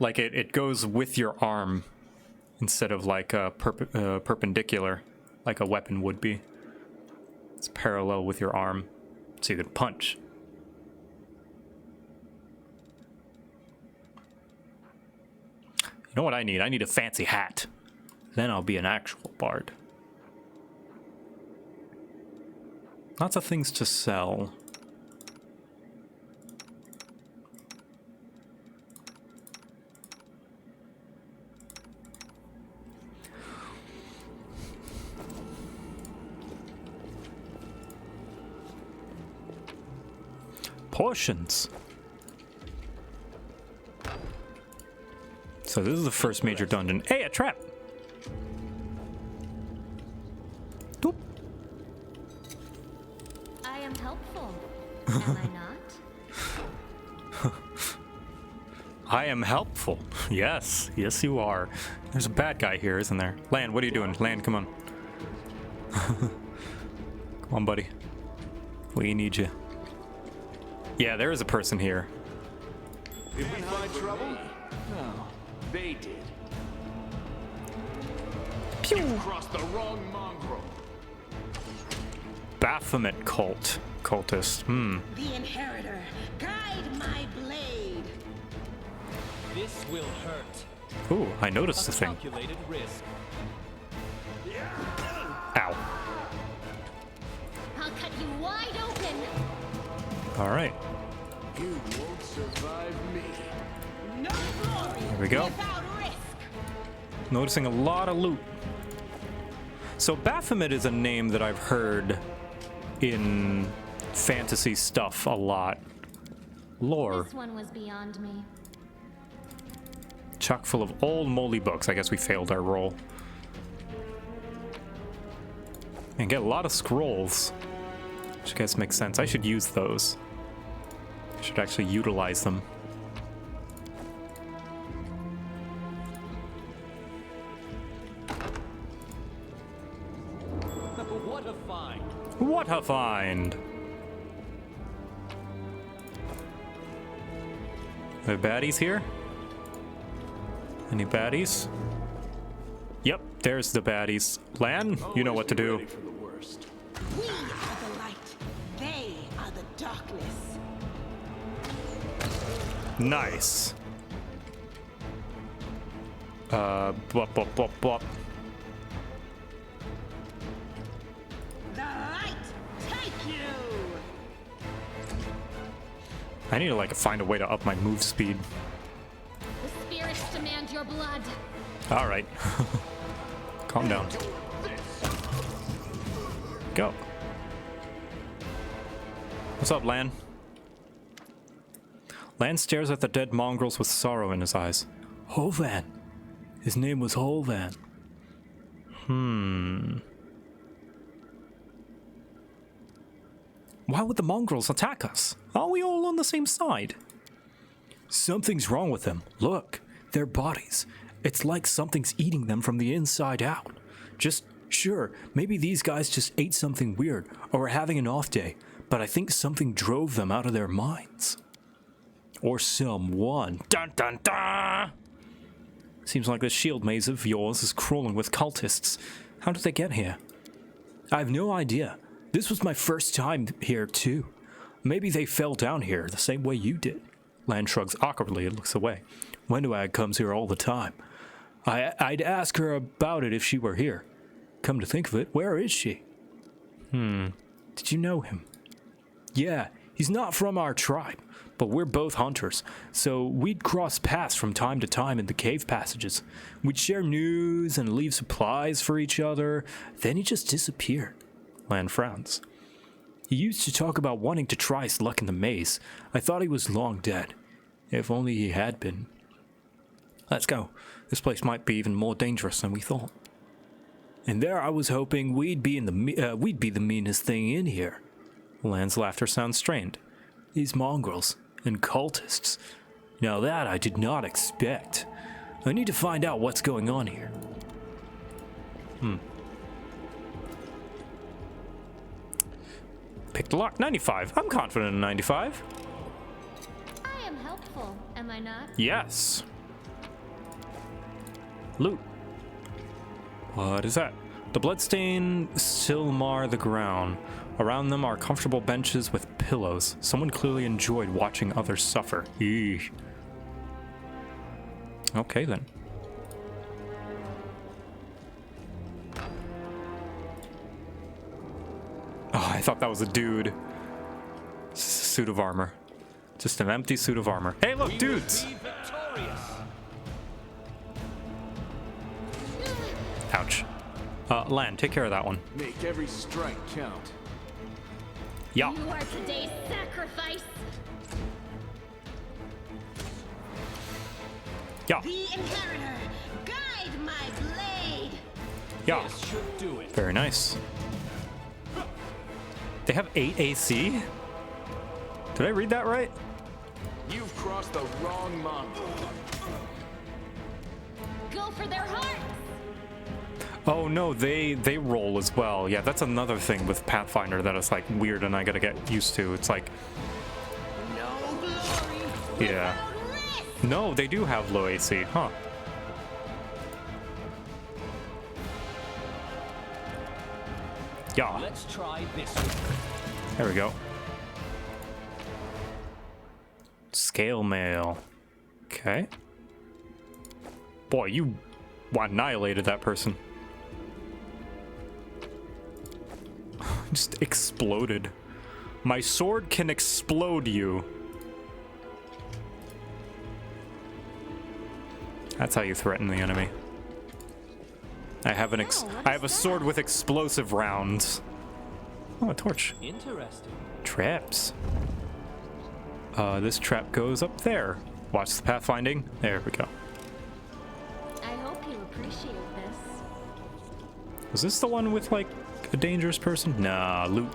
it goes with your arm instead of like perpendicular, like a weapon would be. It's parallel with your arm, so you can punch. You know what I need? I need a fancy hat. Then I'll be an actual bard. Lots of things to sell. Potions. So this is the first major dungeon. Hey, a trap! Doop. I am helpful, am I not? I am helpful. Yes, yes you are. There's a bad guy here, isn't there? Lan, what are you doing? Lan, come on. Come on, buddy. We need you. Yeah, there is a person here. Did we find trouble? No, they did. Pew! You crossed the wrong mongrel. Baphomet cultist. The Inheritor, guide my blade. This will hurt. Ooh, I noticed the thing. Calculated risk. Ow. I'll cut you wide open. All right. You won't survive me. No glory Here we go. without risk. Noticing a lot of loot. So Baphomet is a name that I've heard in fantasy stuff a lot. Lore. This one was beyond me. Chock full of old moldy books. I guess we failed our roll. And get a lot of scrolls. Which I guess makes sense. I should use those. I should actually utilize them. What a find! What a find! Are there baddies here? Any baddies? Yep, there's the baddies. Lan, you know what to do. We are the light. They are the darkness. Nice. Bop, bop, bop, bop. The light take you. I need to like find a way to up my move speed. The spirits demand your blood. All right. Calm down. Go. What's up, Lan? Lan stares at the dead mongrels with sorrow in his eyes. Holvan. His name was Holvan. Why would the mongrels attack us? Are we all on the same side? Something's wrong with them. Look, their bodies. It's like something's eating them from the inside out. Sure, maybe these guys just ate something weird or are having an off day, but I think something drove them out of their minds. Or someone. Dun dun dun! Seems like this shield maze of yours is crawling with cultists. How did they get here? I have no idea. This was my first time here, too. Maybe they fell down here the same way you did. Lan shrugs awkwardly and looks away. Wendwag comes here all the time. I'd ask her about it if she were here. Come to think of it, where is she? Did you know him? Yeah, he's not from our tribe, but we're both hunters, so we'd cross paths from time to time in the cave passages. We'd share news and leave supplies for each other. Then he just disappeared. Lan frowns. He used to talk about wanting to try his luck in the maze. I thought he was long dead. If only he had been. Let's go. This place might be even more dangerous than we thought. And there I was hoping we'd be the meanest thing in here. Lan's laughter sounds strained. These mongrels and cultists. Now that I did not expect. I need to find out what's going on here. Pick the lock, 95. I'm confident in 95. I am helpful, am I not? Yes. Loot. What is that? The bloodstained still mar the ground. Around them are comfortable benches with pillows. Someone clearly enjoyed watching others suffer. Eesh. Okay then. Oh, I thought that was a dude. Suit of armor. Just an empty suit of armor. Hey, look, dudes! Ouch. Lan, take care of that one. Make every strike count. Yeah. You are today's sacrifice. Yeah. The inheritor, guide my blade. Yeah. This should do it. Very nice. They have 8 AC? Did I read that right? You've crossed the wrong mongrel. Go for their hearts. Oh no, they roll as well. Yeah, that's another thing with Pathfinder that is like weird and I gotta get used to. It's like, No glory. yeah. No, they do have low AC, huh? Yeah. Let's try this one. There we go. Scale mail. Okay. Boy, you annihilated that person. Just exploded. My sword can explode you. That's how you threaten the enemy. I have a sword with explosive rounds. Oh, a torch. Interesting. Traps. This trap goes up there. Watch the pathfinding. There we go. I hope you appreciate this. Was this the one with like a dangerous person? Nah, loot.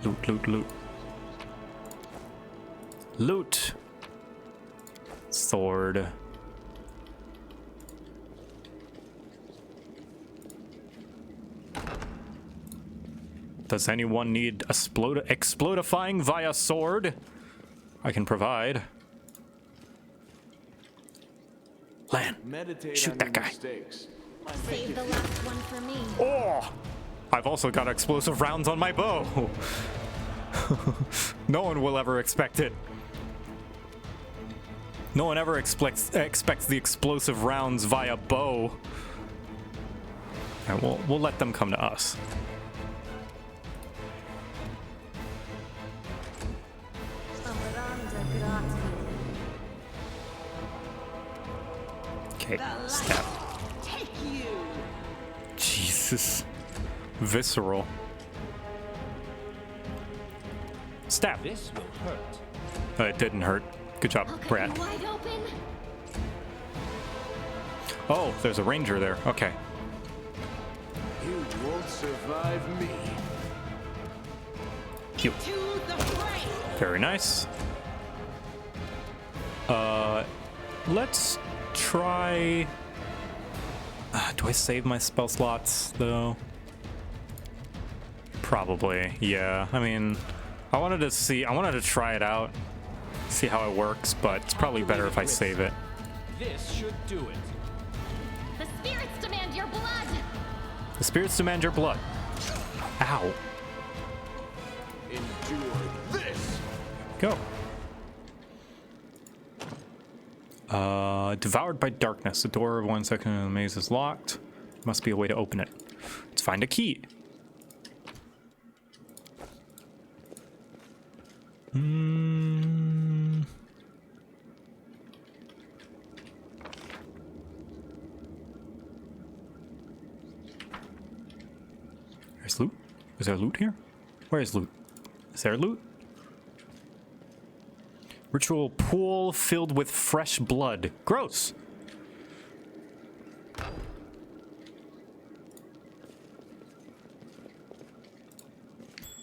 Loot, loot, loot. Loot. Sword. Does anyone need explodifying via sword? I can provide. Lan, shoot that guy. Save the last one for me. Oh! I've also got explosive rounds on my bow. No one will ever expect it. No one ever expects the explosive rounds via bow. And we'll let them come to us. Okay, stab. Jesus. Visceral. Stab. This will hurt. It didn't hurt. Good job, Brad. Wide open. Oh, there's a ranger there. Okay. You won't survive me. Cute. Very nice. Let's try... do I save my spell slots, though? Probably, yeah. I mean, I wanted to try it out, see how it works, but it's probably better if I save it. This should do it. The spirits demand your blood! The spirits demand your blood. Ow. Endure this. Go. Devoured by darkness. The door of 1 second in the maze is locked. Must be a way to open it. Let's find a key. There's loot. Is there loot here? Where is loot? Is there loot? Ritual pool filled with fresh blood. Gross.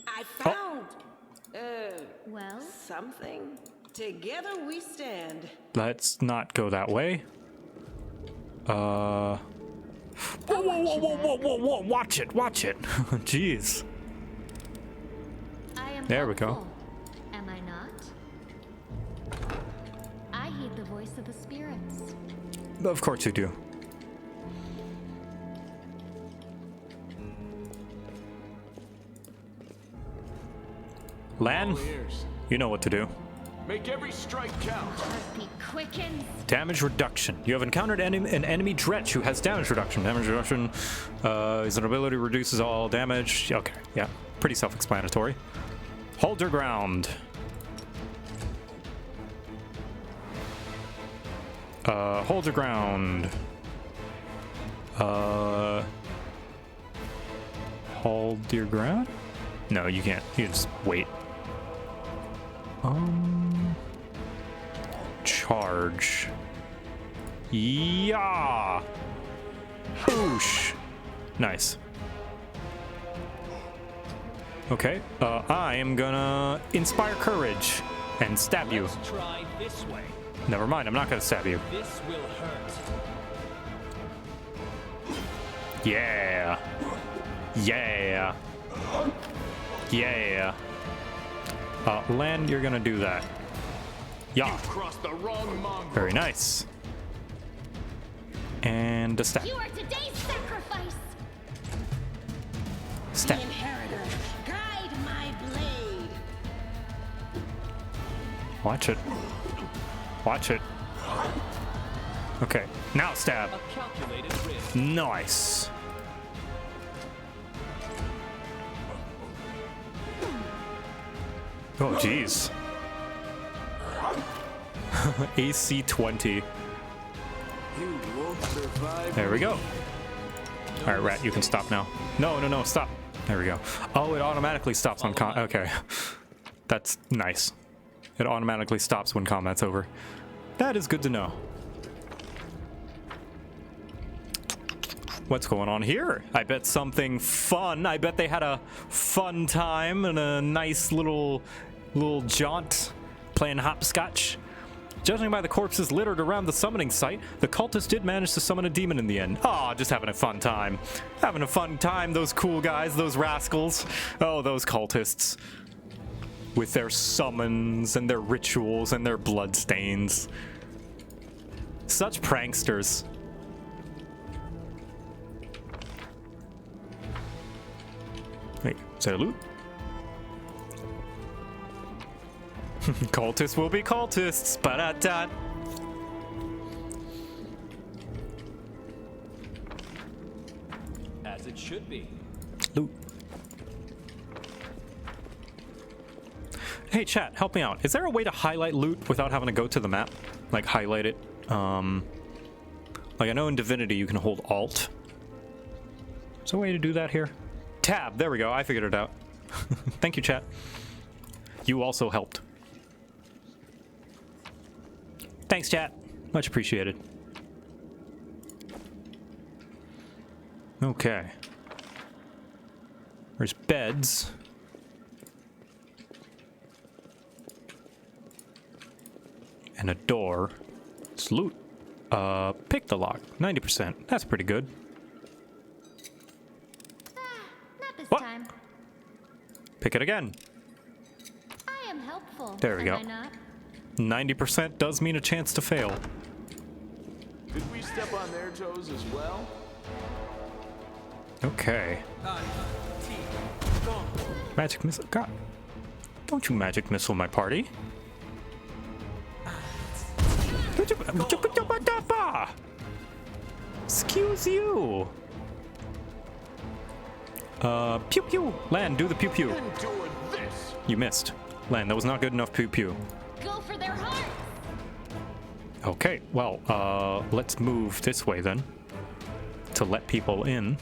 I found, well, something. Together we stand. Let's not go that way. Whoa, whoa, whoa, whoa, whoa, whoa, whoa, watch it, watch it. Jeez. I am There we go. hopeful. Am I not? I heed the voice of the spirits. Of course you do. Lan, you know what to do. Make every strike count. Heartbeat quickens. Damage reduction. You have encountered an enemy Dretch who has damage reduction. Damage reduction is an ability reduces all damage. Okay, yeah, pretty self-explanatory. Hold your ground. Hold your ground. Hold your ground? No, you can't. You just wait. Charge. Yeah. Whoosh. Nice. Okay. I am gonna inspire courage and stab you. Let's try this way. Never mind. I'm not gonna stab you. This will hurt. Yeah. Yeah. Yeah. Lan, you're gonna do that. Yeah. Crossed the wrong mongrel. Very nice. And a stab. You are today's sacrifice. Stab. The inheritor, guide my blade. Watch it. Watch it. Okay, now stab. A calculated risk. Nice. Oh, jeez. AC 20. You won't survive. There we go. All right, Rat, you can stop now. No, stop. There we go. Oh, it automatically stops on okay. That's nice. It automatically stops when combat's over. That is good to know. What's going on here? I bet something fun. I bet they had a fun time and a nice little jaunt playing hopscotch. Judging by the corpses littered around the summoning site, the cultists did manage to summon a demon in the end. Aw, just having a fun time. Having a fun time, those cool guys, those rascals. Oh, those cultists. With their summons and their rituals and their bloodstains. Such pranksters. Wait, is that a loot? Cultists will be cultists. Ba-da-da. As it should be. Loot. Hey chat, help me out. Is there a way to highlight loot without having to go to the map? Like highlight it? Like I know in Divinity you can hold Alt. Is there a way to do that here? Tab, there we go, I figured it out. Thank you, chat. You also helped. Thanks, chat. Much appreciated. Okay. There's beds. And a door. It's loot. Pick the lock. 90%. That's pretty good. Not this What? time. Pick it again. I am helpful. There we go. Am I not? 90% does mean a chance to fail. Could we step on their toes as well? Okay. Magic missile. God. Don't you magic missile my party. Excuse you. Pew pew. Land, do the pew pew. You missed. Land, that was not good enough pew pew. Go for their hearts. Okay, well, let's move this way then. To let people in.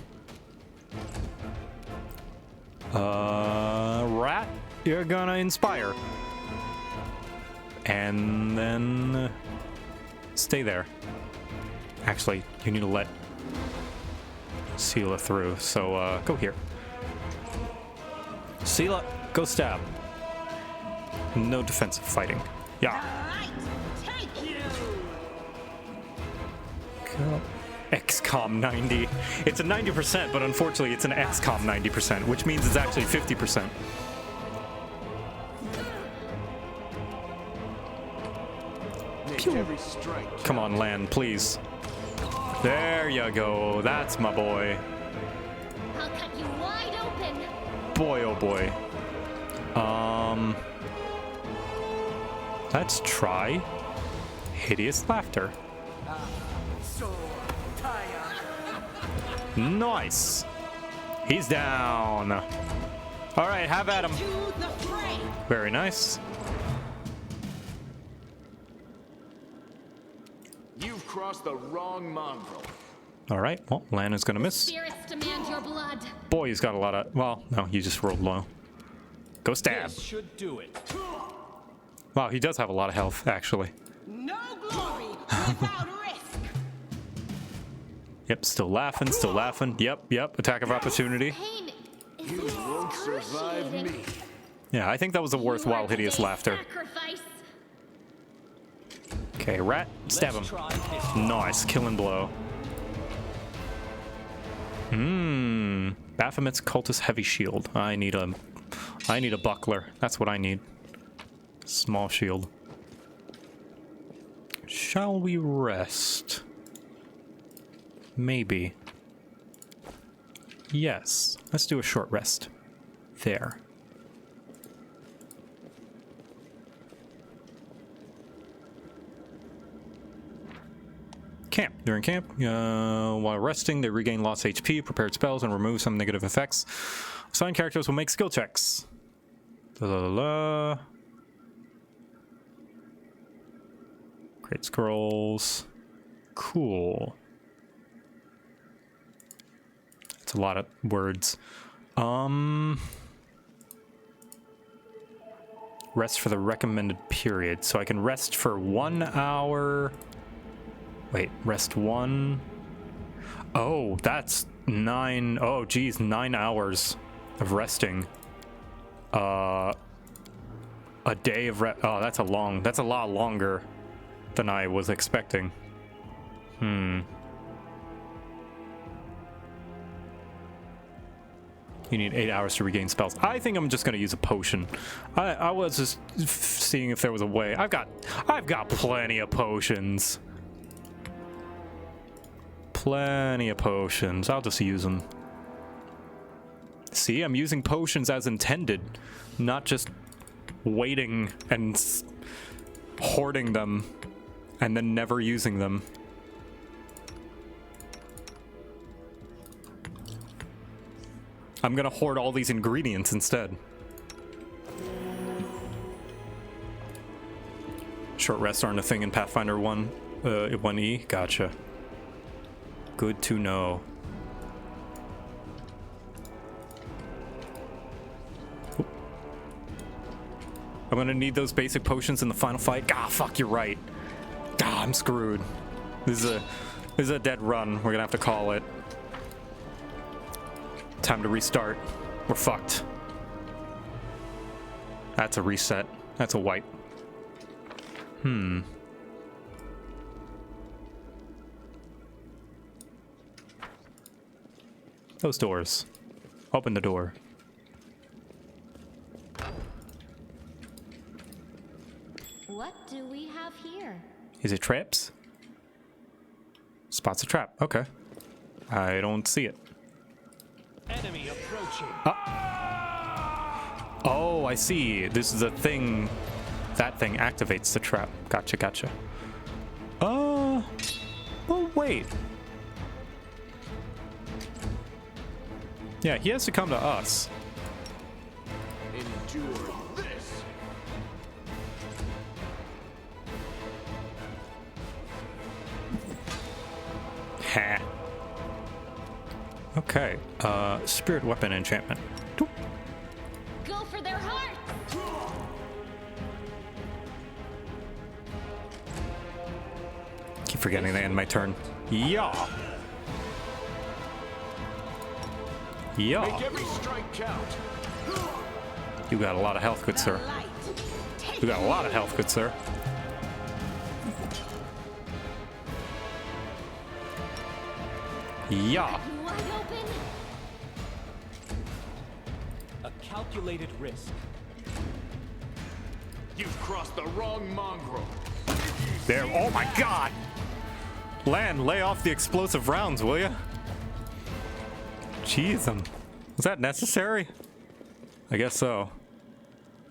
Rat, you're gonna inspire. And then stay there. Actually, you need to let Sela through, so go here. Sela, go stab. No defensive fighting. Yeah. Go. XCOM 90. It's a 90%, but unfortunately it's an XCOM 90%, which means it's actually 50%. Every strike. Come on, land, please. There you go. That's my boy. I'll cut you wide open. Boy, oh boy. Let's try hideous laughter. Nice. He's down. All right, have at him. Very nice. You've crossed the wrong mongrel. All right, well, Lana's gonna miss. Spirits demand your blood. Boy, he's got a lot of, well, no, you just rolled low. Go stab. This should do it. Wow, he does have a lot of health, actually. No glory without risk. Yep, still laughing, still laughing. Yep, attack of opportunity. Pain is You won't survive me. Yeah, I think that was a worthwhile hideous laughter. sacrifice. Okay, rat, stab him. Nice, killing blow. Baphomet's cultist heavy shield. I need a buckler. That's what I need. Small shield. Shall we rest? Maybe. Yes. Let's do a short rest. There. Camp. During camp, while resting, they regain lost HP, prepared spells, and remove some negative effects. Assigned characters will make skill checks. Great scrolls. Cool. That's a lot of words. Rest for the recommended period. So I can rest for 1 hour. Wait, rest 1. Oh, that's 9. Oh, geez, 9 hours of resting. A day of rest. Oh, that's a lot longer than I was expecting. You need 8 hours to regain spells. I think I'm just gonna use a potion. I was just seeing if there was a way. I've got plenty of potions. Plenty of potions. I'll just use them. See, I'm using potions as intended, not just waiting and hoarding them and then never using them. I'm gonna hoard all these ingredients instead. Short rests aren't a thing in Pathfinder 1, 1E. Gotcha. Good to know. Oop. I'm gonna need those basic potions in the final fight. Ah, fuck, you're right. Ah, I'm screwed. This is a dead run. We're gonna have to call it. Time to restart. We're fucked. That's a reset. That's a wipe. Those doors. Open the door. What do we have here? Is it traps? Spots a trap. Okay. I don't see it. Enemy approaching. Oh, I see. This is a thing. That thing activates the trap. Gotcha, gotcha. Oh, wait. Yeah, he has to come to us. Endure this. Ha. Okay. Spirit weapon enchantment. Go for their hearts! Keep forgetting to end my turn. Yeah. Yeah. Make every strike count. You got a lot of health, good sir. You got a lot of health, good sir. Yeah. Wide open. A calculated risk. You've crossed the wrong mongrel. There. Oh my god. Land, lay off the explosive rounds, will ya? Jeez, was that necessary? I guess so.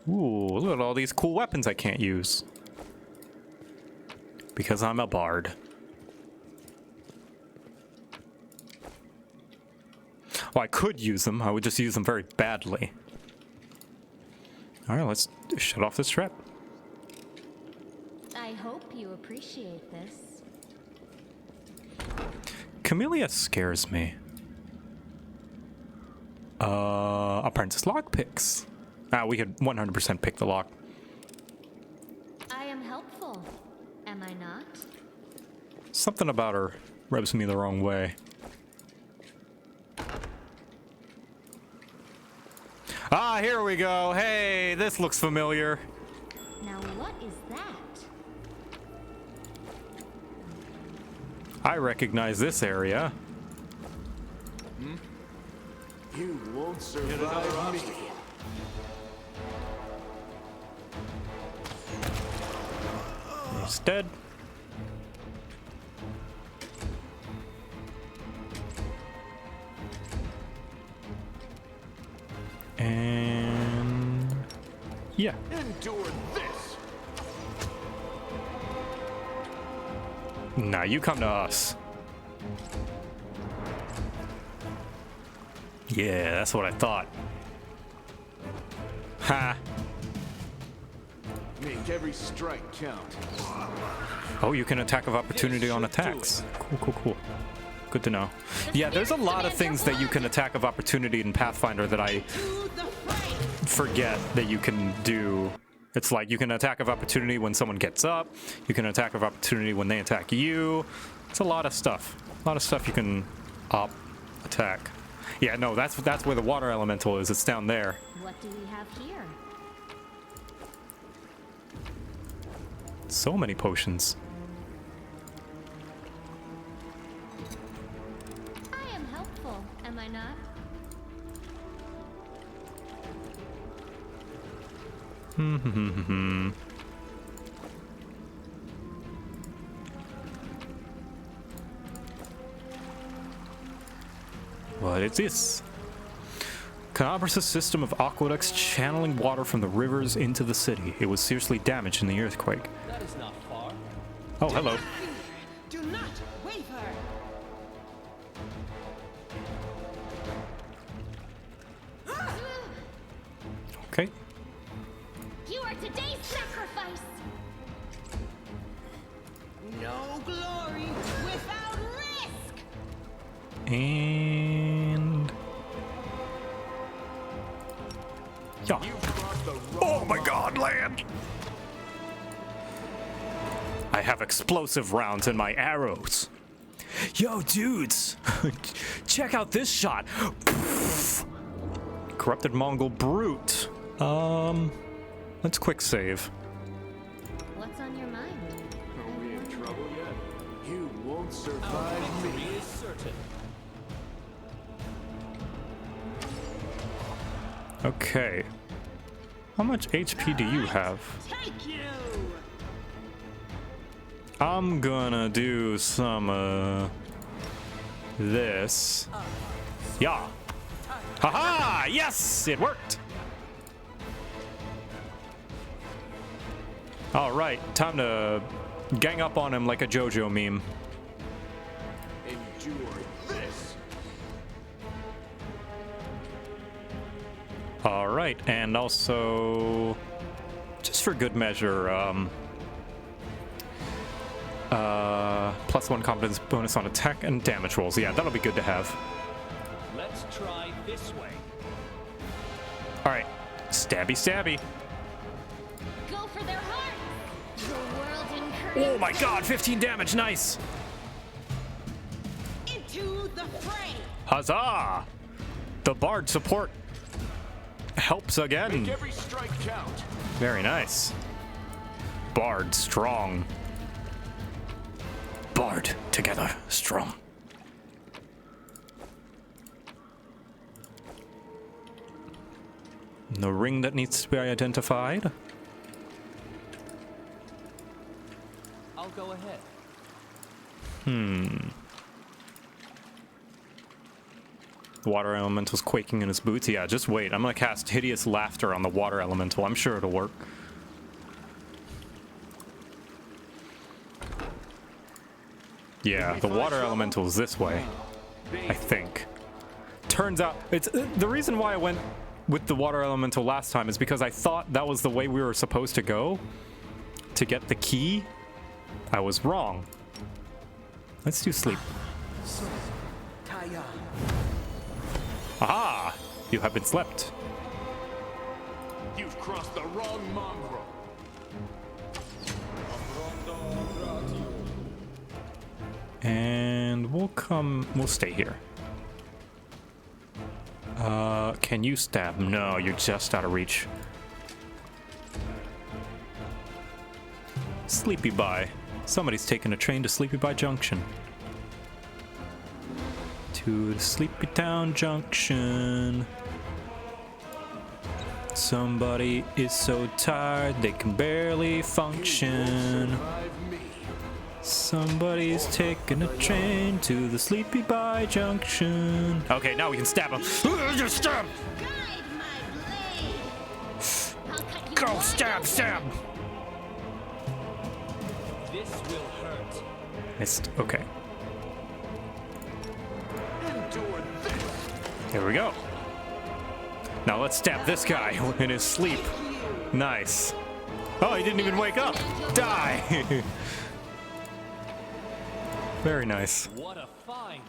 Ooh, look at all these cool weapons I can't use. Because I'm a bard. Well, I could use them. I would just use them very badly. Alright, let's shut off this trap. I hope you appreciate this. Camellia scares me. Apprentice lockpicks. We could 100% pick the lock. I am helpful, am I not? Something about her rubs me the wrong way. Ah, here we go. Hey, this looks familiar. Now what is that? I recognize this area. You won't survive me. He's dead. And yeah. Endure this. Now you come to us. Yeah, that's what I thought. Ha. Make every strike count. Oh, you can attack of opportunity on attacks. Cool, cool, cool. Good to know. Yeah, there's a lot of things that you can attack of opportunity in Pathfinder that I forget that you can do. It's like you can attack of opportunity when someone gets up. You can attack of opportunity when they attack you. It's a lot of stuff. A lot of stuff you can attack. Yeah, no, that's where the water elemental is. It's down there. What do we have here? So many potions. I am helpful, am I not? What is this? Canabrus' system of aqueducts channeling water from the rivers into the city. It was seriously damaged in the earthquake. That is not far. Oh, hello. Do not waver. Okay. You are today's sacrifice! No glory without risk. And yeah. Oh my god, land! I have explosive rounds in my arrows. Yo, dudes, check out this shot. Corrupted Mongol brute. Let's quick save. What's on your mind? Are we in trouble yet? You won't survive me. Is certain. Okay. How much HP do you have? Take you! I'm gonna do some, this. Yeah. Haha! Yes! It worked! Alright, time to gang up on him like a JoJo meme. Endure this. Alright, and also, just for good measure, +1 competence bonus on attack and damage rolls. Yeah, that'll be good to have. Let's try this way. Alright, stabby stabby. Go for their heart! The world in Oh my god, 15 damage, nice! Into the fray! Huzzah! The bard support helps again. Make every strike count. Very nice. Bard strong. Bard together strong. The ring that needs to be identified. I'll go ahead. Water elemental's quaking in his boots. Yeah, just wait. I'm gonna cast Hideous Laughter on the water elemental. I'm sure it'll work. Yeah, the water elemental is this way, I think. Turns out, it's the reason why I went with the water elemental last time is because I thought that was the way we were supposed to go to get the key. I was wrong. Let's do sleep. Aha! You have been slept. You've crossed the wrong mongrel. And we'll stay here. Can you stab? No, you're just out of reach. Sleepy Bye. Somebody's taking a train to Sleepy Bye Junction. To the Sleepy Town Junction. Somebody is so tired they can barely function. Somebody's taking a train to the Sleepy Bye Junction. Okay, now we can stab him. Just stab! Go, stab, stab! This will hurt. Missed. Okay. There we go. Now let's stab this guy in his sleep. Nice. Oh, he didn't even wake up. Die! Very nice. What a find.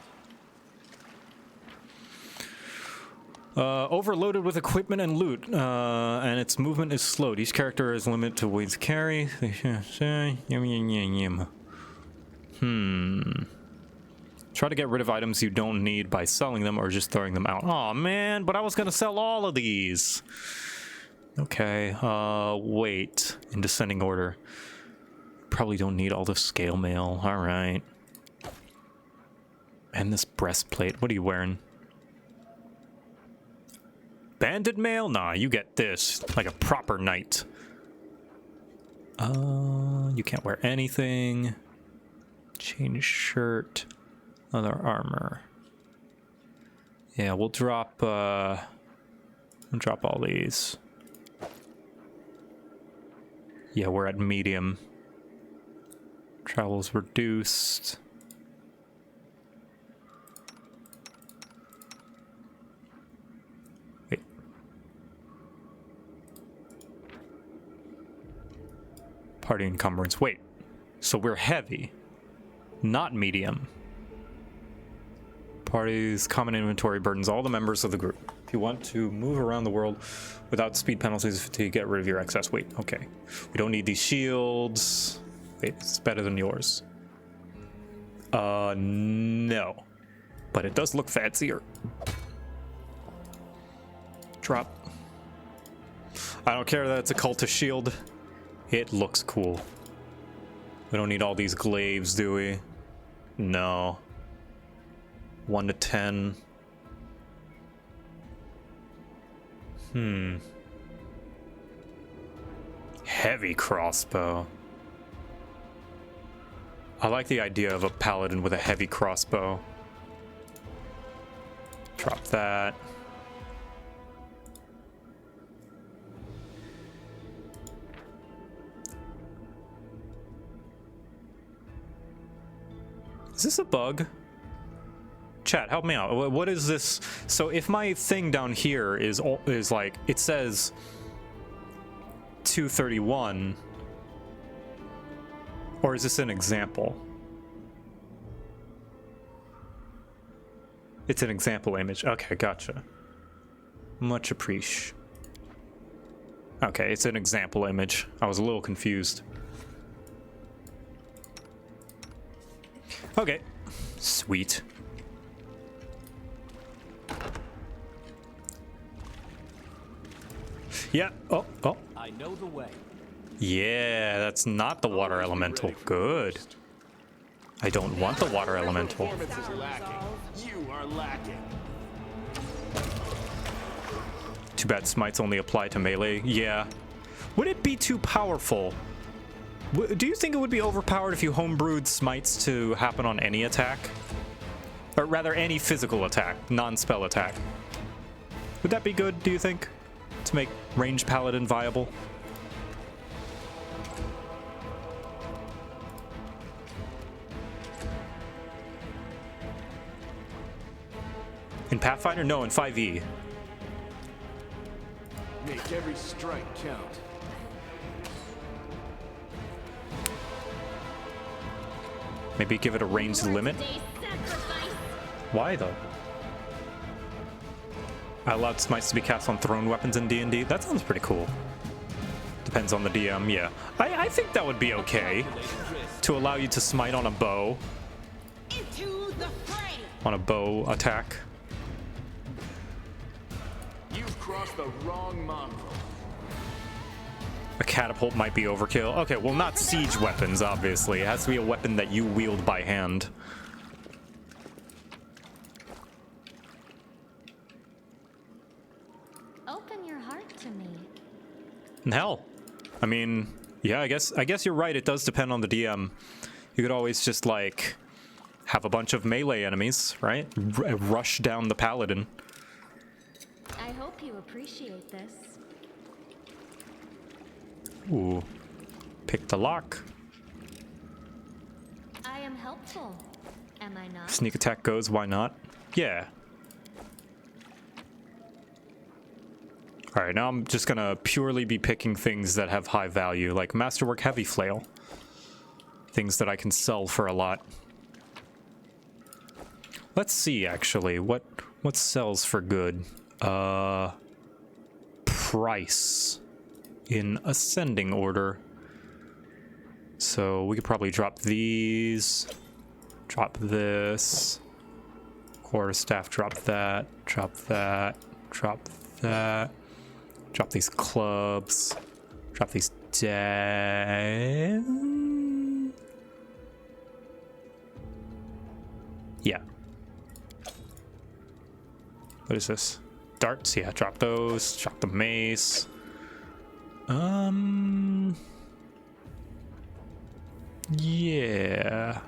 Overloaded with equipment and loot, and its movement is slowed. Each character is limited to weights carry. Try to get rid of items you don't need by selling them or just throwing them out. Oh man, but I was gonna sell all of these. Okay, wait. In descending order. Probably don't need all the scale mail. Alright. And this breastplate. What are you wearing? Banded mail? Nah, you get this. Like a proper knight. You can't wear anything. Change shirt. Other armor. Yeah, we'll drop all these. Yeah, we're at medium. Travel's reduced. Wait. Party encumbrance. Wait. So we're heavy, not medium. Party's common inventory burdens all the members of the group. If you want to move around the world without speed penalties to get rid of your excess weight. Okay. We don't need these shields. Wait, it's better than yours. No. But it does look fancier. Drop. I don't care that it's a cultist shield. It looks cool. We don't need all these glaives, do we? No. 1 to 10. Heavy crossbow. I like the idea of a paladin with a heavy crossbow. Drop that. Is this a bug? Chat, help me out. What is this? So if my thing down here is like, it says 231, or is this an example? It's an example image. Okay, gotcha. Much appreciated. Okay, it's an example image. I was a little confused. Okay, sweet. Yeah. Oh. I know the way. Yeah, that's not the water elemental. Good. I don't want the water elemental. Performance is lacking. You are lacking. Too bad smites only apply to melee. Yeah. Would it be too powerful? Do you think it would be overpowered if you homebrewed smites to happen on any attack? Or rather, any physical attack, non-spell attack. Would that be good, do you think? To make ranged paladin viable? In Pathfinder? No, in 5e. Make every strike count. Maybe give it a range limit? Why though? I allowed smites to be cast on thrown weapons in D&D? That sounds pretty cool. Depends on the DM, yeah. I think that would be okay. To allow you to smite on a bow. On a bow attack. You've crossed the wrong mongrel. A catapult might be overkill. Okay, well, not siege weapons, obviously. It has to be a weapon that you wield by hand. Open your heart to me. Hell, I mean, yeah, I guess you're right. It does depend on the DM. You could always just, like, have a bunch of melee enemies, right? Rush down the paladin. I hope you appreciate this. Ooh. Pick the lock. I am helpful, am I not? Sneak attack goes, why not? Yeah. Alright, now I'm just gonna purely be picking things that have high value, like Masterwork Heavy Flail. Things that I can sell for a lot. Let's see, actually, what sells for good? Price. In ascending order. So we could probably drop these. Drop this. Quarterstaff, drop that. Drop that. Drop that. Drop these clubs. Drop these down. Yeah. What is this? Darts? Yeah, drop those. Drop the mace. Yeah.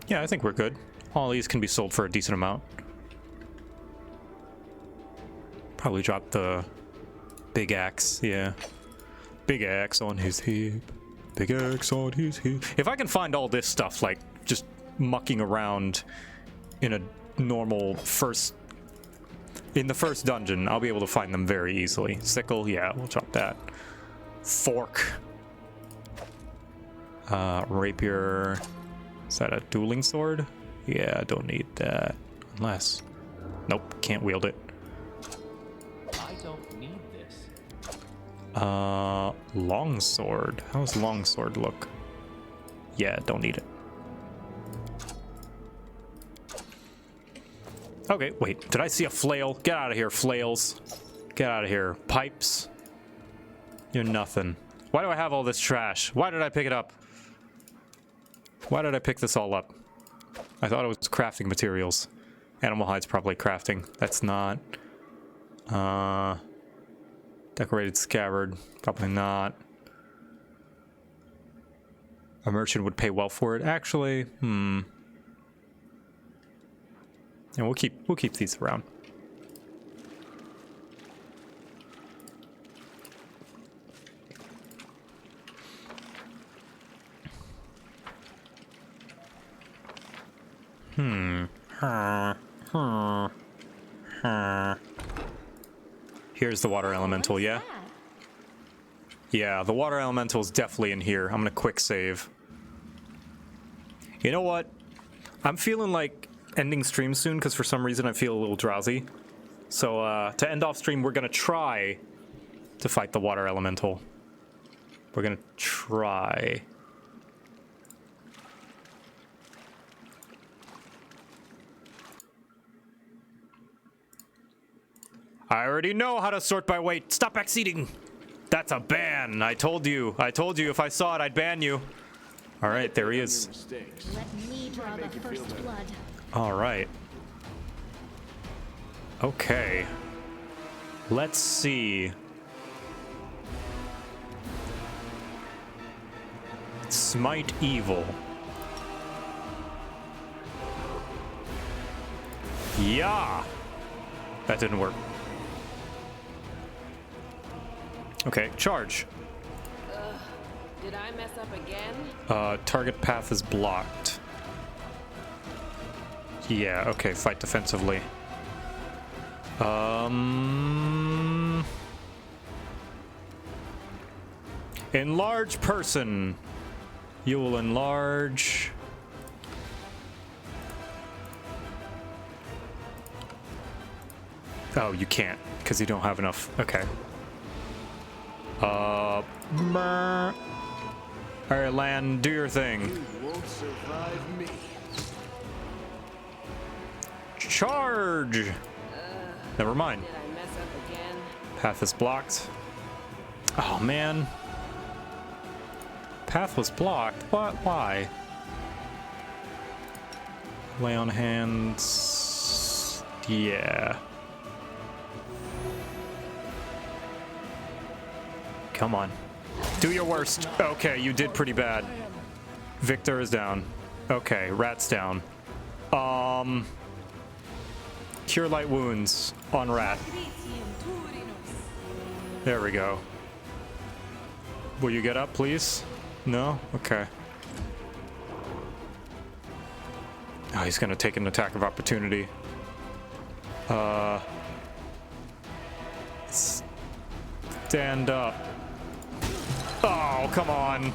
Yeah, I think we're good. All these can be sold for a decent amount. Probably drop the big axe, yeah. Big axe on his hip. Big axe on his hip. If I can find all this stuff, like, just mucking around in a normal in the first dungeon, I'll be able to find them very easily. Sickle, yeah, we'll drop that. Fork. Rapier. Is that a dueling sword? Yeah, I don't need that. Unless... Nope, can't wield it. I don't need this. Longsword. How's longsword look? Yeah, don't need it. Okay, wait. Did I see a flail? Get out of here, flails. Get out of here. Pipes. You're nothing. Why do I have all this trash? Why did I pick it up? Why did I pick this all up? I thought it was crafting materials. Animal hide's probably crafting. That's not. Decorated scabbard. Probably not. A merchant would pay well for it. Actually, And we'll keep these around. Here's the water elemental, yeah? Yeah, the water elemental is definitely in here. I'm gonna quick save. You know what? I'm feeling like ending stream soon because for some reason I feel a little drowsy. So to end off stream, we're gonna try to fight the water elemental. We're gonna try. I already know how to sort by weight. Stop exceeding. That's a ban. I told you. I told you if I saw it, I'd ban you. All right, there he is. Let me draw the first blood. All right. Okay. Let's see. Smite evil. Yeah. That didn't work. Okay, charge. Did I mess up again? Target path is blocked. Yeah, okay, fight defensively. Enlarge person. You will enlarge. Oh, you can't, because you don't have enough. Okay. Alright, land, do your thing. You won't survive me. Charge! Never mind. Did I mess up again? Path is blocked. Oh, man. Path was blocked? What? Why? Lay on hands. Yeah. Come on. Do your worst. Okay, you did pretty bad. Victor is down. Okay, Rat's down. Cure light wounds on Rat. There we go. Will you get up, please? No? Okay. Oh, he's gonna take an attack of opportunity. Stand up. Oh, come on.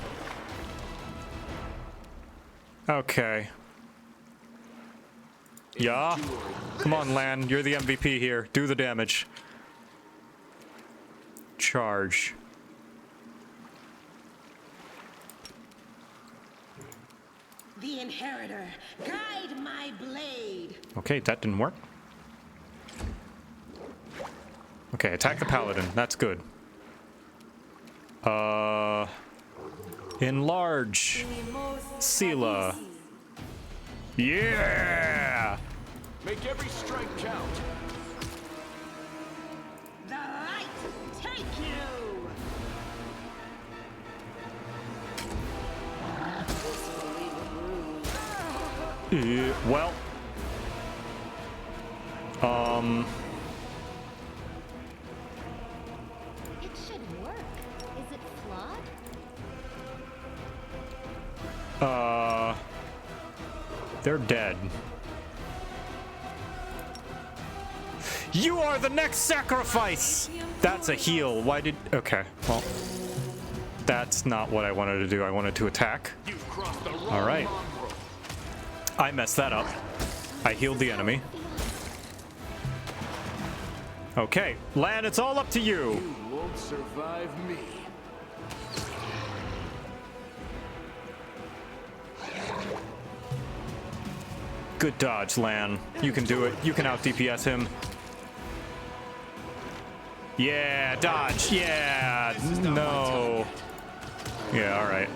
Okay. Yeah? Come on, Lan. You're the MVP here. Do the damage. Charge. The Inheritor, guide my blade. Okay, that didn't work. Okay, attack the Paladin. That's good. Enlarge. Sela. Yeah! Make every strike count. The light take you. Well. It should work. Is it flawed? They're dead. You are the next sacrifice! That's a heal. Why did... Okay, well. That's not what I wanted to do. I wanted to attack. Alright. I messed that up. I healed the enemy. Okay, Lan, it's all up to you. You won't survive me. Good dodge, Lan. You can do it. You can out DPS him. Yeah, dodge. Yeah, no. Yeah, all right.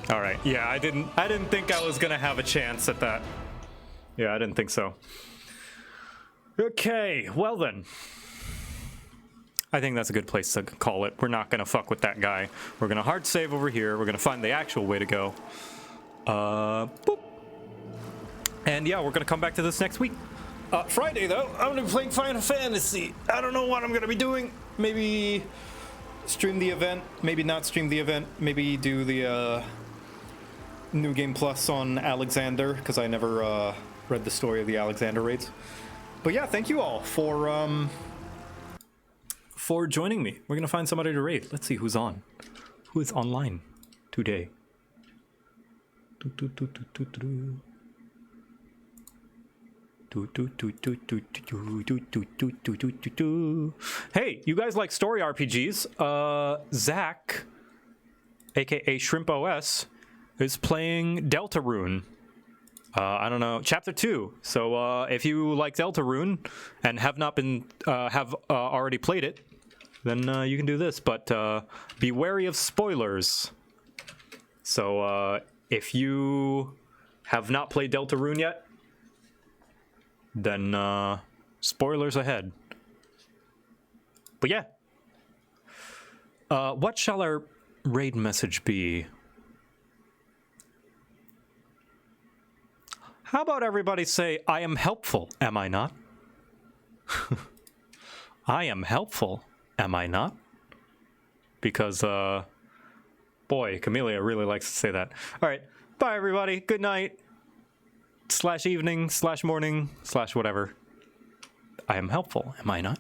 All right. Yeah, I didn't think I was gonna have a chance at that. Yeah, I didn't think so. Okay, well then. I think that's a good place to call it. We're not gonna fuck with that guy. We're gonna hard save over here. We're gonna find the actual way to go. Boop. And yeah, we're gonna come back to this next week. Friday though, I'm gonna be playing Final Fantasy. I don't know what I'm gonna be doing. Maybe stream the event, maybe not stream the event, maybe do the New Game Plus on Alexander, because I never read the story of the Alexander raids. But yeah, thank you all for joining me. We're gonna find somebody to raid. Let's see who's on. Who is online today? Hey, you guys like story RPGs? Zach, aka Shrimp OS, is playing Deltarune. I don't know, Chapter 2. So if you like Deltarune and have not been already played it, then you can do this. But be wary of spoilers. So if you have not played Deltarune yet, then spoilers ahead. But yeah. What shall our raid message be? How about everybody say, I am helpful, am I not? I am helpful, am I not? Because, boy, Camellia really likes to say that. All right, bye everybody, good night. /evening /morning /whatever. I am helpful, am I not?